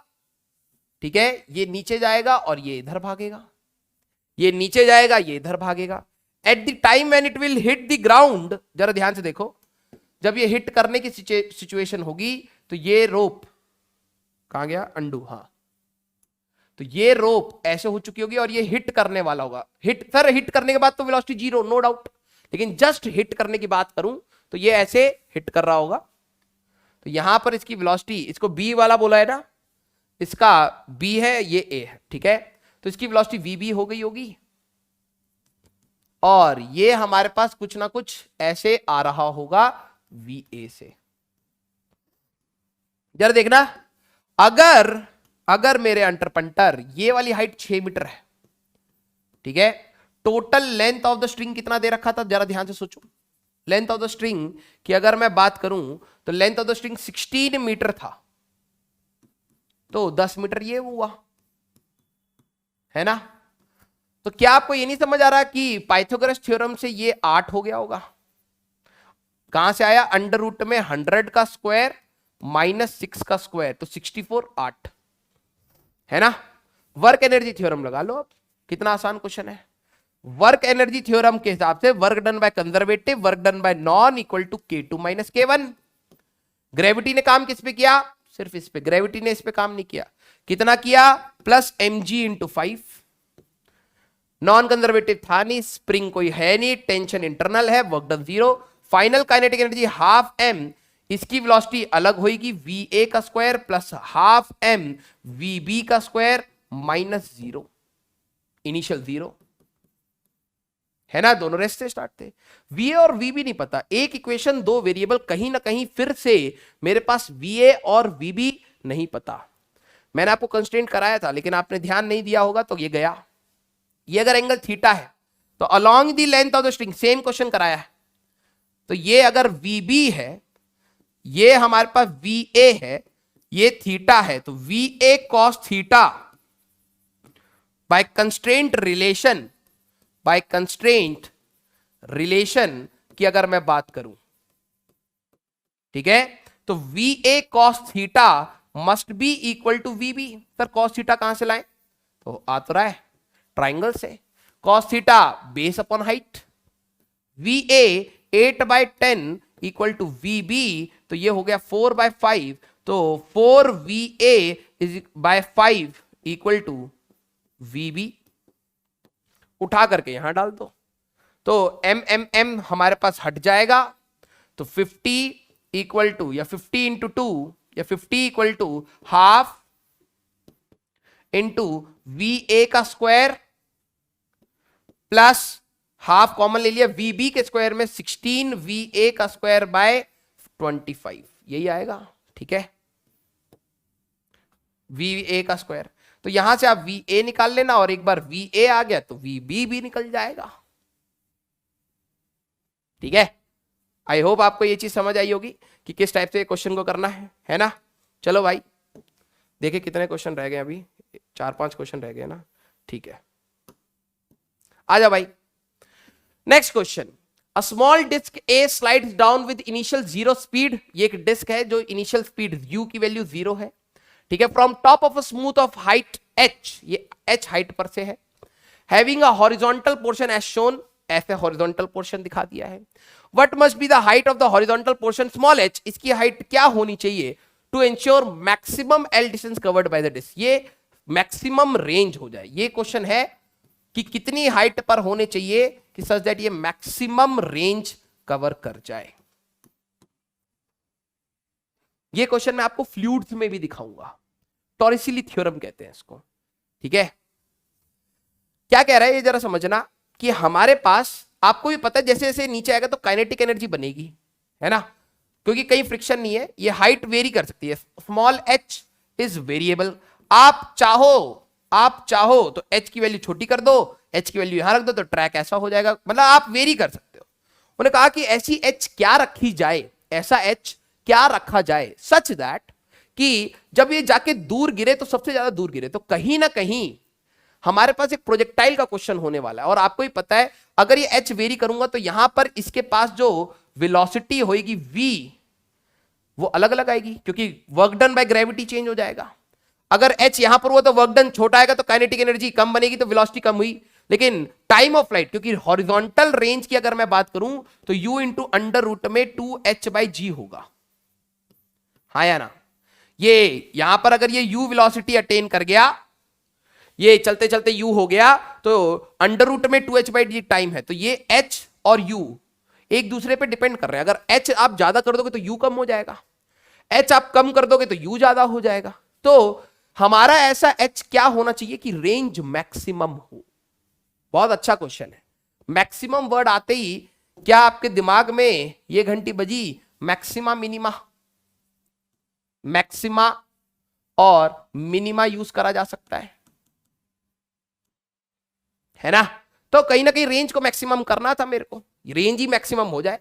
Speaker 1: ठीक है, ये नीचे जाएगा और ये इधर भागेगा, ये नीचे जाएगा, ये इधर भागेगा। At the time when it will hit the ground, जरा ध्यान से देखो, जब ये हिट करने की सिचुएशन होगी तो ये रोप कहां गया, अंडू, हाँ, तो ये रोप ऐसे हो चुकी होगी और ये हिट करने वाला होगा। हिट सर, हिट करने के बाद तो वेलोसिटी जीरो, नो डाउट, लेकिन जस्ट हिट करने की बात करूं तो ये ऐसे हिट कर रहा होगा, तो यहां पर इसकी वेलोसिटी, इसको बी वाला बोला है ना, इसका बी है, ये ए है, ठीक है, तो इसकी वेलोसिटी वी बी हो गई होगी, और ये हमारे पास कुछ ना कुछ ऐसे आ रहा होगा वी ए से। जरा देखना, अगर मेरे अंटरपंटर ये वाली हाइट 6 मीटर है, ठीक है, total length of the string कितना दे रखा था, जरा ध्यान से सोचो, लेंथ ऑफ द स्ट्रिंग की अगर मैं बात करूं तो length of the string 16 metre था, तो 10 मीटर ये हुआ, है ना, तो क्या आपको ये नहीं समझ आ रहा कि पाइथागोरस थ्योरम से ये 8 हो गया होगा? कहां से आया? अंडर रूट में 100 का स्क्वायर माइनस 6 का स्क्वायर, तो 64 8 है ना। वर्क एनर्जी थ्योरम लगा लो अब, कितना आसान क्वेश्चन है। वर्क एनर्जी थ्योरम के हिसाब से work done by conservative, work done by non equal to K2 minus K1। Gravity ने काम किस पे किया? सिर्फ इस पे। ग्रेविटी ने इस पे काम नहीं किया। कितना किया? Plus mg into 5। Non conservative था नहीं, स्प्रिंग कोई है नहीं, टेंशन इंटरनल है, work done 0। Final kinetic energy half m, इसकी वेलोसिटी अलग होगी, va का square plus half m vb का स्क्वायर माइनस 0, इनिशियल 0 है ना। दोनों रेस्ट से स्टार्ट थे। va और vb नहीं पता, एक इक्वेशन दो वेरिएबल, कहीं ना कहीं फिर से मेरे पास va और vb नहीं पता। मैंने आपको कंस्ट्रेंट कराया था लेकिन आपने ध्यान नहीं दिया होगा, तो ये गया। ये अगर एंगल थीटा है तो along the length of the string, same question कराया है, तो ये अगर vb है, ये हमारे पास va है, ये थीटा है, तो va cos theta by constraint relation, by constraint relation की अगर मैं बात करूं, ठीक है, तो va cos theta must be equal to vb। Sir cos theta कहां से लाएं? तो आ तो रहा है ट्राइंगल से। cos theta base upon height, va 8/10 equal to vb, तो ये हो गया 4/5, तो 4va is by 5 equal to vb। उठा करके यहां डाल दो, तो m हमारे पास हट जाएगा, तो 50 इक्वल टू, या 50 इंटू 2, या 50 equal to half into va का स्क्वायर प्लस हाफ कॉमन ले लिया, vb के स्क्वायर में 16 va का स्क्वायर बाय 25, यही आएगा, ठीक है, va का स्क्वायर। तो यहां से आप va निकाल लेना, और एक बार va आ गया तो vb भी निकल जाएगा, ठीक है। आई होप आपको ये चीज समझ आई होगी कि किस टाइप से क्वेश्चन को करना है ना। चलो भाई देखिए कितने क्वेश्चन रह गए, अभी 4-5 क्वेश्चन रह गए ना, ठीक है। आ जा भाई, next question. A small disc a slides down with initial 0 speed, ये एक डिस्क है जो इनिशियल स्पीड u की वैल्यू 0 है, ठीक है, from top of a smooth of height h, ये h हाइट पर से है, having a horizontal portion as shown, ऐसे हॉरिजॉन्टल पोर्शन दिखा दिया है। What must be the height of the horizontal portion small h, इसकी हाइट क्या होनी चाहिए to ensure maximum L distance covered by the disc, ये मैक्सिमम रेंज हो जाए। ये क्वेश्चन है कि कितनी हाइट पर होने चाहिए कि सच दैट ये मैक्सिमम रेंज कवर कर जाए। ये क्वेश्चन मैं आपको फ्लूइड्स में भी दिखाऊंगा, टॉरिसिली थ्योरम कहते हैं इसको, ठीक है। क्या कह रहा है ये जरा समझना, कि हमारे पास, आपको भी पता है जैसे जैसे नीचे आएगा तो काइनेटिक एनर्जी बनेगी, है ना, क्योंकि कहीं फ्रिक्शन नहीं है, ये हाइट वेरी कर सकती है, स्मॉल h इज वेरिएबल। आप चाहो तो h की वैल्यू छोटी कर दो, h की वैल्यू यहां रख दो, तो ट्रैक ऐसा हो जाएगा, मतलब आप वेरी कर सकते हो। उन्होंने कहा कि ऐसी h क्या रखी जाए, ऐसा h क्या रखा जाए सच दैट कि जब ये जाके दूर गिरे तो सबसे ज्यादा दूर गिरे, तो कहीं ना कहीं हमारे पास एक प्रोजेक्टाइल का क्वेश्चन होने वाला है। और आपको ही पता है अगर ये h वेरी करूंगा तो यहां पर इसके पास जो वेलोसिटी होगी v, वो अलग अलग आएगी, क्योंकि work done by gravity change हो जाएगा। अगर h यहां पर हुआ तो वर्क डन छोटा आएगा, तो काइनेटिक एनर्जी कम बनेगी, तो वेलोसिटी कम हुई। लेकिन टाइम ऑफ फ्लाइट, क्योंकि हॉरिजॉन्टल रेंज की अगर मैं बात करूं तो u इंटू अंडर रूट में 2h/g होगा, हाँ या ना। ये यहां पर अगर ये u वेलोसिटी अटेन कर गया, ये चलते चलते u हो गया, तो अंडर रूट में 2h/g टाइम है, तो ये h और u एक दूसरे पे डिपेंड कर रहे हैं। अगर h आप ज्यादा कर दोगे तो u कम हो जाएगा, h आप कम कर दोगे तो u ज्यादा हो जाएगा। तो हमारा ऐसा h क्या होना चाहिए कि रेंज मैक्सिमम हो। बहुत अच्छा क्वेश्चन है। मैक्सिमम वर्ड आते ही क्या आपके दिमाग में ये घंटी बजी? मैक्सिमा मिनिमा, मैक्सिमा और मिनिमा यूज करा जा सकता है ना। तो कहीं ना कहीं रेंज को मैक्सिमम करना था मेरे को, रेंज ही मैक्सिमम हो जाए,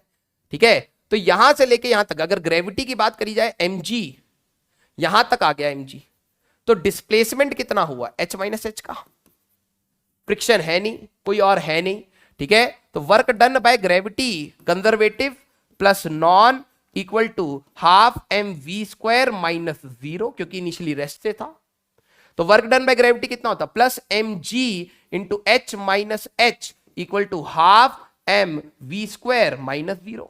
Speaker 1: ठीक है। तो यहां से लेके यहां तक अगर ग्रेविटी की बात करी जाए, mg यहां तक आ गया mg, तो डिस्प्लेसमेंट कितना हुआ h - h का, फ्रिक्शन है नहीं, कोई और है नहीं, ठीक है। तो work done by gravity conservative plus non equal to half M we square minus 0, क्योंकि इनिशियली रेस्ट से था। तो वर्क डन बाय ग्रेविटी कितना होता, plus M G into H minus H equal to half M we square minus 0।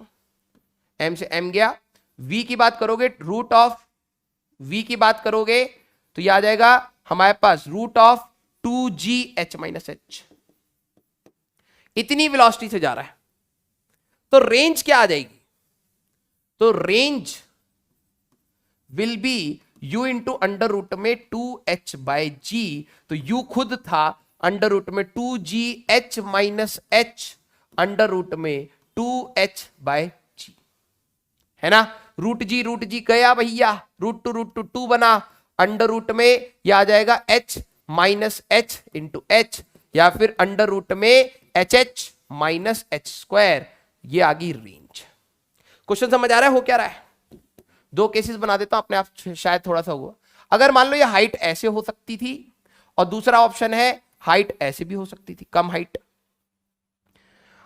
Speaker 1: M से M गया, V की बात करोगे रूट ऑफ वी की बात करोगे तो यह आ जाएगा हमारे पास root of 2gh minus h. इतनी वेलोसिटी से जा रहा है, तो रेंज क्या आ जाएगी, तो range will be u into under root में 2h बाई जी। तो u खुद था अंडर रूट में 2gh minus H under root में 2h बाय जी, है ना। रूट जी गया भैया, रूट टू 2 बना, अंडर रूट में यह आ जाएगा h minus H into H, या फिर अंडर रूट में एच माइनस एच स्क्वायर। ये आ गई रेंज। क्वेश्चन समझ आ रहा है हो क्या रहा है? दो केसेस बना देता हूं, अपने आप शायद थोड़ा सा हुआ। अगर मान लो ये हाइट ऐसे हो सकती थी, और दूसरा ऑप्शन है हाइट ऐसे भी हो सकती थी, कम हाइट।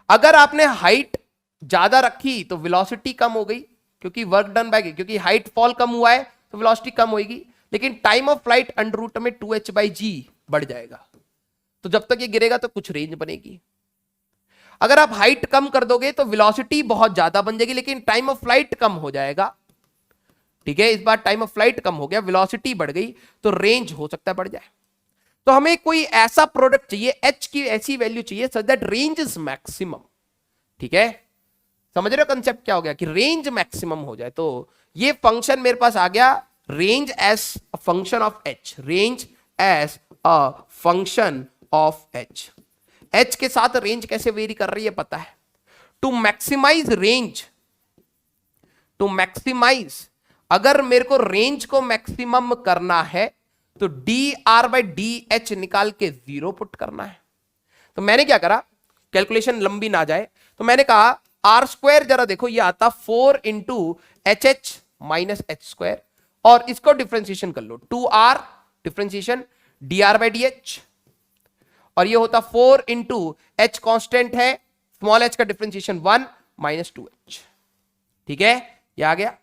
Speaker 1: अगर आपने हाइट ज्यादा रखी तो वेलोसिटी कम हो गई, क्योंकि वर्क डन बाय, क्योंकि हाइट फॉल कम हुआ है तो वेलोसिटी कम होगी, लेकिन time of flight under root में 2h बाई जी बढ़ जाएगा। तो जब तक ये गिरेगा तो कुछ रेंज बनेगी। अगर आप हाइट कम कर दोगे तो वेलोसिटी बहुत ज्यादा बन जाएगी, लेकिन टाइम ऑफ फ्लाइट कम हो जाएगा, ठीक है। इस बार टाइम ऑफ फ्लाइट कम हो गया, वेलोसिटी बढ़ गई, तो रेंज हो सकता है बढ़ जाए। तो हमें कोई ऐसा प्रोडक्ट चाहिए, h की ऐसी वैल्यू चाहिए so that range is maximum, ठीक है। समझ रहे हो कंसेप्ट क्या हो गया, कि रेंज मैक्सिमम हो जाए। तो ये फंक्शन मेरे पास आ गया, range as a function of h, range as a function of h। h के साथ रेंज कैसे वेरी कर रही है पता है। To maximise range, to maximise, अगर मेरे को रेंज को मैक्सिमम करना है तो D R by D H निकाल के 0 पुट करना है। तो मैंने क्या करा, कैलकुलेशन लंबी ना जाए, तो मैंने कहा आर स्क्वायर, जरा देखो ये आता 4 into H H minus H square, और इसको डिफ्रेंसिएशन कर लो, 2r differentiation D R by D H, और ये होता 4 इंटू एच कॉन्स्टेंट है, स्मॉल एच का डिफ्रेंसिएशन 1 माइनस 2h, ठीक है। ये आ गया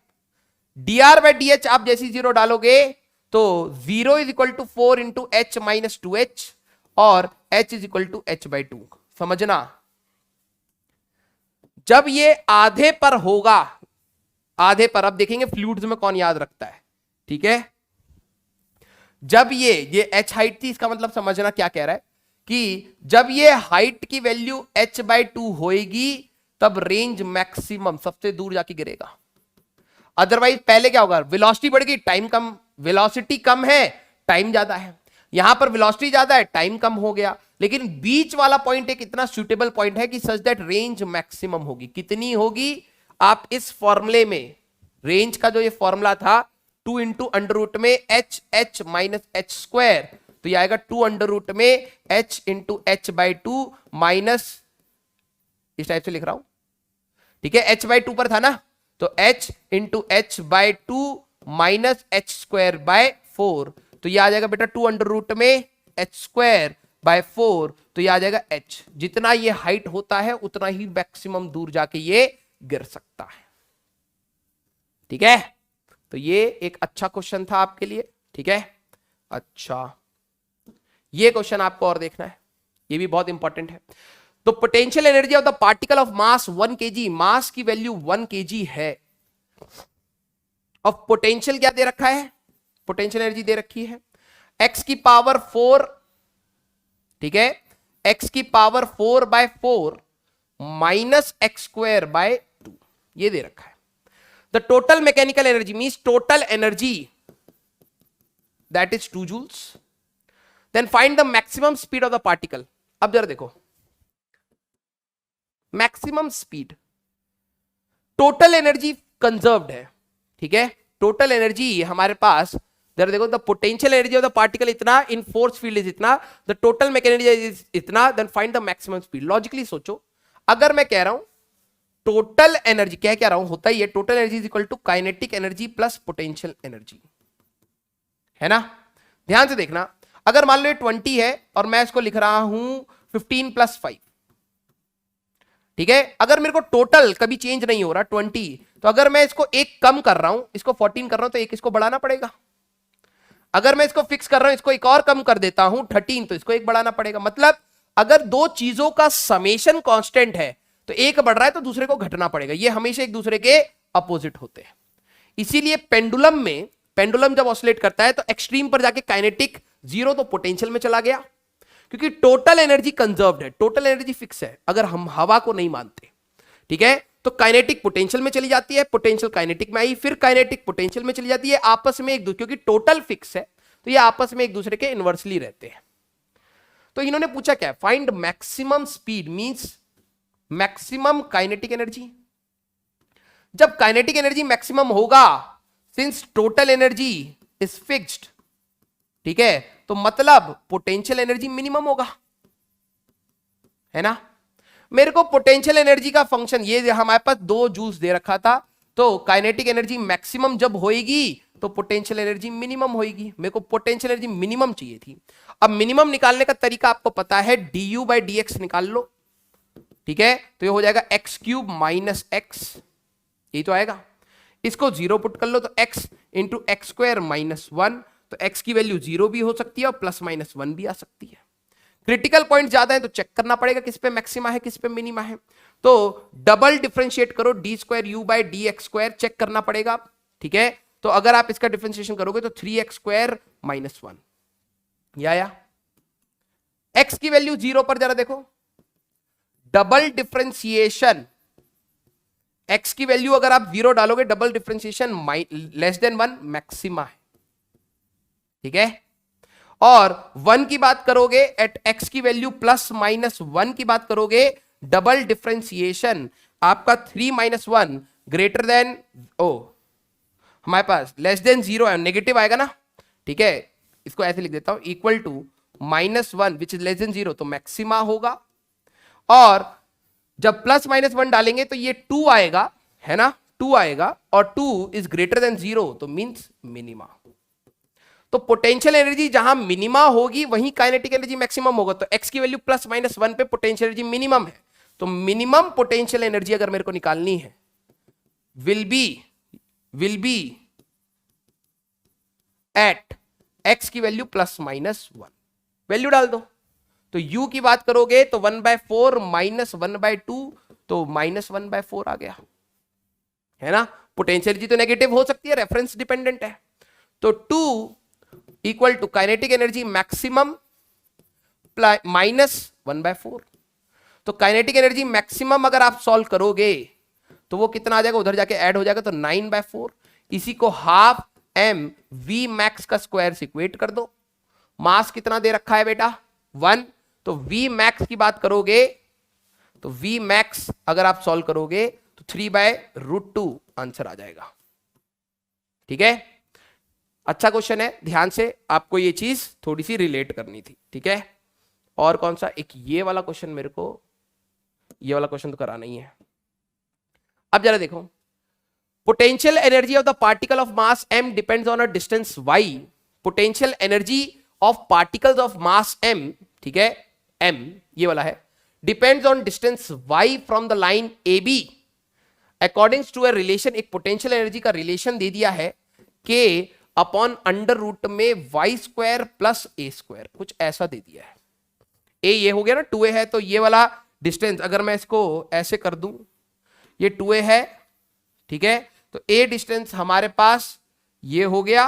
Speaker 1: dr बाई डी एच। आप जैसी 0 डालोगे तो 0 is equal to 4 into H minus 2h, और h is equal to h by 2। समझना, जब ये आधे पर होगा, आधे पर, अब देखेंगे फ्लूइड्स में कौन याद रखता है, ठीक है। जब ये h हाइट थी, इसका मतलब समझना क्या कह रहा है, कि जब ये हाइट की वैल्यू h बाई 2 होएगी तब रेंज मैक्सिमम सबसे दूर जाके गिरेगा। अदरवाइज पहले क्या होगा, वेलोसिटी बढ़ गई, टाइम कम, वेलोसिटी कम है टाइम ज्यादा है, यहां पर वेलोसिटी ज्यादा है टाइम कम हो गया, लेकिन बीच वाला पॉइंट एक इतना सुटेबल पॉइंट है कि सच दैट रेंज मैक्सिमम होगी। कितनी होगी, आप इस फॉर्मूले में, रेंज का जो ये फॉर्मूला था 2 इंटू अंडर रूट में H H minus H square, तो ये आएगा 2 अंडर रूट में h into H by 2 minus, इस टाइप से लिख रहा हूं, ठीक है, h बाई 2 पर था ना, तो h into H by 2 minus H square by 4, तो ये आ जाएगा बेटा 2 अंडर रूट में एच स्क्वायर बाय 4, तो ये आ जाएगा h। जितना ये हाइट होता है उतना ही मैक्सिमम दूर जाके ये गिर सकता है, ठीक है। तो ये एक अच्छा क्वेश्चन था आपके लिए, ठीक है। अच्छा, ये क्वेश्चन आपको और देखना है, ये भी बहुत इंपॉर्टेंट है। तो potential energy of the particle of mass 1 kg, मास की वैल्यू 1 kg है, और पोटेंशियल क्या दे रखा है, पोटेंशियल एनर्जी दे रखी है x की पावर 4, ठीक है, x की power 4 by 4 minus x square by 2, ये दे रखा है। The total mechanical energy means total energy that is 2 joules, then find the maximum speed of the particle. अब जरा देखो, maximum speed, total energy conserved है, ठीक है, टोटल एनर्जी हमारे पास, जरा देखो, the potential energy of the particle इतना, इन फोर्स फील्ड इज इतना, the total mechanical energy is इतना, then find the maximum speed. Logically सोचो, अगर मैं कह रहा हूं टोटल एनर्जी, क्या रहा हूं, होता ही है total energy is equal to kinetic energy plus potential energy, है ना। ध्यान से देखना, अगर मान लो ये 20 है और मैं इसको लिख रहा हूं 15 + 5, ठीक है। अगर मेरे को टोटल कभी चेंज नहीं हो रहा 20, तो अगर मैं इसको एक कम कर रहा हूं, इसको 14 कर रहा हूं, तो एक इसको बढ़ाना पड़ेगा। अगर मैं इसको फिक्स कर रहा हूं, इसको एक और कम कर देता हूं 13, तो इसको एक बढ़ाना पड़ेगा। मतलब अगर दो चीजों का समेशन कांस्टेंट है तो एक बढ़ रहा है तो दूसरे को घटना पड़ेगा। ये हमेशा एक दूसरे के अपोजिट होते हैं। इसीलिए पेंडुलम में, पेंडुलम जब ऑसिलेट करता है तो एक्सट्रीम पर जाके काइनेटिक 0 तो पोटेंशियल में चला गया, क्योंकि टोटल एनर्जी कंजर्व्ड है, टोटल एनर्जी फिक्स है अगर हम हवा को नहीं मानते, ठीक है। तो काइनेटिक पोटेंशियल में चली जाती है, पोटेंशियल काइनेटिक में आई, फिर काइनेटिक पोटेंशियल में चली जाती है, आपस में एक दूसरे, क्योंकि टोटल फिक्स है तो ये आपस में एक दूसरे के इनवर्सली रहते हैं। तो इन्होंने पूछा क्या, find maximum speed means maximum kinetic energy. जब काइनेटिक एनर्जी मैक्सिमम होगा, since total energy is fixed, ठीक है, तो मतलब पोटेंशियल एनर्जी मिनिमम होगा, है ना। मेरे को पोटेंशियल एनर्जी का फंक्शन, ये हमारे पास दो जूल्स दे रखा था, तो काइनेटिक एनर्जी मैक्सिमम जब होएगी तो पोटेंशियल एनर्जी मिनिमम होएगी। मेरे को पोटेंशियल एनर्जी मिनिमम चाहिए थी। अब मिनिमम निकालने का तरीका आपको पता है, du/dx निकाल लो, ठीक है। तो ये हो जाएगा x³ - x, यही तो आएगा। इसको 0 पुट कर लो तो x × x² - 1, तो x की वैल्यू 0 भी हो सकती है और +-1 भी आ सकती है। क्रिटिकल पॉइंट ज्यादा है तो चेक करना पड़ेगा किस पे मैक्सिमा है किस पे मिनिमा है। तो डबल डिफरेंशिएट करो, d²u/dx², चेक करना पड़ेगा, ठीक है। तो अगर आप इसका डिफरेंशिएशन करोगे तो 3x² - 1, या x की वैल्यू 0 पर जरा देखो, डबल डिफरेंशिएशन x की वैल्यू अगर आप 0 डालोगे, डबल डिफरेंशिएशन <1 मैक्सिमा है, ठीक है। और 1 की बात करोगे, एट x की वैल्यू +-1 की बात करोगे, डबल डिफरेंशिएशन आपका 3 - 1 ग्रेटर देन, हमारे पास <0 है, नेगेटिव आएगा ना, ठीक है। इसको ऐसे लिख देता हूं, इक्वल टू -1 विच इज <0, तो मैक्सिमा होगा। और जब +-1 डालेंगे तो ये 2 आएगा, है ना, 2 आएगा, और 2 इज ग्रेटर देन 0, तो मींस मिनिमा। तो पोटेंशियल एनर्जी जहां मिनिमा होगी वहीं काइनेटिक एनर्जी मैक्सिमम होगा। तो x की वैल्यू +-1 पे पोटेंशियल एनर्जी मिनिमम है, तो मिनिमम पोटेंशियल एनर्जी अगर मेरे को निकालनी है विल बी एट x की वैल्यू +-1, वैल्यू डाल दो। तो u की बात करोगे तो 1/4 - 1/2, तो -1/4 आ गया, है ना। पोटेंशियल एनर्जी तो नेगेटिव हो सकती है, रेफरेंस डिपेंडेंट है। तो 2 equal to kinetic energy maximum -1/4। तो काइनेटिक एनर्जी मैक्सिमम अगर आप सॉल्व करोगे तो वो कितना आ जाएगा, उधर जाके ऐड हो जाएगा, तो 9/4। इसी को ½ mv max का स्क्वायर से इक्वेट कर दो। मास कितना दे रखा है बेटा, 1, तो v max की बात करोगे तो v max अगर आप सॉल्व करोगे तो 3/√2 आंसर आ जाएगा, ठीक है। अच्छा क्वेश्चन है, ध्यान से आपको ये चीज थोड़ी सी रिलेट करनी थी, ठीक है। और कौन सा, एक ये वाला क्वेश्चन, मेरे को ये वाला क्वेश्चन तो कराना ही है। अब जरा देखो, potential energy of the particle of mass m depends on a distance y। Potential energy of particles of mass m, ठीक है, m ये वाला है, depends on distance y from the line AB according to a relation. एक potential energy का relation दे दिया है k अपॉन √, में y² + a², कुछ ऐसा दे दिया है। a ये हो गया ना, 2a है, तो ये वाला डिस्टेंस अगर मैं इसको ऐसे कर दूं, ये 2a है, ठीक है। तो a डिस्टेंस हमारे पास ये हो गया,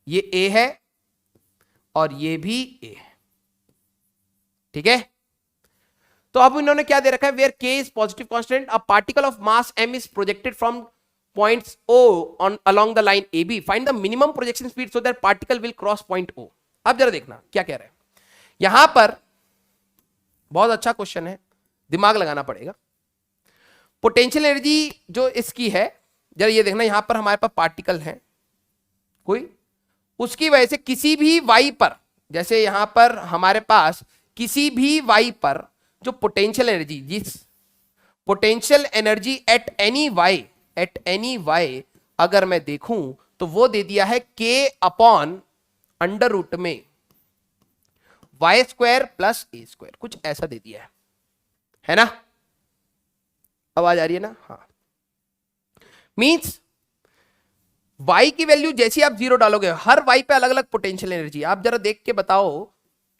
Speaker 1: ये a है और ये भी a है, ठीक है। तो अब इन्होंने क्या दे रखा है, where k is positive constant, a particle of mass m is projected from points O on along the line AB. Find the minimum projection speed so that particle will cross point O. अब जरा देखना क्या कह रहा है यहां पर, बहुत अच्छा क्वेश्चन है, दिमाग लगाना पड़ेगा। पोटेंशियल एनर्जी जो इसकी है, जरा ये देखना, यहां पर हमारे पास पार्टिकल है कोई, उसकी वजह से किसी भी y पर, जैसे यहां पर हमारे पास किसी भी y पर जो पोटेंशियल एनर्जी, जिस potential energy at any y अगर मैं देखूं तो वो दे दिया है k अपॉन अंडर रूट में वाई स्क्वायर प्लस ए स्क्वायर, कुछ ऐसा दे दिया है ना? आवाज आ रही है ना? हाँ, मींस y की वैल्यू जैसी आप जीरो डालोगे, हर y पे अलग अलग पोटेंशियल एनर्जी। आप जरा देख के बताओ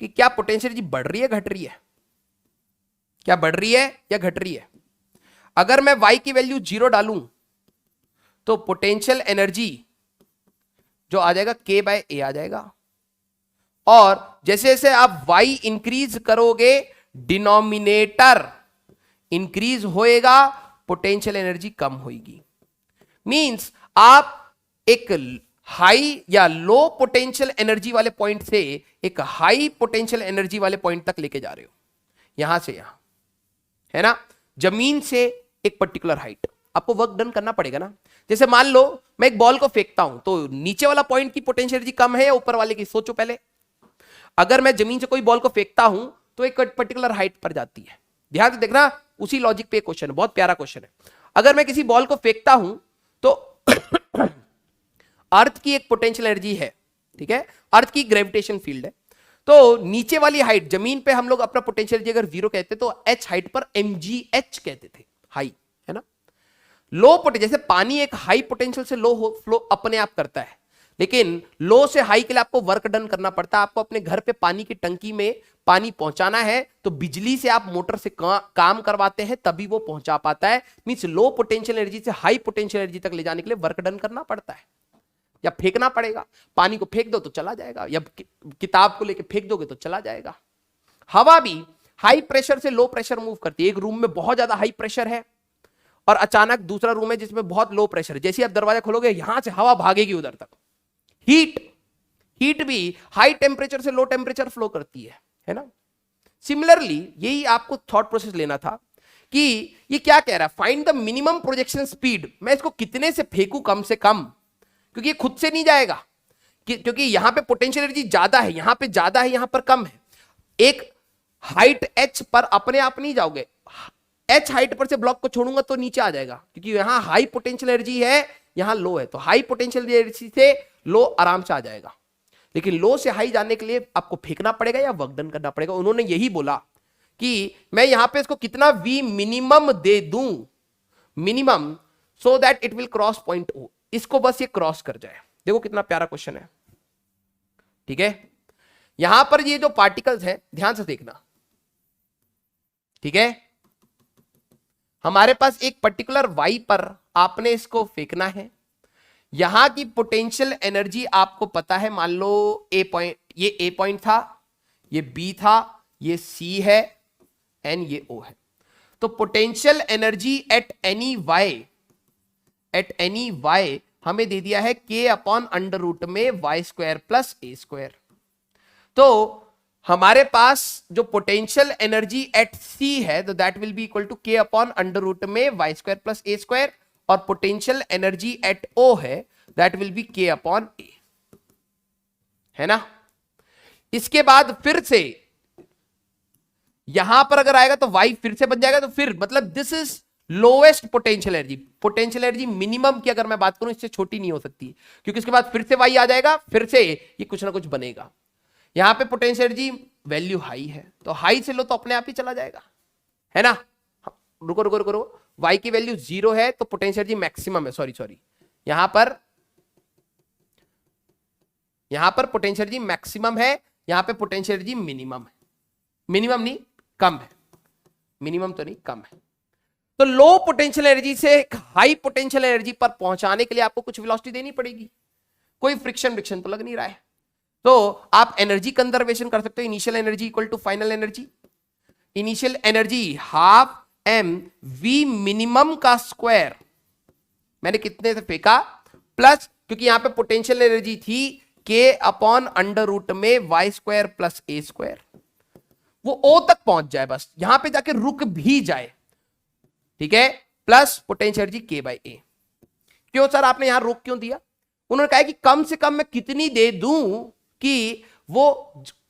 Speaker 1: कि क्या पोटेंशियल एनर्जी बढ़ रही है घट रही है? क्या बढ़ रही है या घट रही है? अगर मैं y की वैल्यू जीरो डालूं तो पोटेंशियल एनर्जी जो आ जाएगा k बाय ए आ जाएगा, और जैसे जैसे आप y इंक्रीज करोगे डिनोमिनेटर इंक्रीज होएगा, पोटेंशियल एनर्जी कम होगी। मींस आप एक हाई या लो पोटेंशियल एनर्जी वाले पॉइंट से एक हाई पोटेंशियल एनर्जी वाले पॉइंट तक लेके जा रहे हो, यहां से यहां, है ना? जमीन से एक पर्टिकुलर हाइट, आपको वर्क डन करना पड़ेगा ना। जैसे मान लो मैं एक बॉल को फेंकता हूं, तो नीचे वाला पॉइंट की पोटेंशियल एनर्जी कम है या ऊपर वाले की? सोचो पहले। अगर मैं जमीन से कोई बॉल को फेंकता हूं तो एक पर्टिकुलर हाइट पर जाती है। ध्यान से देखना, उसी लॉजिक पे क्वेश्चन है, बहुत प्यारा क्वेश्चन है। अगर मैं किसी बॉल को फेंकता हूं तो अर्थ की एक पोटेंशियल एनर्जी है, ठीक है, अर्थ की ग्रेविटेशन फील्ड है, तो नीचे वाली हाइट, जमीन पे हम लोग अपना पोटेंशियल एनर्जी अगर जीरो कहते तो एच हाइट पर mgh कहते थे, हाई, है ना? लो पोटेंशियल, जैसे पानी एक हाई पोटेंशियल से लो फ्लो अपने आप करता है, लेकिन लो से हाई के लिए आपको वर्क डन करना पड़ता है। आपको अपने घर पे पानी की टंकी में पानी पहुंचाना है तो बिजली से आप मोटर से काम करवाते हैं, तभी वो पहुंचा पाता है। मींस लो पोटेंशियल एनर्जी से हाई पोटेंशियल एनर्जी तक ले जाने के लिए वर्क डन करना पड़ता है, या फेंकना पड़ेगा। पानी को फेंक दो तो चला जाएगा, या किताब को लेके फेंक दोगे तो चला जाएगा। हवा भी हाई प्रेशर से लो प्रेशर मूव करती है। एक रूम में बहुत ज्यादा हाई प्रेशर है और अचानक दूसरा रूम है जिसमें बहुत लो प्रेशर है, जैसे आप दरवाजा खोलोगे यहां से हवा भागेगी उधर तक। हीट भी हाई टेम्परेचर से लो टेम्परेचर फ्लो करती है ना? सिमिलरली यही आपको थॉट प्रोसेस लेना था कि ये क्या कह रहा है, find the minimum projection speed. मैं इसको कितने से फेंकूं कम से कम, क्योंकि ये खुद से नहीं जाएगा, क्योंकि यहां पे पोटेंशियल एनर्जी ज्यादा है, यहां पे ज्यादा है, यहां पर कम है। एक हाइट h पर अपने आप नहीं जाओगे, h हाइट पर से ब्लॉक को छोड़ूंगा तो नीचे आ जाएगा, क्योंकि यहां हाई पोटेंशियल एनर्जी है, यहां लो है, तो हाई पोटेंशियल एनर्जी से लो आराम से आ जाएगा। लेकिन लो से हाई जाने के लिए आपको फेंकना पड़ेगा या वर्क डन करना पड़ेगा। उन्होंने यही बोला कि मैं यहां पे इसको कितना v मिनिमम दे दूं, minimum, so that it will cross point O, इसको बस ये क्रॉस कर जाए। देखो कितना प्यारा क्वेश्चन है, ठीक है? यहां पर ये जो पार्टिकल्स है, ध्यान से देखना, ठीक है? हमारे पास एक पर्टिकुलर y पर आपने इसको फेंकना है। यहां की पोटेंशियल एनर्जी आपको पता है, मान लो ए पॉइंट, ये ए पॉइंट था, ये बी था, ये सी है, एंड ये ओ है। तो potential energy at any why हमें दे दिया है k अपॉन अंडर रूट में वाई स्क्वायर प्लस ए स्क्वायर। तो हमारे पास जो पोटेंशियल एनर्जी एट सी है, तो that will be equal to k upon under root में वाई स्क्वायर प्लस ए स्क्वायर, और पोटेंशियल एनर्जी एट O है, that will be k upon a, है ना? इसके बाद फिर से यहां पर अगर आएगा तो y फिर से बन जाएगा, तो फिर मतलब this is lowest potential energy. Potential energy minimum की अगर मैं बात करूं, इससे छोटी नहीं हो सकती, क्योंकि इसके बाद फिर से y आ जाएगा, फिर से ये कुछ ना कुछ बनेगा। यहां पे पोटेंशियल एनर्जी वैल्यू हाई है, तो हाई से लो तो अपने आप ही चला जाएगा, है ना? रुको रुको रुको रुको, y की वैल्यू 0 है तो पोटेंशियल एनर्जी मैक्सिमम है, सॉरी यहां पर पोटेंशियल एनर्जी मैक्सिमम है, यहां पे पोटेंशियल एनर्जी मिनिमम है, मिनिमम नहीं कम है, मिनिमम तो नहीं कम है। तो लो पोटेंशियल एनर्जी से हाई पोटेंशियल एनर्जी पर पहुंचाने के लिए आपको कुछ वेलोसिटी देनी पड़ेगी, कोई फ्रिक्शन तो लग नहीं रहा है। तो आप एनर्जी कंजर्वेशन कर सकते हो, initial energy equal to final energy, initial energy half M V minimum का स्क्वायर, मैंने कितने से फेंका, प्लस क्योंकि यहां पे पोटेंशियल एनर्जी थी k अपॉन अंडर रूट में वाई स्क्वायर प्लस ए स्क्वायर, वो O तक पहुंच जाए, बस यहां पे जाके रुक भी जाए, ठीक है? Plus potential energy k by a. क्यों सर आपने यहां रोक क्यों दिया? उन्होंने कहा कि कम से कम मैं कितनी दे दूं कि वो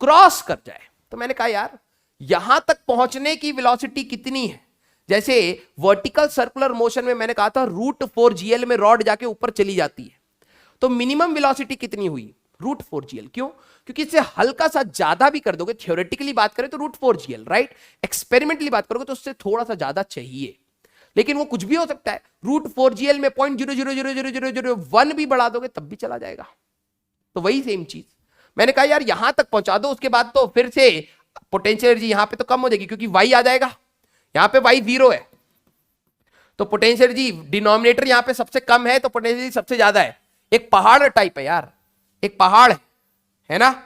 Speaker 1: क्रॉस कर जाए। तो मैंने कहा यार यहां तक पहुंचने की वेलोसिटी कितनी है? जैसे वर्टिकल सर्कुलर मोशन में मैंने कहा था √4 GL में रॉड जाके ऊपर चली जाती है, तो मिनिमम वेलोसिटी कितनी हुई? √4gl। क्यों? क्योंकि इससे हल्का सा ज्यादा भी कर दोगे, थ्योरेटिकली बात करें तो √4gl, राइट? एक्सपेरिमेंटली बात करोगे तो उससे थोड़ा सा ज्यादा चाहिए, लेकिन वो कुछ भी हो सकता है। √4gl में 0.0000001 भी बढ़ा दोगे तब भी चला जाएगा। तो वही सेम चीज मैंने कहा यार यहां तक पहुंचा दो, उसके बाद तो फिर से पोटेंशियल एनर्जी यहां पे तो कम हो जाएगी, क्योंकि y आ जाएगा, यहां पे y 0 है, तो पोटेंशियल एनर्जी डिनोमिनेटर यहां पे सबसे कम है तो पोटेंशियल एनर्जी सबसे ज्यादा है। एक पहाड़ टाइप है यार, एक पहाड़ है ना,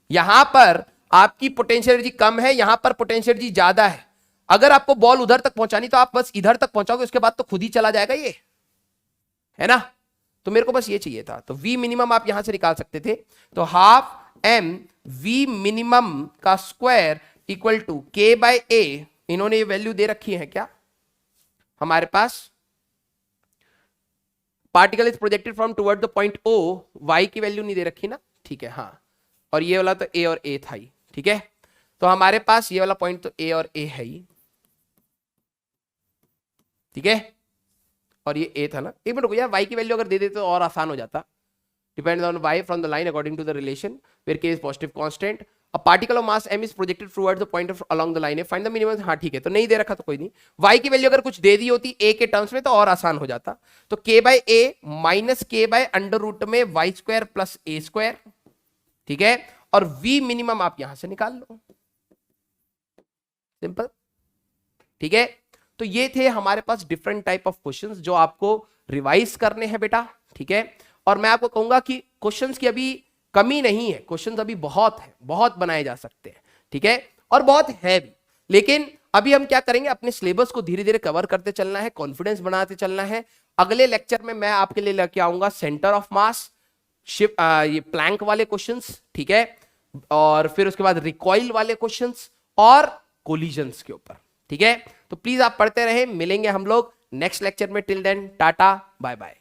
Speaker 1: यहां पर आपकी पोटेंशियल एनर्जी कम है, यहां पर पोटेंशियल एनर्जी ज्यादा है। अगर आपको बॉल उधर तक पहुंचानी तो आप बस इधर तक पहुंचाओगे, उसके बाद तो खुद ही चला जाएगा ये, है ना? तो मेरे को बस ये चाहिए था, तो v मिनिमम आप यहां से निकाल सकते थे, तो हाफ m v मिनिमम का स्क्वायर इक्वल टू k/a, इन्होंने ये वैल्यू दे रखी है क्या हमारे पास, particle is projected from toward the point O, y की वैल्यू नहीं दे रखी ना, ठीक है, हाँ, और ये वाला तो a और a था ही, ठीक है, तो हमारे पास ये वाला पॉइंट तो a और a है ही, ठीक है, और ये a था ना। एक मिनट रुको यार, y की वैल्यू अगर दे देते तो और आसान हो जाता। Depend on y from the line according to the relation where k is positive constant, a particle of mass m is projected towards the point along the line, find the minimum. हाँ ठीक है, तो नहीं दे रखा तो कोई नहीं, y की वैल्यू अगर कुछ दे दी होती a के टर्म्स में तो और आसान हो जाता, तो k/a minus k/√में y² plus a², ठीक है, और v मिनिमम आप यहां से निकाल लो, सिंपल, ठीक है। तो ये थे हमारे पास डिफरेंट टाइप ऑफ क्वेश्चंस जो आपको रिवाइज करने हैं बेटा, ठीक है, और मैं आपको कहूंगा कि क्वेश्चंस की अभी कमी नहीं है, क्वेश्चंस अभी बहुत है, बहुत बनाए जा सकते हैं, ठीक है, और बहुत है भी, लेकिन अभी हम क्या करेंगे, अपने सिलेबस को धीरे धीरे कवर करते चलना है, कॉन्फिडेंस बनाते चलना है। अगले लेक्चर में मैं आपके लिए लेके आऊंगा सेंटर ऑफ मास, ये प्लैंक वाले क्वेश्चंस, ठीक है, और फिर उसके बाद रिकॉइल वाले क्वेश्चंस और कोलिजन्स के ऊपर, ठीक है। तो प्लीज आप पढ़ते रहे, मिलेंगे हम लोग नेक्स्ट लेक्चर में, till then tata bye bye.